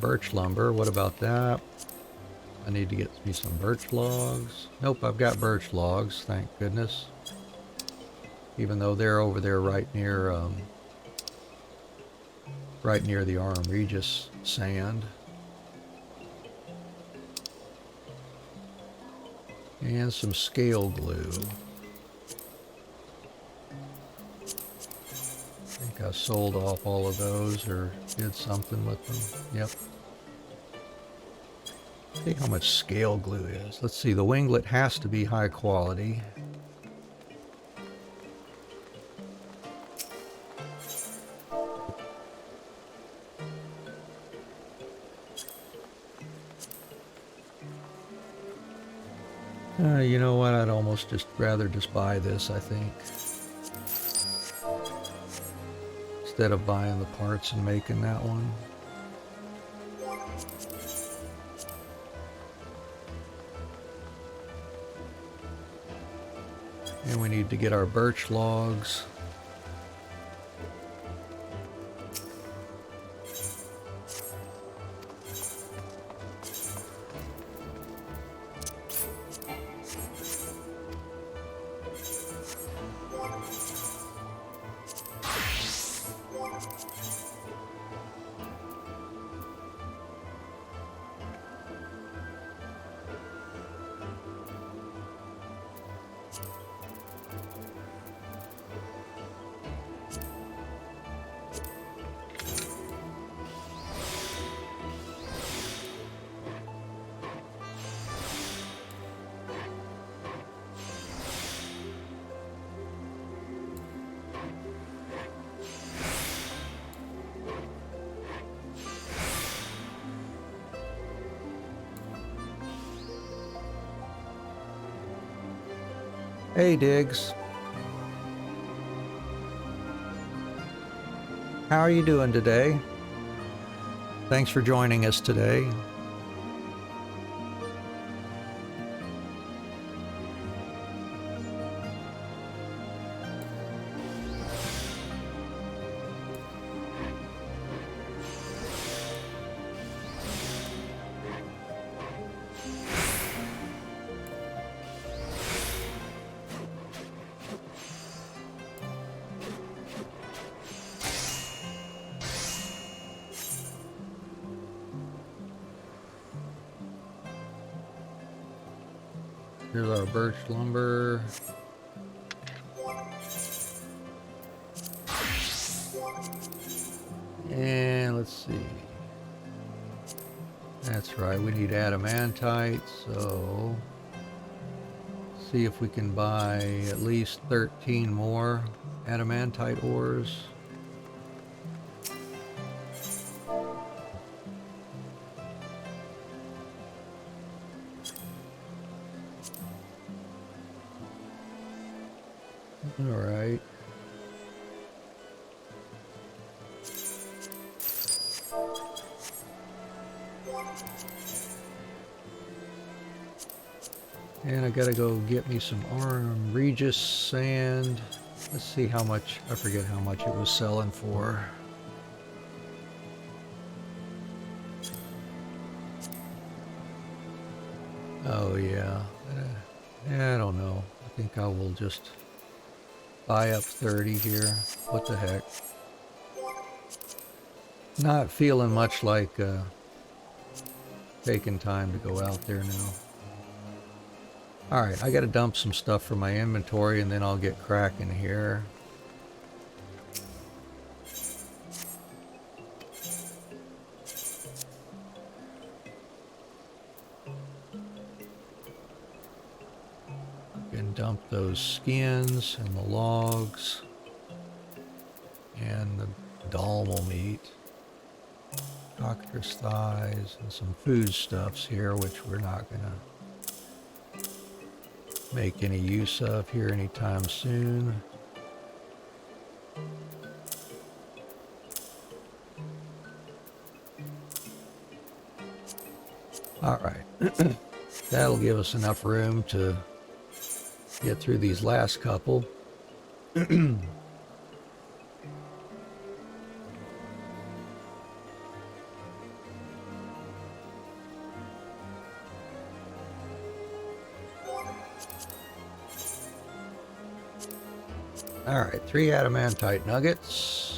Birch lumber, what about that? I need to get me some birch logs. Nope, I've got birch logs, thank goodness. Even though they're over there right near the Arm Regis sand. And some scale glue. I think I sold off all of those or did something with them. Yep. See how much scale glue is. Let's see, the winglet has to be high quality. You know what? I'd almost rather buy this, I think. Instead of buying the parts and making that one. And we need to get our birch logs. Hey, Diggs. How are you doing today? Thanks for joining us today. Here's our birch lumber. And let's see. That's right, we need adamantite, so see if we can buy at least 13 more adamantite ores. All right. And I gotta go get me some Arm Regis sand. Let's see how much, I forget how much it was selling for. Oh yeah. I don't know. I think I will just buy up 30 here. What the heck. Not feeling much like taking time to go out there now. Alright, I gotta dump some stuff from my inventory and then I'll get cracking here. dump those skins and the logs and the dalmal meat, cockatrice thighs, and some foodstuffs here, which we're not going to make any use of here anytime soon. All right, that'll give us enough room to get through these last couple. All right, 3 adamantite nuggets.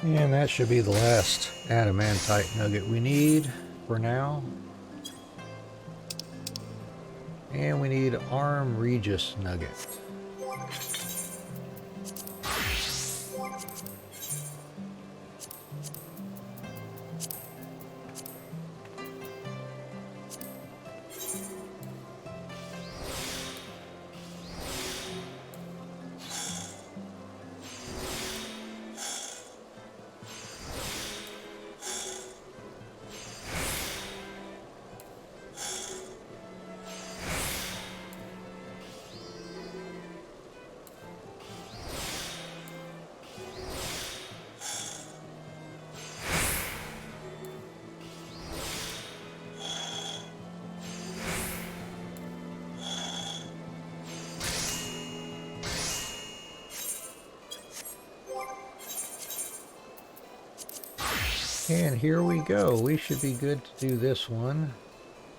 And that should be the last adamantite nugget we need for now. And we need Arm Regis nugget. And here we go. We should be good to do this one.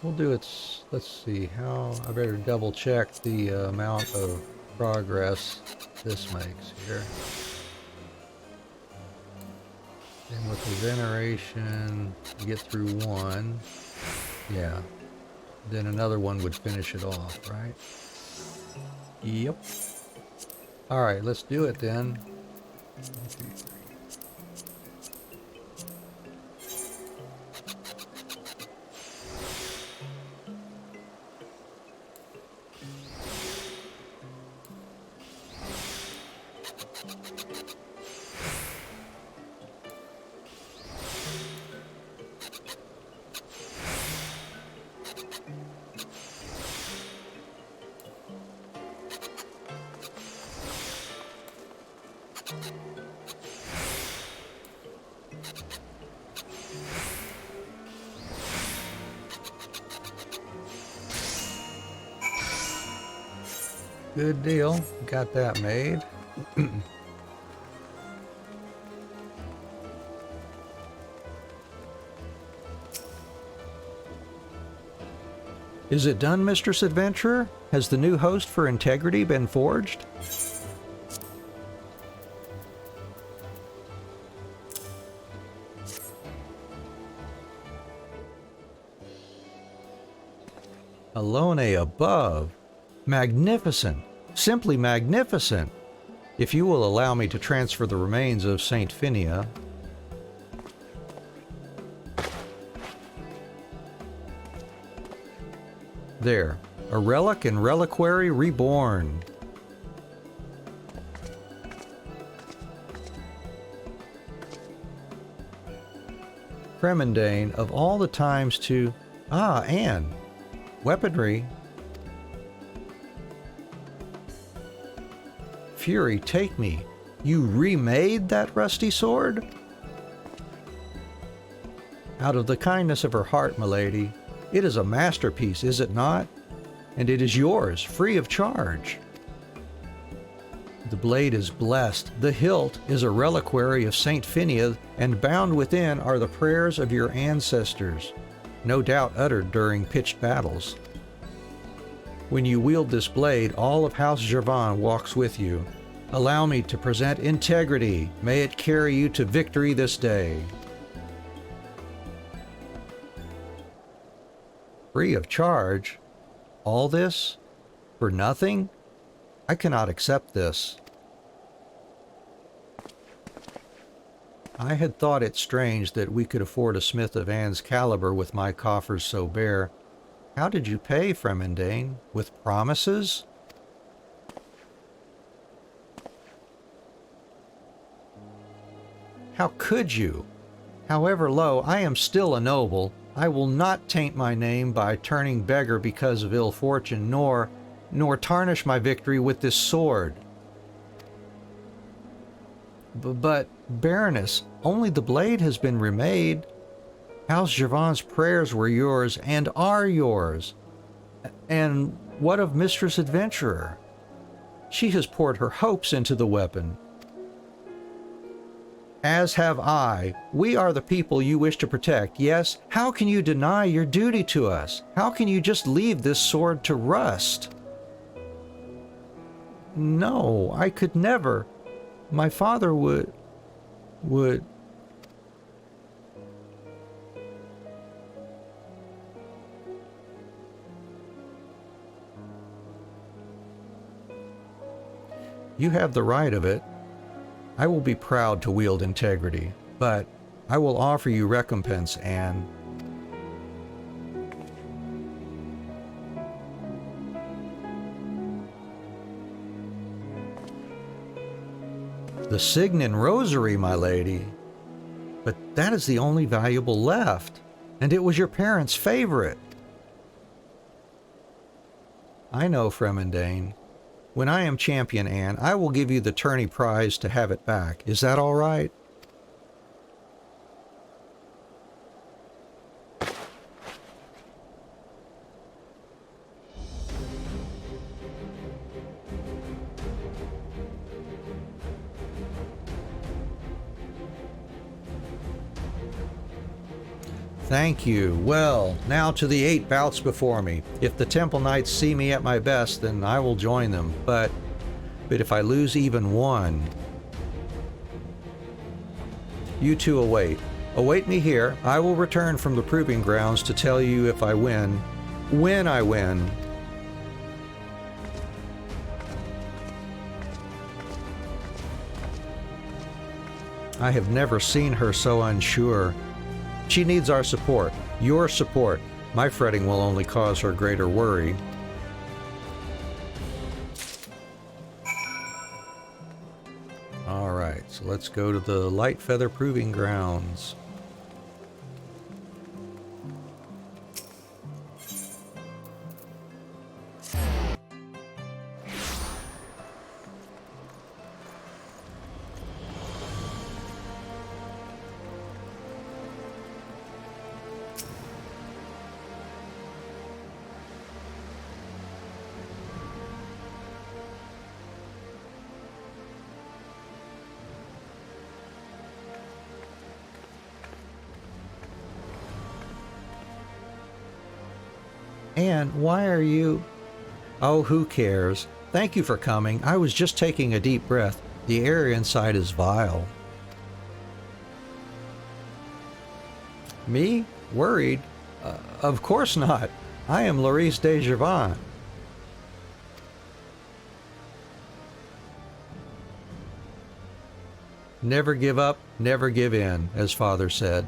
We'll do it. Let's see how. I better double check the amount of progress this makes here. And with the veneration, you get through one. Yeah. Then another one would finish it off, right? Yep. All right, let's do it then. 1, 2, 3. Good deal. Got that made. Is it done, Mistress Adventurer? Has the new host for integrity been forged? Alone above. Magnificent. Simply magnificent. If you will allow me to transfer the remains of Saint Phinia. There. A relic and reliquary reborn. Cremandane, of all the times to... Ah, and... weaponry. Fury, take me. You remade that rusty sword? Out of the kindness of her heart, milady. It is a masterpiece, is it not? And it is yours, free of charge. The blade is blessed. The hilt is a reliquary of Saint Phinia, and bound within are the prayers of your ancestors, no doubt uttered during pitched battles. When you wield this blade, all of House Gervon walks with you. Allow me to present integrity. May it carry you to victory this day. Free of charge? All this? For nothing? I cannot accept this. I had thought it strange that we could afford a smith of Anne's caliber with my coffers so bare. How did you pay, Fremendane? With promises? How could you? However low, I am still a noble. I will not taint my name by turning beggar because of ill fortune, nor tarnish my victory with this sword. But, Baroness, only the blade has been remade. House Gervon's prayers were yours and are yours. And what of Mistress Adventurer? She has poured her hopes into the weapon. As have I. We are the people you wish to protect, yes? How can you deny your duty to us? How can you just leave this sword to rust? No, I could never. My father would... You have the right of it. I will be proud to wield integrity, but I will offer you recompense, Anne. The Signan Rosary, my lady. But that is the only valuable left, and it was your parents' favorite. I know, Fremendane. When I am champion, Anne, I will give you the tourney prize to have it back. Is that all right? Thank you. Well, now to the 8 bouts before me. If the Temple Knights see me at my best, then I will join them. But if I lose even one... You two await. Await me here. I will return from the proving grounds to tell you if I win. When I win. I have never seen her so unsure. She needs our support, your support. My fretting will only cause her greater worry. All right, so let's go to the Light Feather Proving Grounds. Anne, why are you... Oh, who cares? Thank you for coming. I was just taking a deep breath. The air inside is vile. Me? Worried? Of course not. I am Laurice Desjardins. Never give up, never give in, as Father said.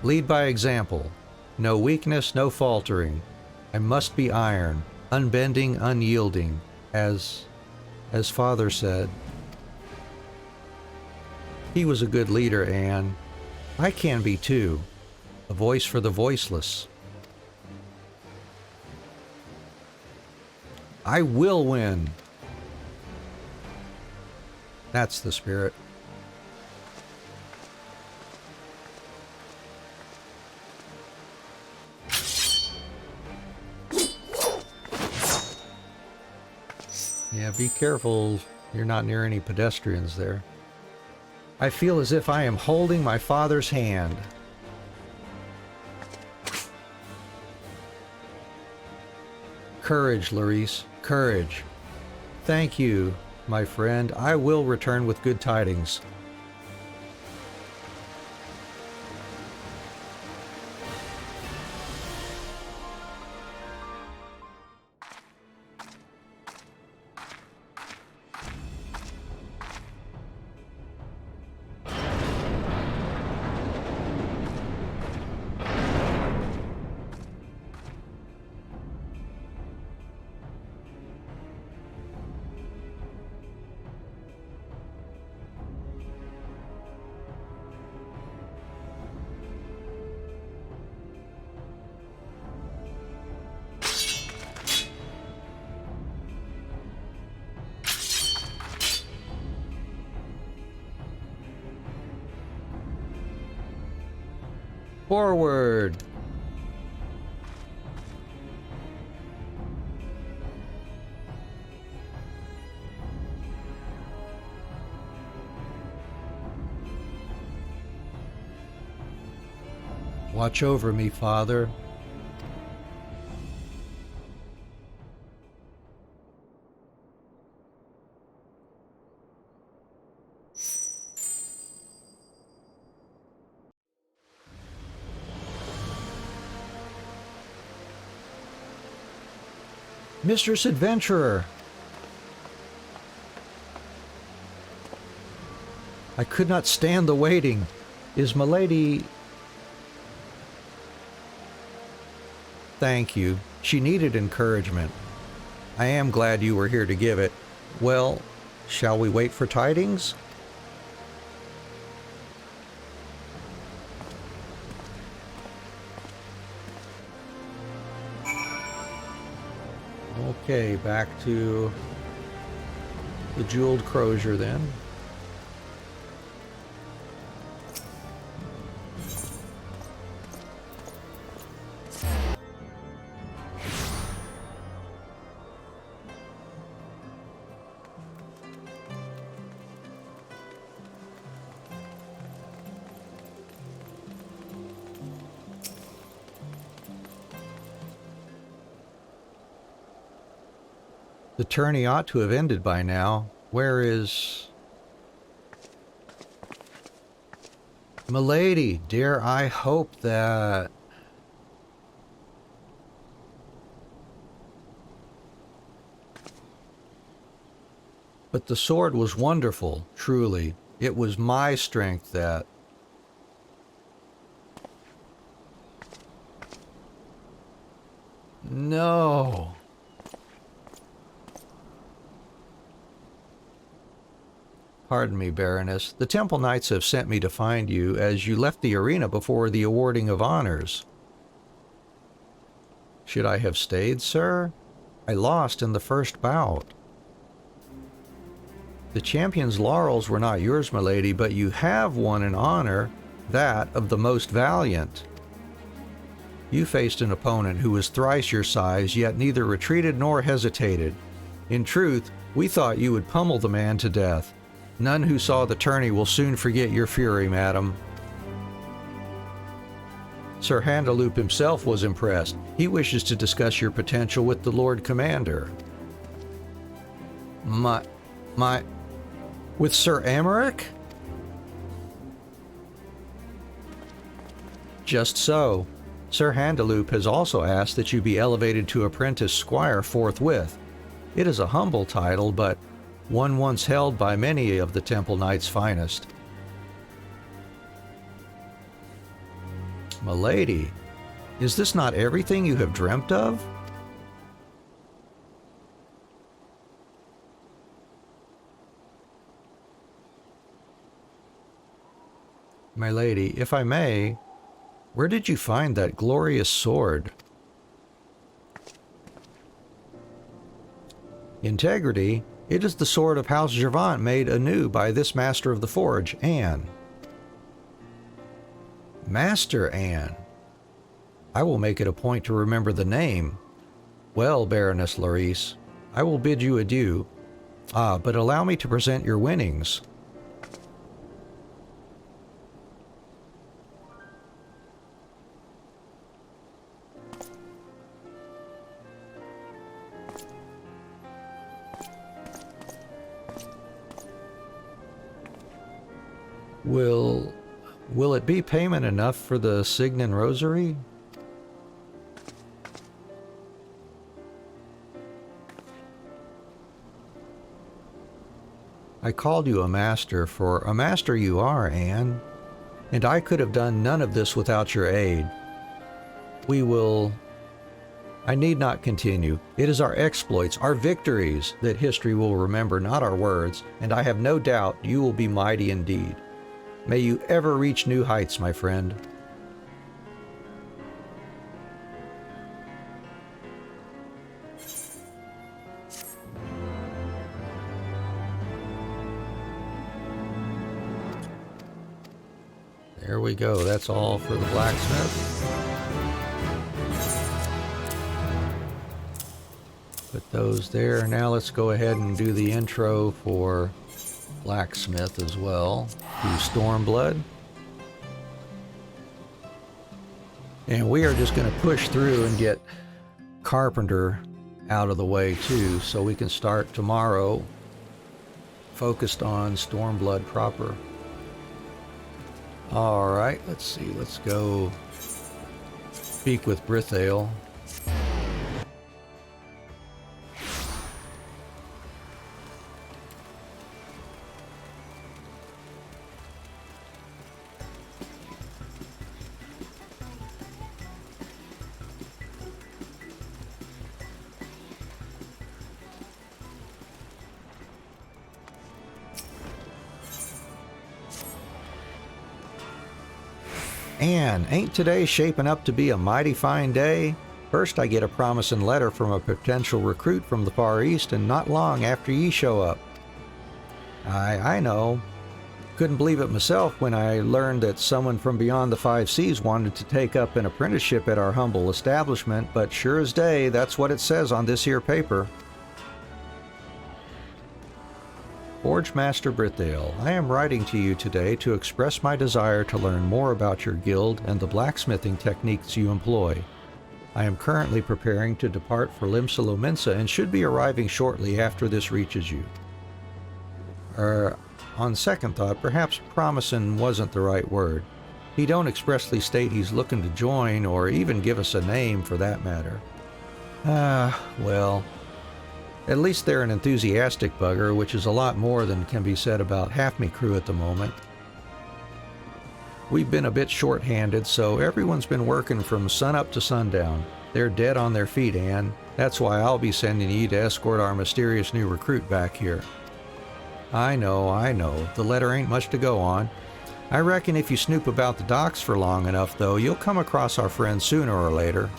Lead by example. No weakness, no faltering. I must be iron, unbending, unyielding, as Father said. He was a good leader, Anne. I can be too. A voice for the voiceless. I will win. That's the spirit. Yeah, be careful you're not near any pedestrians there. I feel as if I am holding my father's hand. Courage, Laurice, courage. Thank you, my friend. I will return with good tidings. Forward! Watch over me, Father. Mistress Adventurer! I could not stand the waiting. Is Milady... Thank you. She needed encouragement. I am glad you were here to give it. Well, shall we wait for tidings? Okay, back to the Jeweled Crozier then. The tourney ought to have ended by now. Where is... Milady, dear, I hope that... But the sword was wonderful, truly. It was my strength that... No... Pardon me, Baroness. The Temple Knights have sent me to find you, as you left the arena before the awarding of honors. Should I have stayed, sir? I lost in the first bout. The champion's laurels were not yours, milady, but you have won an honor, that of the most valiant. You faced an opponent who was thrice your size, yet neither retreated nor hesitated. In truth, we thought you would pummel the man to death. None who saw the tourney will soon forget your fury, madam. Sir Handaloop himself was impressed. He wishes to discuss your potential with the Lord Commander. With Sir Amaric? Just so. Sir Handaloop has also asked that you be elevated to apprentice squire forthwith. It is a humble title, but one once held by many of the Temple Knight's finest. Milady, is this not everything you have dreamt of? My lady, if I may, where did you find that glorious sword? Integrity, it is the sword of House Gervant made anew by this master of the forge, Anne. Master Anne. I will make it a point to remember the name. Well, Baroness Larice, I will bid you adieu. But allow me to present your winnings. Will it be payment enough for the Signan Rosary? I called you a master, for a master you are, Anne, and I could have done none of this without your aid. I need not continue. It is our exploits, our victories, that history will remember, not our words, and I have no doubt you will be mighty indeed. May you ever reach new heights, my friend. There we go. That's all for the blacksmith. Put those there. Now let's go ahead and do the intro for blacksmith as well. Do Stormblood. And we are just going to push through and get Carpenter out of the way too, so we can start tomorrow focused on Stormblood proper. Alright, let's see. Let's go speak with Brithale. Anne, ain't today shaping up to be a mighty fine day? First I get a promising letter from a potential recruit from the Far East, and not long after ye show up. I know. Couldn't believe it myself when I learned that someone from beyond the 5 seas wanted to take up an apprenticeship at our humble establishment, but sure as day, that's what it says on this here paper. Forge Master Brithale, I am writing to you today to express my desire to learn more about your guild and the blacksmithing techniques you employ. I am currently preparing to depart for Limsa Lominsa and should be arriving shortly after this reaches you. On second thought, perhaps promising wasn't the right word. He don't expressly state he's looking to join or even give us a name for that matter. Well, at least they're an enthusiastic bugger, which is a lot more than can be said about half me crew at the moment. We've been a bit short-handed, so everyone's been working from sunup to sundown. They're dead on their feet, Anne. That's why I'll be sending you to escort our mysterious new recruit back here. I know. The letter ain't much to go on. I reckon if you snoop about the docks for long enough, though, you'll come across our friend sooner or later.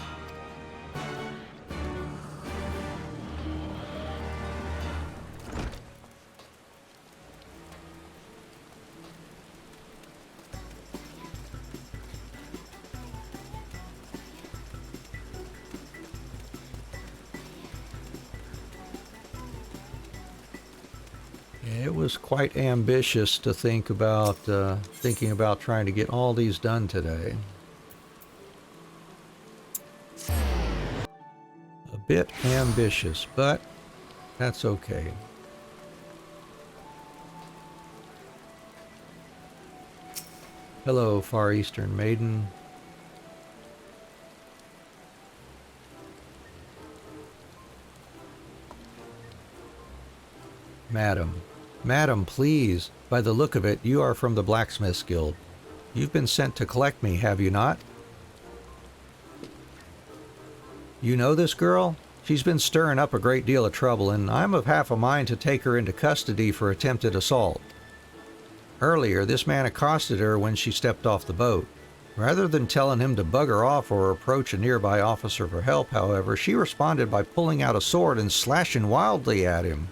It was quite ambitious to think about, thinking about trying to get all these done today. bit ambitious, but that's okay. Hello, Far Eastern maiden. Madam. Madam, please. By the look of it, you are from the Blacksmith's Guild. You've been sent to collect me, have you not? You know this girl? She's been stirring up a great deal of trouble, and I'm of half a mind to take her into custody for attempted assault. Earlier, this man accosted her when she stepped off the boat. Rather than telling him to bugger off or approach a nearby officer for help, however, she responded by pulling out a sword and slashing wildly at him.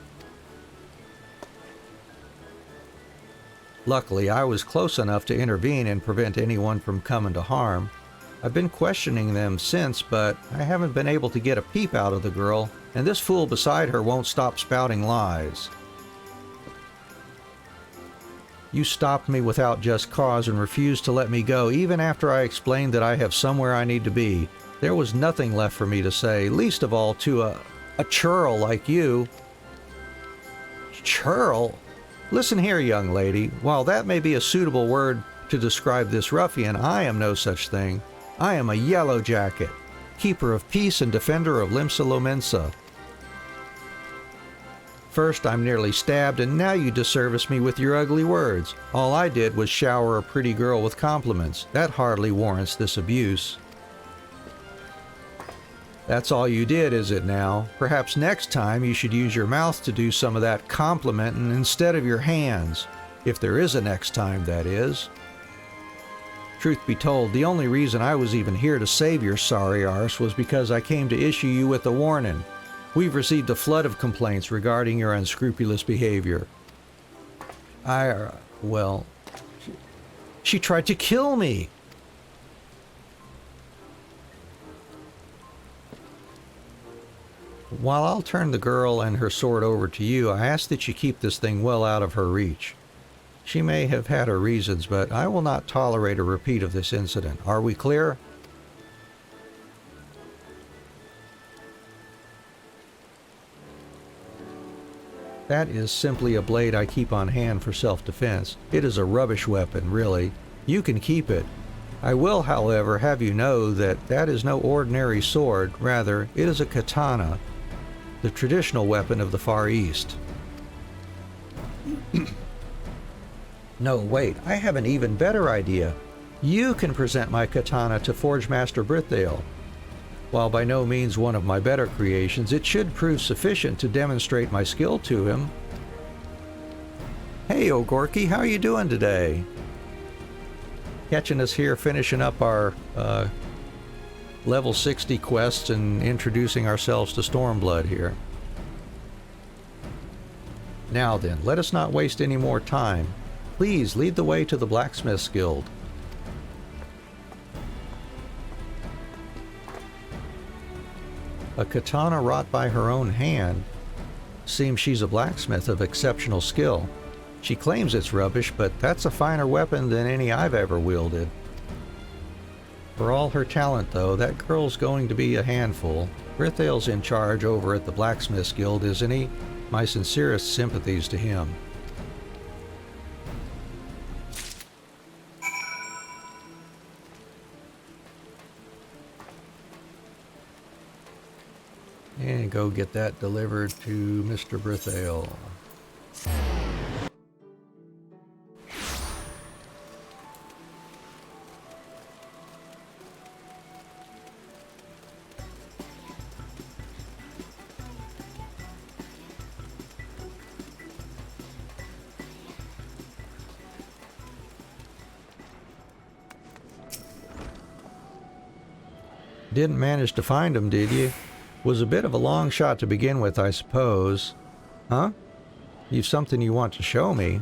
Luckily, I was close enough to intervene and prevent anyone from coming to harm. I've been questioning them since, but I haven't been able to get a peep out of the girl, and this fool beside her won't stop spouting lies. You stopped me without just cause and refused to let me go, even after I explained that I have somewhere I need to be. There was nothing left for me to say, least of all to a churl like you. Churl? Listen here, young lady. While that may be a suitable word to describe this ruffian, I am no such thing. I am a yellow jacket, keeper of peace and defender of Limsa Lominsa. First I'm nearly stabbed, and now you disservice me with your ugly words. All I did was shower a pretty girl with compliments. That hardly warrants this abuse. That's all you did, is it now? Perhaps next time you should use your mouth to do some of that complimenting instead of your hands. If there is a next time, that is. Truth be told, the only reason I was even here to save your sorry arse was because I came to issue you with a warning. We've received a flood of complaints regarding your unscrupulous behavior. Well, she tried to kill me. While I'll turn the girl and her sword over to you, I ask that you keep this thing well out of her reach. She may have had her reasons, but I will not tolerate a repeat of this incident. Are we clear? That is simply a blade I keep on hand for self-defense. It is a rubbish weapon, really. You can keep it. I will, however, have you know that that is no ordinary sword. Rather, it is a katana, the traditional weapon of the Far East. No, wait, I have an even better idea. You can present my katana to Forge Master Brithale. While by no means one of my better creations, it should prove sufficient to demonstrate my skill to him. Hey, O'Gorky, how are you doing today? Catching us here finishing up our level 60 quests and introducing ourselves to Stormblood here. Now then, let us not waste any more time. Please lead the way to the Blacksmith's Guild. A katana wrought by her own hand. Seems she's a blacksmith of exceptional skill. She claims it's rubbish, but that's a finer weapon than any I've ever wielded. For all her talent, though, that girl's going to be a handful. Brithale's in charge over at the Blacksmith's Guild, isn't he? My sincerest sympathies to him. And go get that delivered to Mr. Brithale. Didn't manage to find him, did you? Was a bit of a long shot to begin with, I suppose. Huh? You've something you want to show me?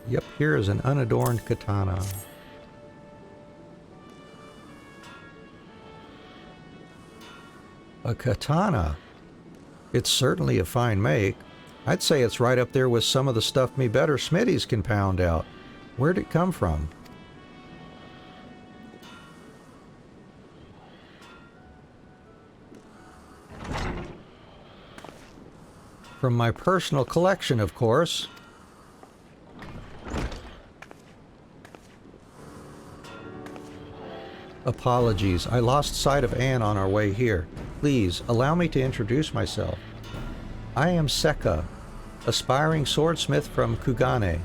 Yep, here is an unadorned katana. A katana? It's certainly a fine make. I'd say it's right up there with some of the stuff me better smithies can pound out. Where'd it come from? From my personal collection, of course. Apologies, I lost sight of Anne on our way here. Please, allow me to introduce myself. I am Seka, aspiring swordsmith from Kugane.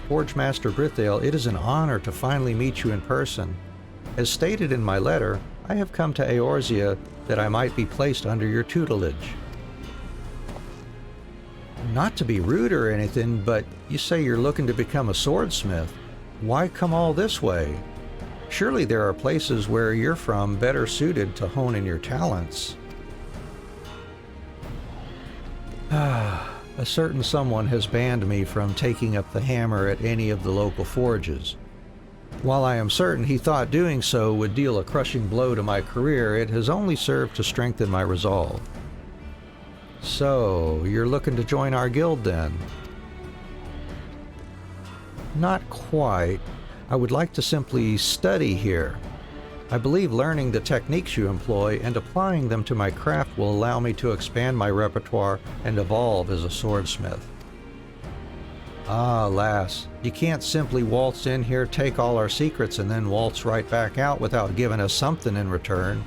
Forge Master Brithale, it is an honor to finally meet you in person. As stated in my letter, I have come to Eorzea that I might be placed under your tutelage. Not to be rude or anything, but you say you're looking to become a swordsmith. Why come all this way? Surely there are places where you're from better suited to hone in your talents. A certain someone has banned me from taking up the hammer at any of the local forges. While I am certain he thought doing so would deal a crushing blow to my career, it has only served to strengthen my resolve. So, you're looking to join our guild then? Not quite. I would like to simply study here. I believe learning the techniques you employ and applying them to my craft will allow me to expand my repertoire and evolve as a swordsmith. Ah, lass, you can't simply waltz in here, take all our secrets, and then waltz right back out without giving us something in return.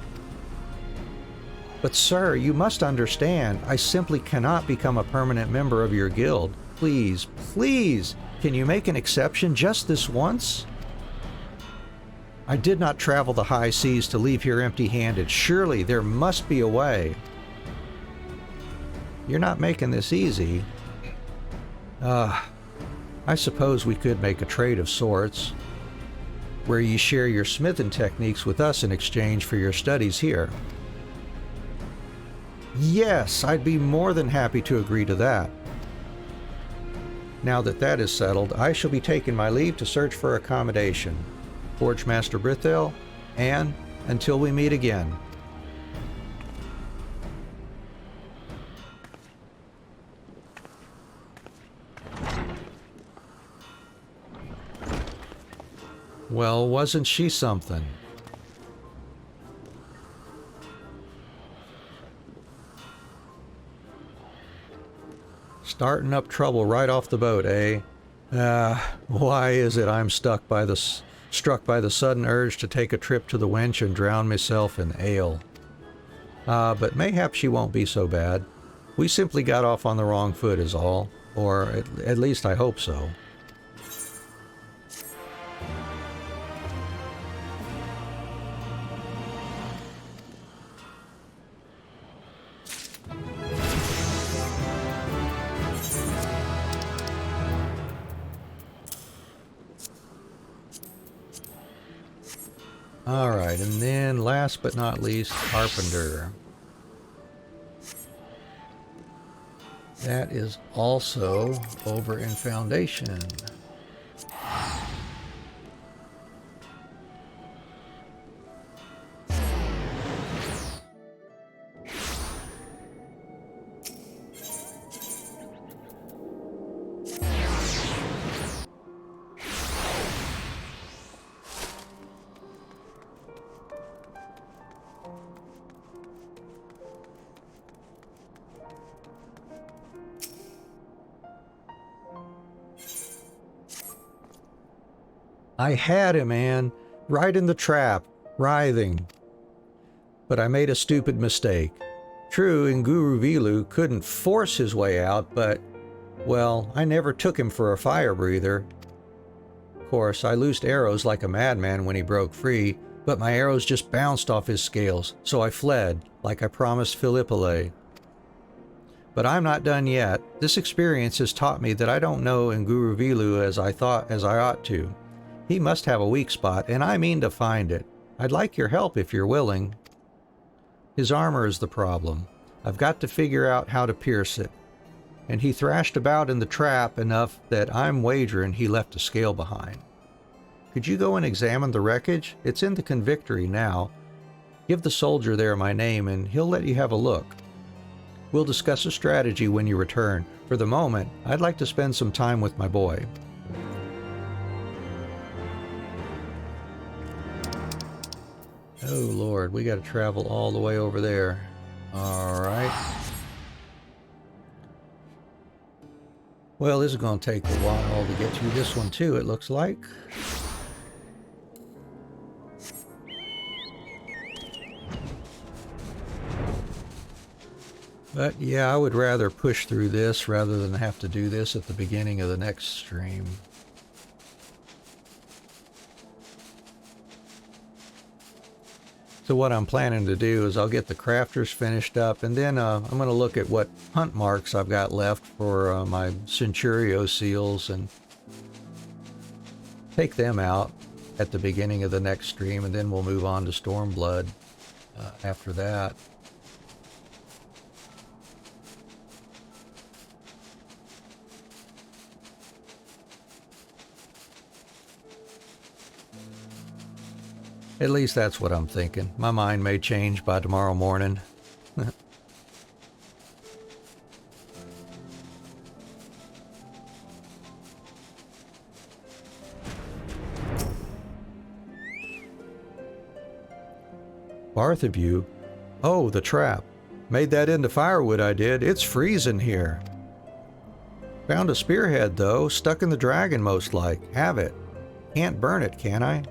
But sir, you must understand, I simply cannot become a permanent member of your guild. Please, please, can you make an exception just this once? I did not travel the high seas to leave here empty-handed. Surely there must be a way. You're not making this easy. I suppose we could make a trade of sorts, where you share your smithing techniques with us in exchange for your studies here. Yes, I'd be more than happy to agree to that. Now that that is settled, I shall be taking my leave to search for accommodation. Forge Master Brithale, and until we meet again. Well, wasn't she something? Starting up trouble right off the boat, eh? Why is it I'm struck by the sudden urge to take a trip to the wench and drown myself in ale? But mayhap she won't be so bad. We simply got off on the wrong foot is all. Or at least I hope so. Alright, and then last but not least, Carpenter. That is also over in Foundation. I had him, Anne, right in the trap, writhing. But I made a stupid mistake. True, Nguru Vilu couldn't force his way out, but, well, I never took him for a fire breather. Of course, I loosed arrows like a madman when he broke free, but my arrows just bounced off his scales, so I fled, like I promised Philippole. But I'm not done yet. This experience has taught me that I don't know Nguru Vilu as I ought to. He must have a weak spot, and I mean to find it. I'd like your help if you're willing. His armor is the problem. I've got to figure out how to pierce it. And he thrashed about in the trap enough that I'm wagering he left a scale behind. Could you go and examine the wreckage? It's in the convictory now. Give the soldier there my name, and he'll let you have a look. We'll discuss a strategy when you return. For the moment, I'd like to spend some time with my boy. Oh Lord, we got to travel all the way over there. All right. Well, this is going to take a while to get through this one too, it looks like. But yeah, I would rather push through this rather than have to do this at the beginning of the next stream. So what I'm planning to do is I'll get the crafters finished up, and then I'm going to look at what hunt marks I've got left for my Centurio seals and take them out at the beginning of the next stream, and then we'll move on to Stormblood after that. At least that's what I'm thinking. My mind may change by tomorrow morning. Bartheview? Oh, the trap. Made that into firewood, I did. It's freezing here. Found a spearhead, though. Stuck in the dragon, most like. Have it. Can't burn it, can I?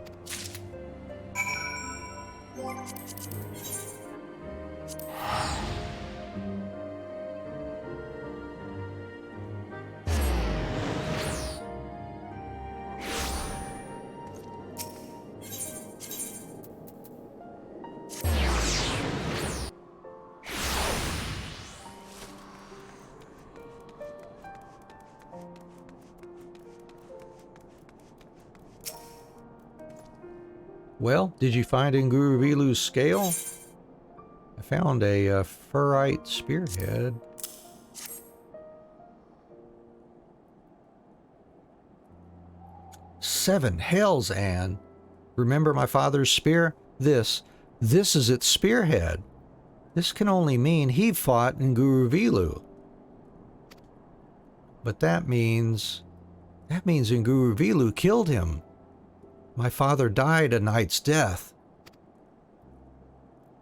Well, did you find Nguruvilu's scale? I found a ferrite spearhead. Seven hells, Anne. Remember my father's spear? This is its spearhead. This can only mean he fought Nguruvilu. But that means Nguruvilu killed him. My father died a knight's death.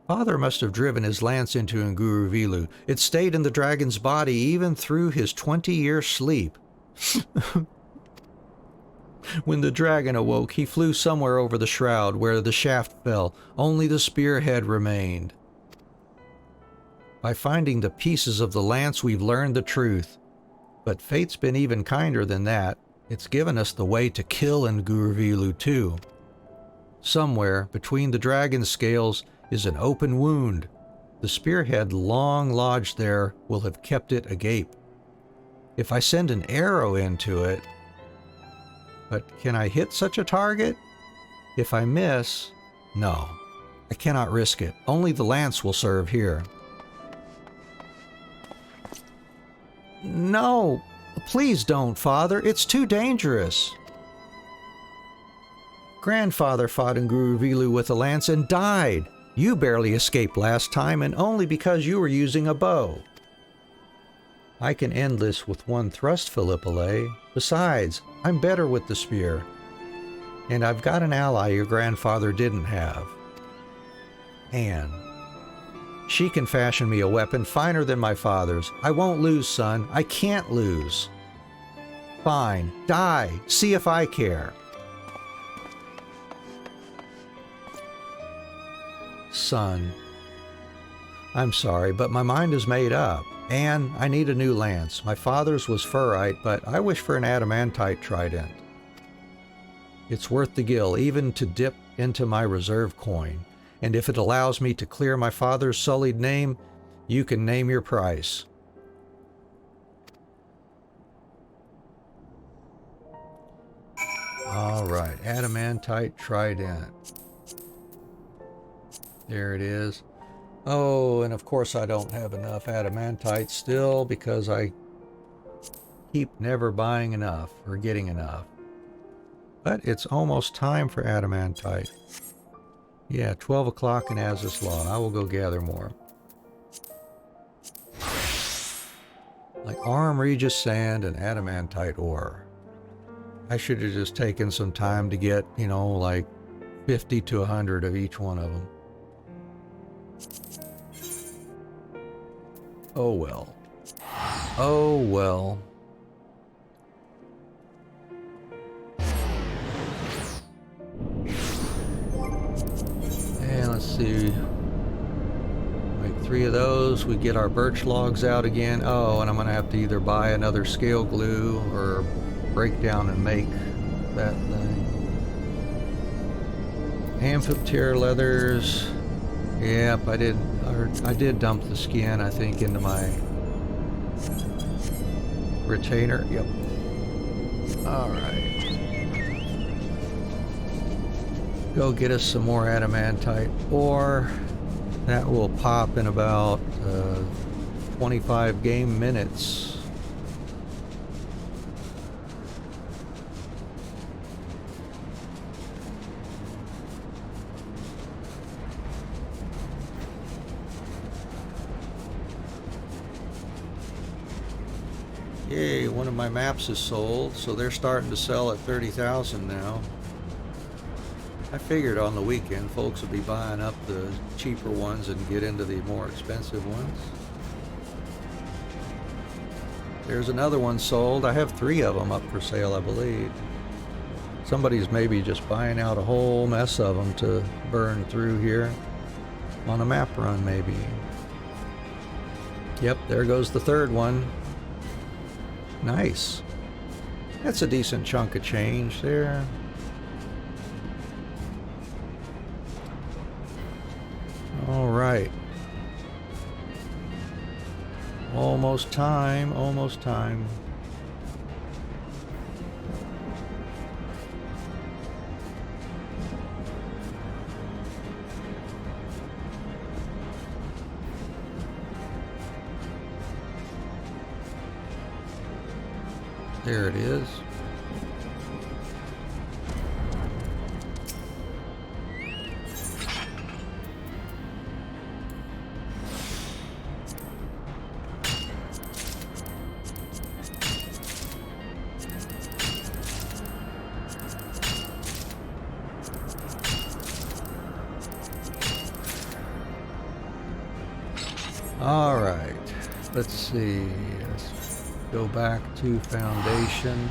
Father must have driven his lance into Nguruvilu. It stayed in the dragon's body even through his 20-year sleep. When the dragon awoke, he flew somewhere over the shroud where the shaft fell. Only the spearhead remained. By finding the pieces of the lance, we've learned the truth. But fate's been even kinder than that. It's given us the way to kill Nguruvilu too. Somewhere between the dragon's scales is an open wound. The spearhead long lodged there will have kept it agape. If I send an arrow into it... But can I hit such a target? If I miss... No, I cannot risk it. Only the lance will serve here. No! Please don't, Father. It's too dangerous. Grandfather fought Nguruvilu with a lance and died. You barely escaped last time, and only because you were using a bow. I can end this with one thrust, Philippole. Besides, I'm better with the spear. And I've got an ally your grandfather didn't have. Anne. She can fashion me a weapon finer than my father's. I won't lose, son. I can't lose. Fine. Die. See if I care. Son. I'm sorry, but my mind is made up. Anne, I need a new lance. My father's was ferrite, but I wish for an adamantite trident. It's worth the gill, even to dip into my reserve coin. And if it allows me to clear my father's sullied name, you can name your price. All right, adamantite trident. There it is. Oh, and of course I don't have enough adamantite still because I keep never buying enough or getting enough. But it's almost time for adamantite. Yeah, 12 o'clock in Azys Law. I will go gather more. Like Arm Regis sand and adamantite ore. I should have just taken some time to get, you know, like 50 to 100 of each one of them. Oh well. Oh well. see. Make 3 of those. We get our birch logs out again. Oh, and I'm gonna have to either buy another scale glue or break down and make that thing. Amphitheater leathers. Yep, I did dump the skin, I think, into my retainer. Yep. Alright. Go get us some more adamantite ore. That will pop in about 25 game minutes. Yay, one of my maps is sold, so they're starting to sell at 30,000 now. I figured on the weekend folks would be buying up the cheaper ones and get into the more expensive ones. There's another one sold. I have 3 of them up for sale, I believe. Somebody's maybe just buying out a whole mess of them to burn through here on a map run, maybe. Yep, there goes the 3rd one. Nice. That's a decent chunk of change there. All right. Almost time, almost time. There it is. All right, let's see. Let's go back to foundation.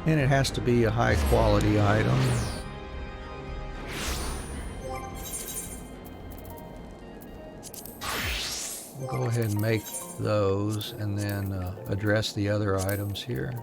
And it has to be a high quality item. We'll go ahead and make those and then address the other items here.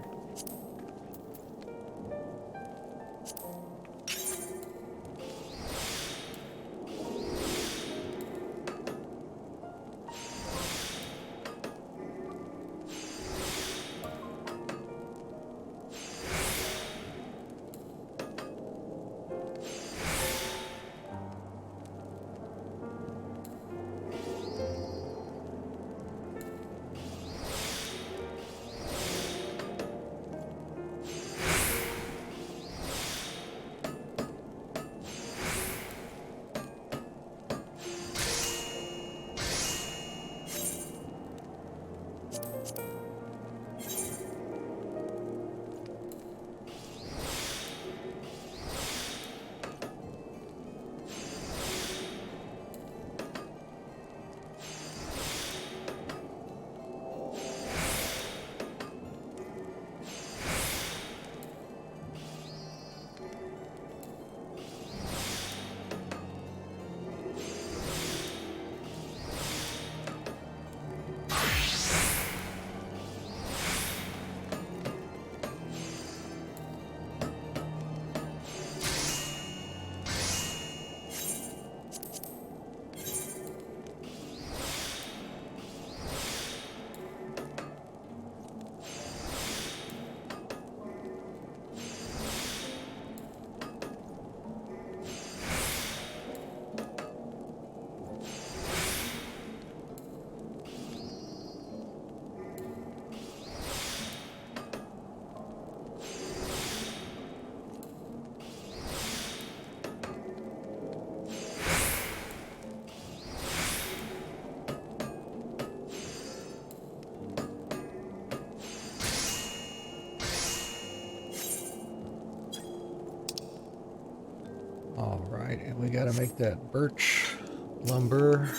All right, and we got to make that birch lumber.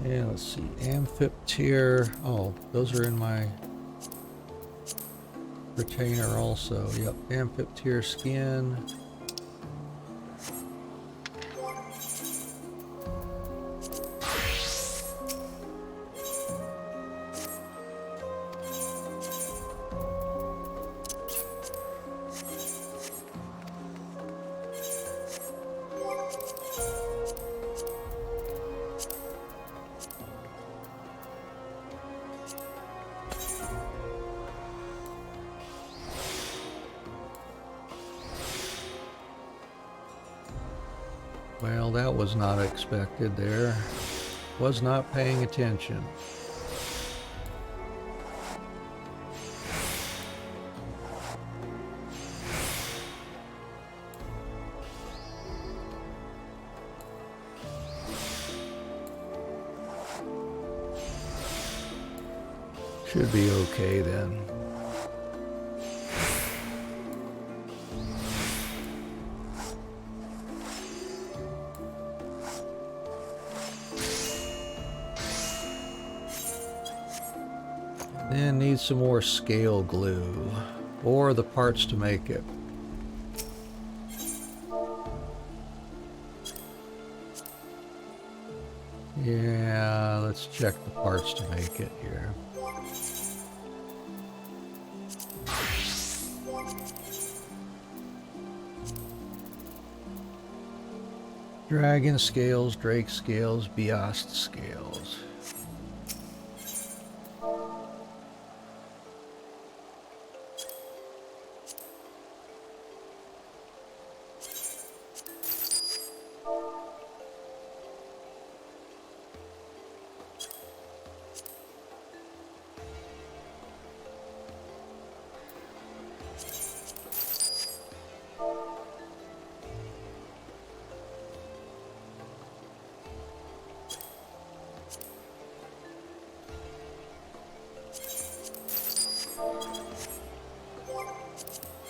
And let's see, Amphipteer. Oh, those are in my retainer also. Yep, Amphipteer skin. Well, that was not expected there. Was not paying attention. Should be okay then. Then need some more scale glue, or the parts to make it. Yeah, let's check the parts to make it here. Dragon scales, Drake scales, Beast scales.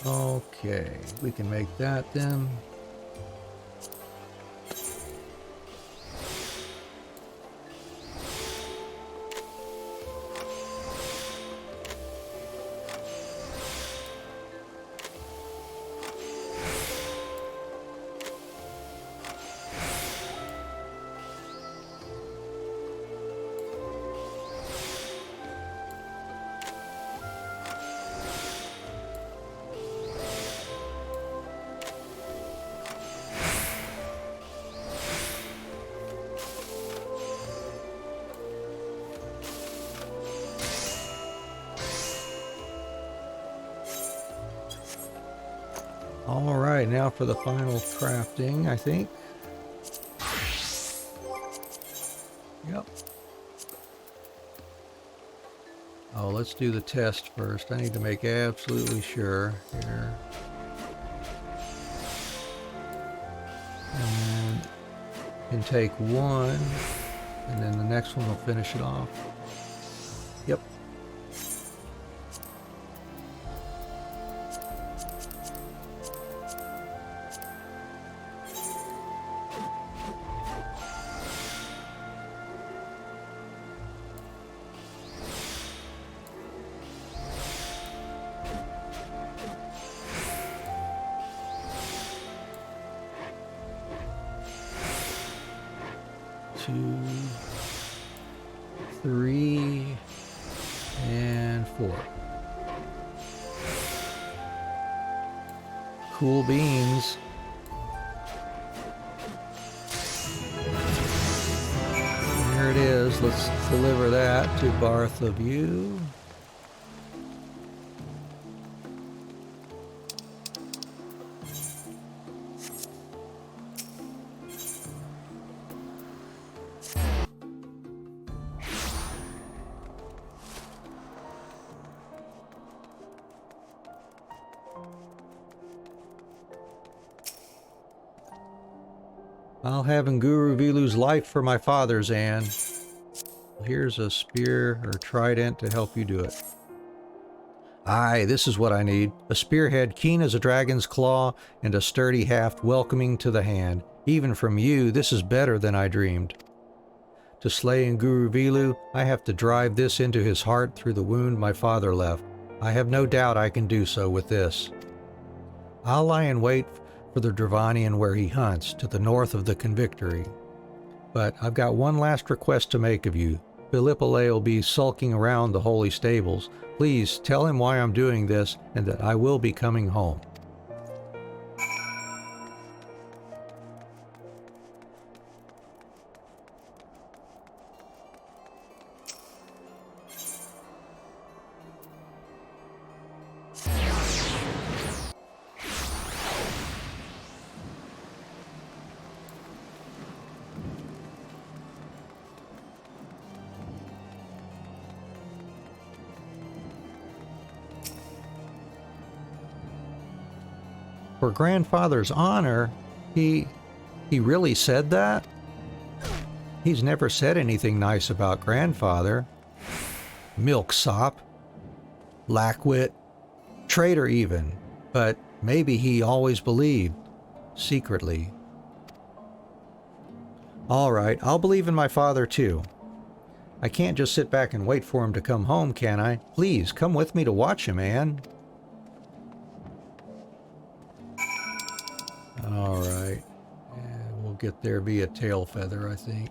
Okay, we can make that then. All right, now for the final crafting, I think. Yep. Oh, let's do the test first. I need to make absolutely sure here. And can take one, and then the next one will finish it off. Yep. Two, three, and four. Cool beans. There it is. Let's deliver that to Barth of You. I'll have Nguru Vilu's life for my father's, Anne. Here's a spear or trident to help you do it. Aye, this is what I need. A spearhead keen as a dragon's claw, and a sturdy haft welcoming to the hand. Even from you, this is better than I dreamed. To slay Nguruvilu, I have to drive this into his heart through the wound my father left. I have no doubt I can do so with this. I'll lie in wait for the Dravanian where he hunts, to the north of the Convictory. But I've got one last request to make of you. Philippole will be sulking around the holy stables. Please tell him why I'm doing this and that I will be coming home. For grandfather's honor, he really said that? He's never said anything nice about grandfather. Milksop, lackwit, traitor even, but maybe he always believed, secretly. All right, I'll believe in my father too. I can't just sit back and wait for him to come home, can I? Please, come with me to watch him, Anne. All right, and we'll get there via tail feather, I think.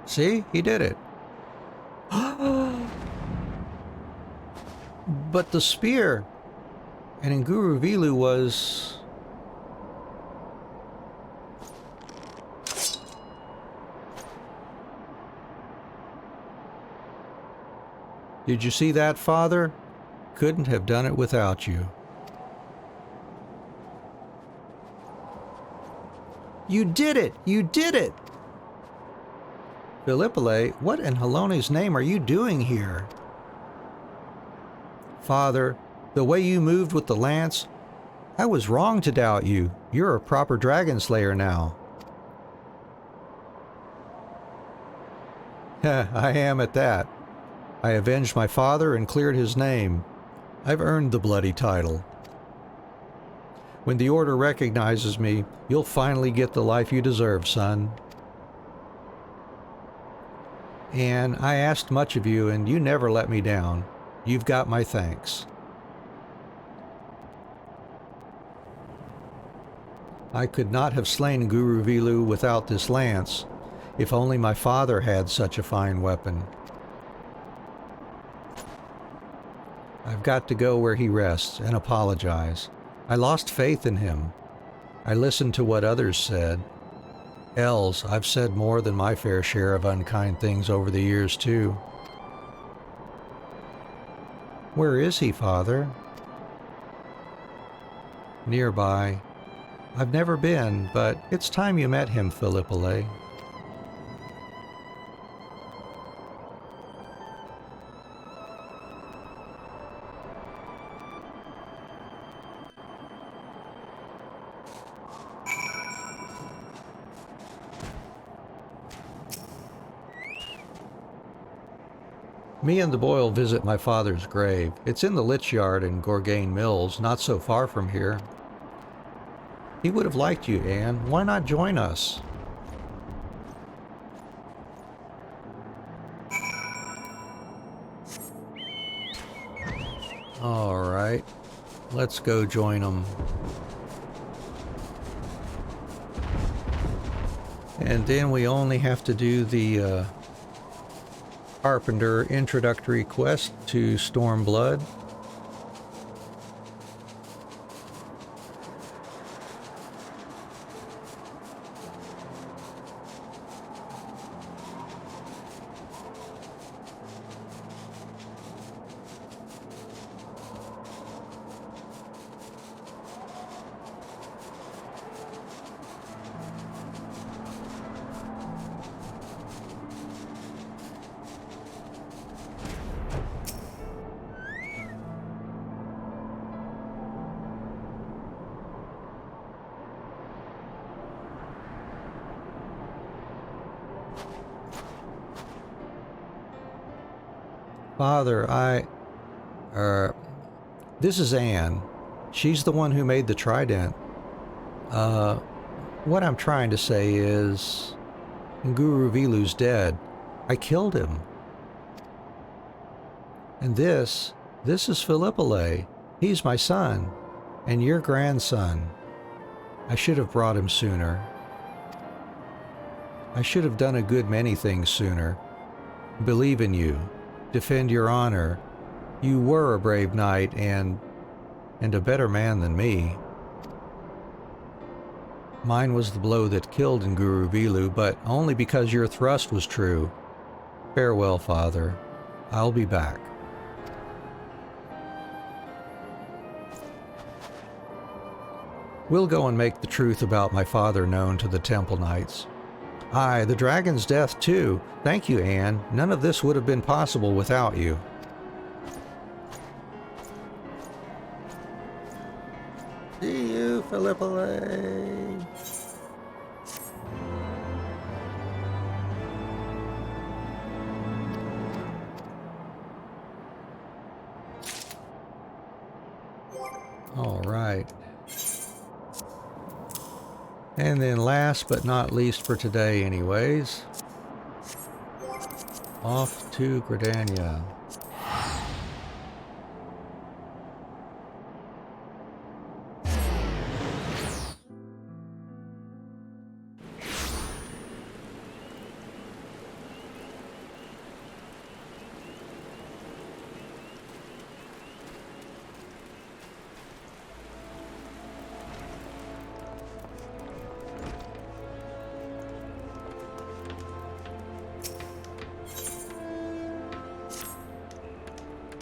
See? He did it. But the spear and Nguruvilu was... Did you see that, Father? Couldn't have done it without you. You did it! You did it! Philippole, what in Halone's name are you doing here? Father, the way you moved with the lance, I was wrong to doubt you. You're a proper dragon slayer now. I am at that. I avenged my father and cleared his name. I've earned the bloody title. When the Order recognizes me, you'll finally get the life you deserve, son. And I asked much of you, and you never let me down. You've got my thanks. I could not have slain Nguruvilu without this lance, if only my father had such a fine weapon. I've got to go where he rests and apologize. I lost faith in him. I listened to what others said. Hells, I've said more than my fair share of unkind things over the years, too. Where is he, Father? Nearby. I've never been, but it's time you met him, Philippole. Me and the boy will visit my father's grave. It's in the Lich Yard in Gorgain Mills, not so far from here. He would have liked you, Anne. Why not join us? All right, let's go join them. And then we only have to do the Carpenter introductory quest to Stormblood. Father, this is Anne. She's the one who made the trident. What I'm trying to say is, Guru Vilu's dead. I killed him. And this is Philippole. He's my son, and your grandson. I should have brought him sooner. I should have done a good many things sooner. Believe in you. Defend your honor. You were a brave knight and a better man than me. Mine was the blow that killed Nguru Vilu, but only because your thrust was true. Farewell, Father. I'll be back. We'll go and make the truth about my father known to the Temple Knights. Aye, the dragon's death too. Thank you, Anne. None of this would have been possible without you. See you, Philippole. All right. And then last but not least for today anyways, off to Gridania.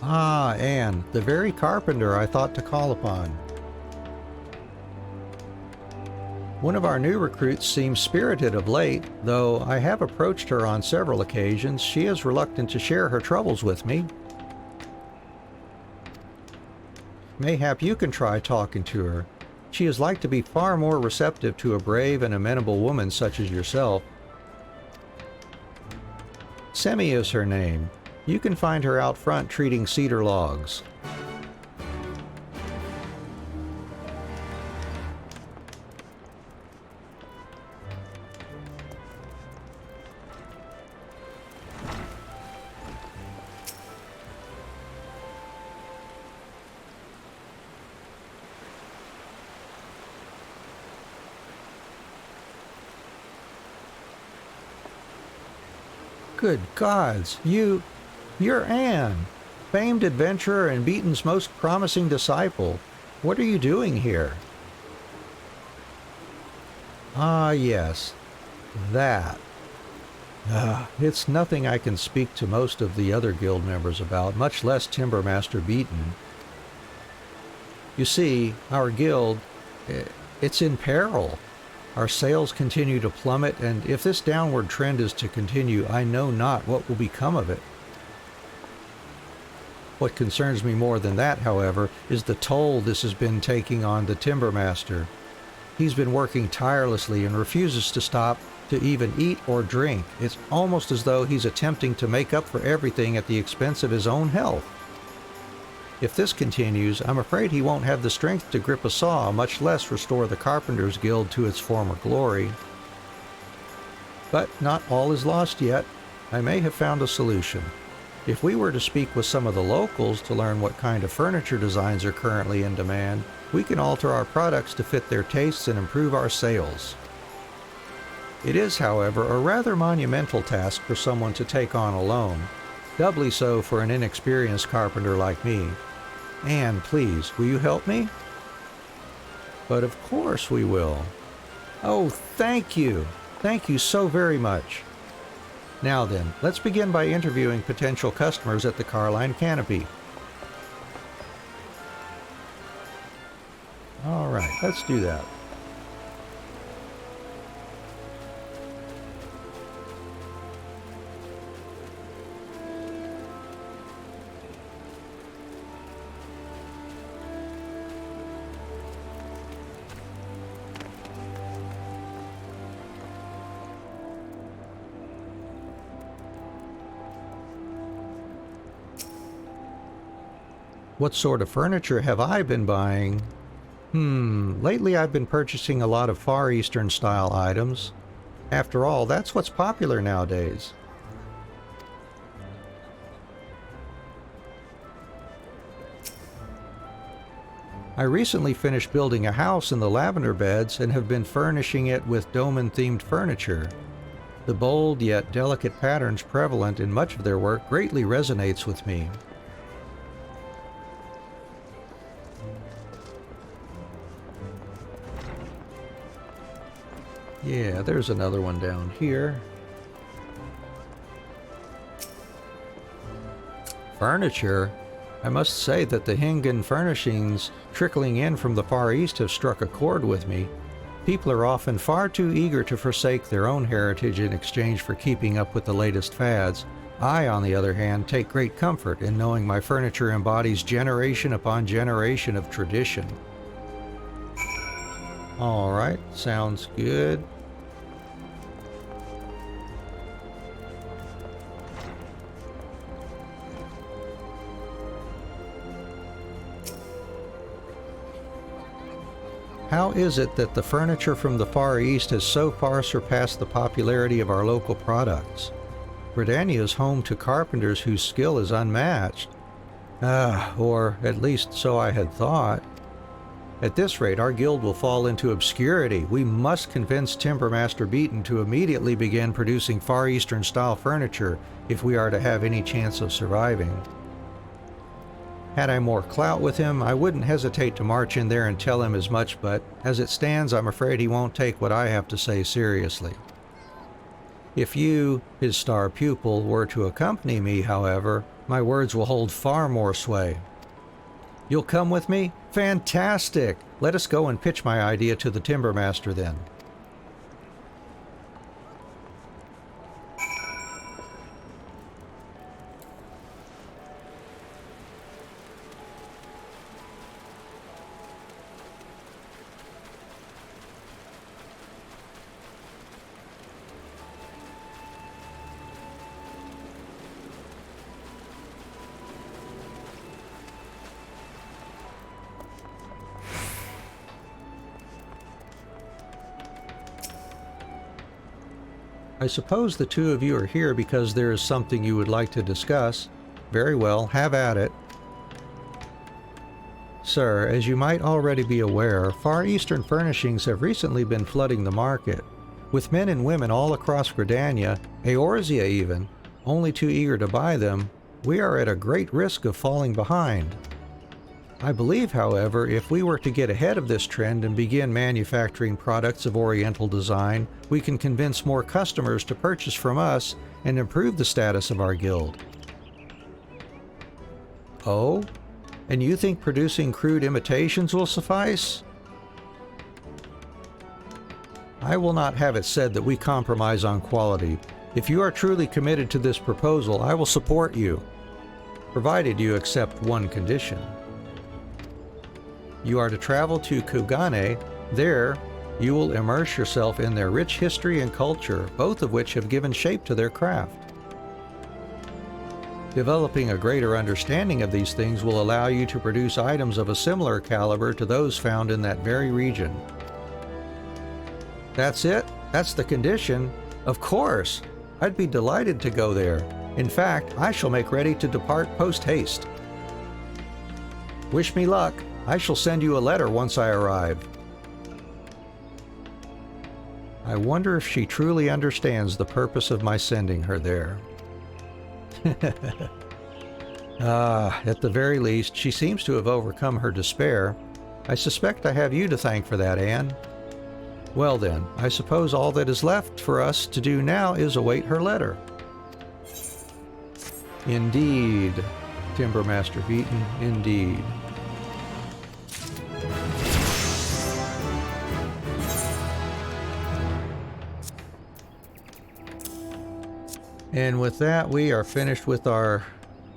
Ah, Anne, the very carpenter I thought to call upon. One of our new recruits seems spirited of late, though I have approached her on several occasions. She is reluctant to share her troubles with me. Mayhap you can try talking to her. She is like to be far more receptive to a brave and amenable woman such as yourself. Semi is her name. You can find her out front treating cedar logs. Good gods, you're Anne, famed adventurer and Beaton's most promising disciple. What are you doing here? Ah, yes, that. It's nothing I can speak to most of the other guild members about, much less Timbermaster Beaton. You see, our guild, it's in peril. Our sales continue to plummet, and if this downward trend is to continue, I know not what will become of it. What concerns me more than that, however, is the toll this has been taking on the Timbermaster. He's been working tirelessly and refuses to stop to even eat or drink. It's almost as though he's attempting to make up for everything at the expense of his own health. If this continues, I'm afraid he won't have the strength to grip a saw, much less restore the Carpenters Guild to its former glory. But not all is lost yet. I may have found a solution. If we were to speak with some of the locals to learn what kind of furniture designs are currently in demand, we can alter our products to fit their tastes and improve our sales. It is, however, a rather monumental task for someone to take on alone, doubly so for an inexperienced carpenter like me. Anne, please, will you help me? But of course we will. Oh, thank you. Thank you so very much. Now then, let's begin by interviewing potential customers at the Carline Canopy. All right, let's do that. What sort of furniture have I been buying? Lately I've been purchasing a lot of Far Eastern style items. After all, that's what's popular nowadays. I recently finished building a house in the lavender beds and have been furnishing it with Doman-themed furniture. The bold yet delicate patterns prevalent in much of their work greatly resonates with me. Yeah, there's another one down here. Furniture? I must say that the Hingan furnishings trickling in from the Far East have struck a chord with me. People are often far too eager to forsake their own heritage in exchange for keeping up with the latest fads. I, on the other hand, take great comfort in knowing my furniture embodies generation upon generation of tradition. All right, sounds good. How is it that the furniture from the Far East has so far surpassed the popularity of our local products? Redania is home to carpenters whose skill is unmatched. Or at least so I had thought. At this rate, our guild will fall into obscurity. We must convince Timbermaster Beaton to immediately begin producing Far Eastern style furniture if we are to have any chance of surviving. Had I more clout with him, I wouldn't hesitate to march in there and tell him as much, but as it stands, I'm afraid he won't take what I have to say seriously. If you, his star pupil, were to accompany me, however, my words will hold far more sway. You'll come with me? Fantastic! Let us go and pitch my idea to the Timbermaster then. I suppose the two of you are here because there is something you would like to discuss. Very well, have at it. Sir, as you might already be aware, Far Eastern furnishings have recently been flooding the market, with men and women all across Gridania, Eorzea even, only too eager to buy them. We are at a great risk of falling behind. I believe, however, if we were to get ahead of this trend and begin manufacturing products of Oriental design, we can convince more customers to purchase from us and improve the status of our guild. Oh? And you think producing crude imitations will suffice? I will not have it said that we compromise on quality. If you are truly committed to this proposal, I will support you, provided you accept one condition. You are to travel to Kugane. There, You will immerse yourself in their rich history and culture, both of which have given shape to their craft. Developing a greater understanding of these things will allow you to produce items of a similar caliber to those found in that very region. That's it? That's the condition? Of course! I'd be delighted to go there. In fact, I shall make ready to depart post-haste. Wish me luck. I shall send you a letter once I arrive. I wonder if she truly understands the purpose of my sending her there. At the very least, she seems to have overcome her despair. I suspect I have you to thank for that, Anne. Well then, I suppose all that is left for us to do now is await her letter. Indeed, Timbermaster Beaton, indeed. And with that, we are finished with our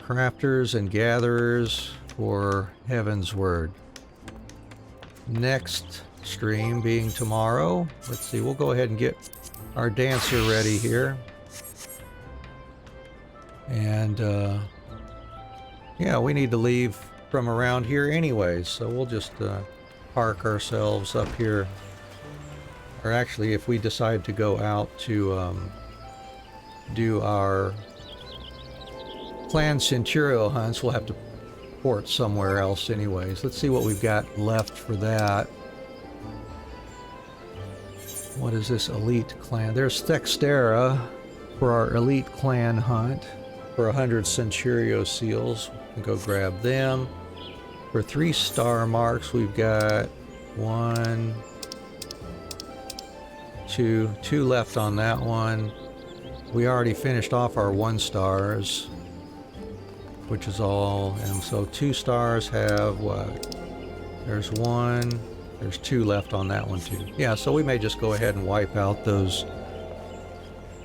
crafters and gatherers for Heaven's Word. Next stream being tomorrow. Let's see, we'll go ahead and get our dancer ready here. And yeah, we need to leave from around here anyways, so we'll just park ourselves up here. Or actually, if we decide to go out to do our planned Centurio hunts, we'll have to port somewhere else anyways. Let's see what we've got left for that. What is this elite clan? There's Thextera for our elite clan hunt for 100 Centurio seals. We'll go grab them. For 3 star marks, we've got 1, 2 left on that one. We already finished off our 1 stars, which is all, and so 2 stars have what? There's 1, there's 2 left on that one too. Yeah, so we may just go ahead and wipe out those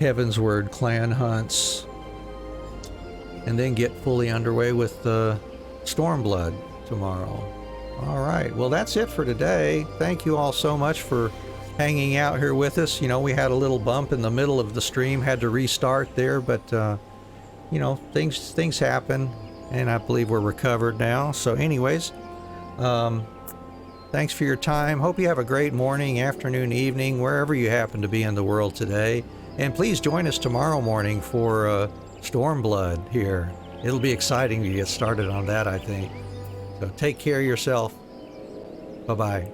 Heaven's Word clan hunts and then get fully underway with the Stormblood tomorrow. Alright, well that's it for today. Thank you all so much for hanging out here with us. You know, we had a little bump in the middle of the stream, had to restart there, but you know, things happen, and I believe we're recovered now. So anyways, thanks for your time. Hope you have a great morning, afternoon, evening, wherever you happen to be in the world today. And please join us tomorrow morning for Stormblood here. It'll be exciting to get started on that, I think. So take care of yourself. Bye-bye.